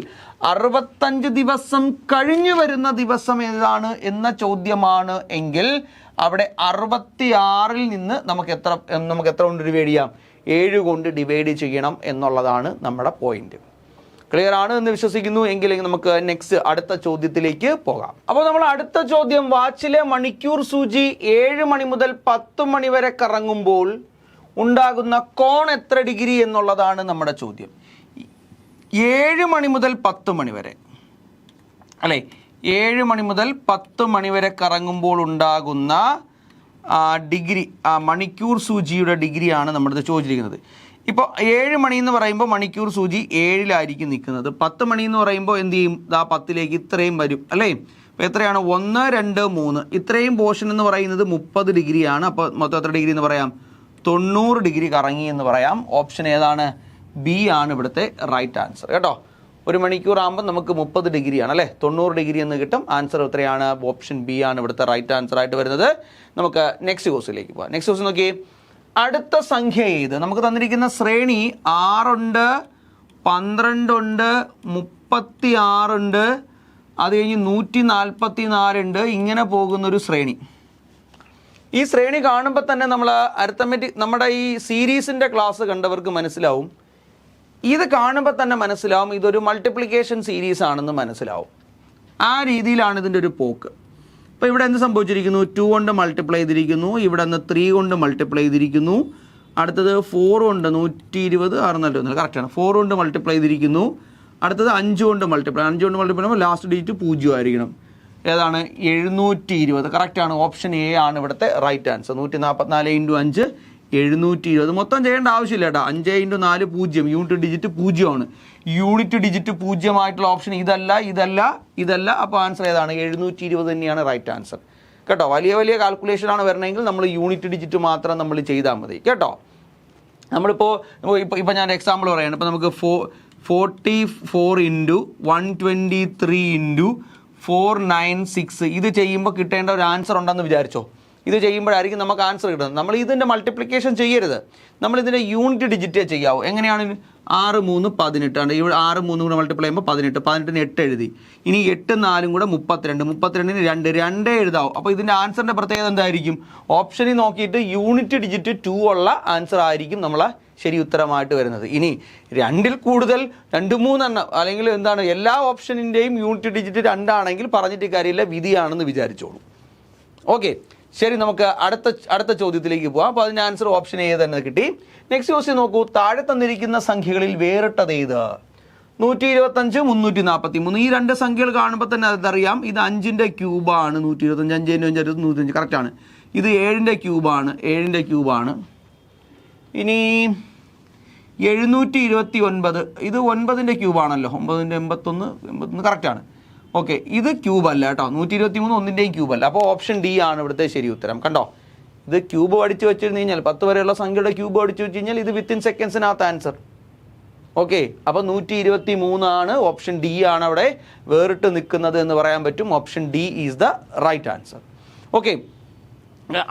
65 ദിവസം കഴിഞ്ഞു വരുന്ന ദിവസം ഏതാണ് എന്ന ചോദ്യമാണ് എങ്കിൽ അവിടെ 66ൽ നിന്ന് നമുക്ക് എത്ര കൊണ്ട് ഡിവൈഡ് ചെയ്യാം? 7 കൊണ്ട് ഡിവൈഡ് ചെയ്യണം എന്നുള്ളതാണ് നമ്മുടെ പോയിന്റ്. ക്ലിയർ ആണ് എന്ന് വിശ്വസിക്കുന്നു. എങ്കിൽ നമുക്ക് നെക്സ്റ്റ് അടുത്ത ചോദ്യത്തിലേക്ക് പോകാം. അപ്പോൾ നമ്മൾ അടുത്ത ചോദ്യം, വാച്ചിലെ മണിക്കൂർ സൂചി 7 മണി മുതൽ 10 മണി വരെ കറങ്ങുമ്പോൾ ഉണ്ടാകുന്ന കോൺ എത്ര ഡിഗ്രി എന്നുള്ളതാണ് നമ്മുടെ ചോദ്യം. 7 മണി മുതൽ 10 മണി വരെ അല്ലേ? 7 മണി മുതൽ 10 മണി വരെ കറങ്ങുമ്പോൾ ഉണ്ടാകുന്ന ഡിഗ്രി, മണിക്കൂർ സൂചിയുടെ ഡിഗ്രിയാണ് നമ്മുടെ ചോദിച്ചിരിക്കുന്നത്. ഇപ്പോൾ 7 മണി എന്ന് പറയുമ്പോൾ മണിക്കൂർ സൂചി 7ലായിരിക്കും നിൽക്കുന്നത്. 10 മണി എന്ന് പറയുമ്പോൾ എന്ത് ചെയ്യും? 10ലേക്ക് ഇത്രയും വരും അല്ലേ? അപ്പോൾ എത്രയാണ്? 1, 2, 3 ഇത്രയും പോർഷൻ എന്ന് പറയുന്നത് 30 ഡിഗ്രിയാണ്. അപ്പോൾ മൊത്തം എത്ര ഡിഗ്രി എന്ന് പറയാം? 90 ഡിഗ്രി കറങ്ങി എന്ന് പറയാം. ഓപ്ഷൻ ഏതാണ്? ബി ആണ് ഇവിടുത്തെ റൈറ്റ് ആൻസർ കേട്ടോ. 1 മണിക്കൂറാകുമ്പോൾ നമുക്ക് 30 ഡിഗ്രിയാണ് അല്ലേ, 90 ഡിഗ്രി എന്ന് കിട്ടും. ആൻസർ എത്രയാണ്? ഓപ്ഷൻ ബി ആണ് ഇവിടുത്തെ റൈറ്റ് ആൻസർ ആയിട്ട് വരുന്നത്. നമുക്ക് നെക്സ്റ്റ് ക്വസ്റ്റിലേക്ക് പോകാം. നെക്സ്റ്റ് ക്വസ്റ്റ്യൻ നോക്കി, അടുത്ത സംഖ്യ ഏത്? നമുക്ക് തന്നിരിക്കുന്ന ശ്രേണി 6 ഉണ്ട്, 12 ഉണ്ട്, 36 ഉണ്ട്, അത് കഴിഞ്ഞ് 144 ഉണ്ട്, ഇങ്ങനെ പോകുന്നൊരു ശ്രേണി. ഈ ശ്രേണി കാണുമ്പോൾ തന്നെ നമ്മൾ അരിത്തമെറ്റിക് നമ്മുടെ ഈ സീരീസിൻ്റെ ക്ലാസ് കണ്ടവർക്ക് മനസ്സിലാവും, ഇത് കാണുമ്പോൾ തന്നെ മനസ്സിലാവും ഇതൊരു മൾട്ടിപ്ലിക്കേഷൻ സീരീസ് ആണെന്ന് മനസ്സിലാവും. ആ രീതിയിലാണ് ഇതിൻ്റെ ഒരു പോക്ക്. ഇപ്പോൾ ഇവിടെ എന്ത് സംഭവിച്ചിരിക്കുന്നു? 2 കൊണ്ട് മൾട്ടിപ്ലൈ ചെയ്തിരിക്കുന്നു, ഇവിടെ നിന്ന് 3 കൊണ്ട് മൾട്ടിപ്ലൈ ചെയ്തിരിക്കുന്നു, അടുത്തത് 4 കൊണ്ട് 120 6 കറക്റ്റാണ്, 4 കൊണ്ട് മൾട്ടിപ്ലൈ ചെയ്തിരിക്കുന്നു, അടുത്തത് 5 കൊണ്ട് മൾട്ടിപ്ലൈ ചെയ്യുമ്പോൾ ലാസ്റ്റ് ഡിജിറ്റ് 0 ആയിരിക്കണം. ഏതാണ്? 720. കറക്റ്റാണ്, ഓപ്ഷൻ എ ആണ് ഇവിടുത്തെ റൈറ്റ് ആൻസർ. 144 × 5 720. മൊത്തം ചെയ്യേണ്ട ആവശ്യമില്ല കേട്ടോ. 5 × 4 0, യൂണിറ്റ് ഡിജിറ്റ് 0 ആണ്. യൂണിറ്റ് ഡിജിറ്റ് 0 ആയിട്ടുള്ള ഓപ്ഷൻ ഇതല്ല. അപ്പോൾ ആൻസർ ഏതാണ്? 720 തന്നെയാണ് റൈറ്റ് ആൻസർ കേട്ടോ. വലിയ കാൽക്കുലേഷനാണ് വരണമെങ്കിൽ നമ്മൾ യൂണിറ്റ് ഡിജിറ്റ് മാത്രം നമ്മൾ ചെയ്താൽ മതി കേട്ടോ. ഇപ്പോൾ ഞാൻ എക്സാമ്പിൾ പറയുകയാണ്. ഇപ്പോൾ നമുക്ക് 44 × 123 × 496 ഇത് ചെയ്യുമ്പോൾ കിട്ടേണ്ട ഒരു ആൻസർ ഉണ്ടെന്ന് വിചാരിച്ചോ. ഇത് ചെയ്യുമ്പോഴായിരിക്കും നമുക്ക് ആൻസർ കിട്ടുന്നത്. നമ്മൾ ഇതിൻ്റെ മൾട്ടിപ്ലിക്കേഷൻ ചെയ്യരുത്, നമ്മളിതിൻ്റെ യൂണിറ്റ് ഡിജിറ്റേ ചെയ്യാവൂ. എങ്ങനെയാണ്? 6 3 18 ആണ്. ഇവിടെ 6 3 കൂടെ മൾട്ടിപ്ലൈ ചെയ്യുമ്പോൾ 18, 18ന് 8 എഴുതി. ഇനി 8 4 കൂടെ 32, 32ന് 2 എഴുതാവും. അപ്പോൾ ഇതിൻ്റെ ആൻസറിൻ്റെ പ്രത്യേകത എന്തായിരിക്കും? ഓപ്ഷനിൽ നോക്കിയിട്ട് യൂണിറ്റ് ഡിജിറ്റ് 2 ഉള്ള ആൻസർ ആയിരിക്കും നമ്മളെ ശരി ഉത്തരമായിട്ട് വരുന്നത്. ഇനി 2ൽ കൂടുതൽ 2 3 എണ്ണം അല്ലെങ്കിൽ എന്താണ് എല്ലാ ഓപ്ഷനിൻ്റെയും യൂണിറ്റ് ഡിജിറ്റ് 2 ആണെങ്കിൽ പറഞ്ഞിട്ട് കാര്യമില്ല, വിധിയാണെന്ന് വിചാരിച്ചോളൂ. ഓക്കെ, ശരി, നമുക്ക് അടുത്ത ചോദ്യത്തിലേക്ക് പോകാം. അപ്പോൾ അതിൻ്റെ ആൻസർ ഓപ്ഷൻ എ തന്നെ കിട്ടി. നെക്സ്റ്റ് ക്വസ്റ്റ്യൻ നോക്കൂ, താഴെ തന്നിരിക്കുന്ന സംഖ്യകളിൽ വേറിട്ടത് ഏത്? 125 343. ഈ 2 സംഖ്യകൾ കാണുമ്പോൾ തന്നെ അതറിയാം, ഇത് 5ൻ്റെ ക്യൂബാണ്. 125 5 × 5 125 കറക്റ്റാണ്. ഇത് 7ൻ്റെ ക്യൂബാണ്. ഇനി 729 ഇത് 9ൻ്റെ ക്യൂബാണല്ലോ. 9ൻ്റെ 81 കറക്റ്റാണ്. ഓക്കെ, ഇത് ക്യൂബ് അല്ല കേട്ടോ. 123 ഒന്നിൻ്റെയും ക്യൂബ് അല്ല. അപ്പോൾ ഓപ്ഷൻ ഡി ആണ് ഇവിടുത്തെ ശരി ഉത്തരം. കണ്ടോ, ഇത് ക്യൂബ് പഠിച്ചു വെച്ചിരുന്നു കഴിഞ്ഞാൽ 10 വരെയുള്ള സംഖ്യയുടെ ക്യൂബ് പഠിച്ചു വെച്ച് കഴിഞ്ഞാൽ ഇത് വിത്തിൻ സെക്കൻഡ്സിനകത്ത് ആൻസർ. ഓക്കെ, അപ്പോൾ 123 ആണ്. ഓപ്ഷൻ ഡി ആണ് അവിടെ വേറിട്ട് നിൽക്കുന്നത് എന്ന് പറയാൻ പറ്റും. Option D is the right answer. Okay,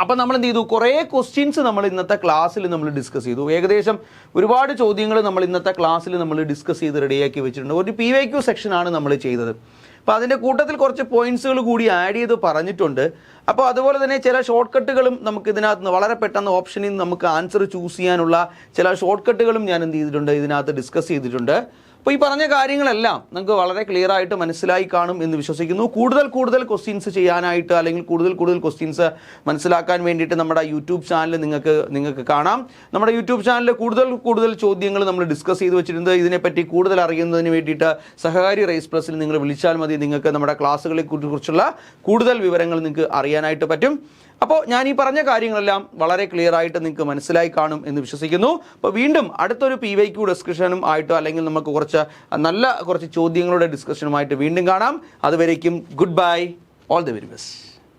അപ്പം നമ്മൾ എന്ത് ചെയ്തു? കുറേ ക്വസ്റ്റ്യൻസ് നമ്മൾ ഇന്നത്തെ ക്ലാസ്സിൽ നമ്മൾ ഡിസ്കസ് ചെയ്തു. ഏകദേശം ഒരുപാട് ചോദ്യങ്ങൾ നമ്മൾ ഇന്നത്തെ ക്ലാസ്സിൽ നമ്മൾ ഡിസ്കസ് ചെയ്ത് റെഡിയാക്കി വെച്ചിട്ടുണ്ട്. ഒരു PYQ സെക്ഷനാണ് നമ്മൾ ചെയ്തത്. അപ്പോൾ അതിൻ്റെ കൂട്ടത്തിൽ കുറച്ച് പോയിന്റ്സുകൾ കൂടി ആഡ് ചെയ്ത് പറഞ്ഞിട്ടുണ്ട്. അപ്പോൾ അതുപോലെ തന്നെ ചില ഷോർട്ട് കട്ടുകളും നമുക്ക് ഇതിനകത്ത് വളരെ പെട്ടെന്ന് ഓപ്ഷനിൽ നിന്ന് നമുക്ക് ആൻസർ ചൂസ് ചെയ്യാനുള്ള ചില ഷോർട്ട് കട്ടുകളും ഞാൻ എന്ത് ചെയ്തിട്ടുണ്ട്, ഇതിനകത്ത് ഡിസ്കസ് ചെയ്തിട്ടുണ്ട്. അപ്പോൾ ഈ പറഞ്ഞ കാര്യങ്ങളെല്ലാം നിങ്ങൾക്ക് വളരെ ക്ലിയർ ആയിട്ട് മനസ്സിലായി കാണും എന്ന് വിശ്വസിക്കുന്നു. കൂടുതൽ ക്വസ്റ്റ്യൻസ് ചെയ്യാനായിട്ട് അല്ലെങ്കിൽ കൂടുതൽ ക്വസ്റ്റ്യൻസ് മനസ്സിലാക്കാൻ വേണ്ടിയിട്ട് നമ്മുടെ യൂട്യൂബ് ചാനൽ നിങ്ങൾക്ക് കാണാം. നമ്മുടെ യൂട്യൂബ് ചാനലിൽ കൂടുതൽ ചോദ്യങ്ങൾ നമ്മൾ ഡിസ്കസ് ചെയ്ത് വെച്ചിട്ടുണ്ട്. ഇതിനെപ്പറ്റി കൂടുതൽ അറിയുന്നതിന് വേണ്ടിയിട്ട് സഹകാരി റേസ് പ്ലസിൽ നിങ്ങൾ വിളിച്ചാൽ മതി. നിങ്ങൾക്ക് നമ്മുടെ ക്ലാസ്സുകളെ കുറിച്ചുള്ള കൂടുതൽ വിവരങ്ങൾ നിങ്ങൾക്ക് അറിയാനായിട്ട് പറ്റും. അപ്പോൾ ഞാൻ ഈ പറഞ്ഞ കാര്യങ്ങളെല്ലാം വളരെ ക്ലിയർ ആയിട്ട് നിങ്ങൾക്ക് മനസ്സിലായി കാണും എന്ന് വിശ്വസിക്കുന്നു. അപ്പോൾ വീണ്ടും അടുത്തൊരു PYQ ഡിസ്കഷനും ആയിട്ടോ അല്ലെങ്കിൽ നമുക്ക് കുറച്ച് ചോദ്യങ്ങളുടെ ഡിസ്കഷനുമായിട്ട് വീണ്ടും കാണാം. അതുവരേക്കും good bye, all the very best.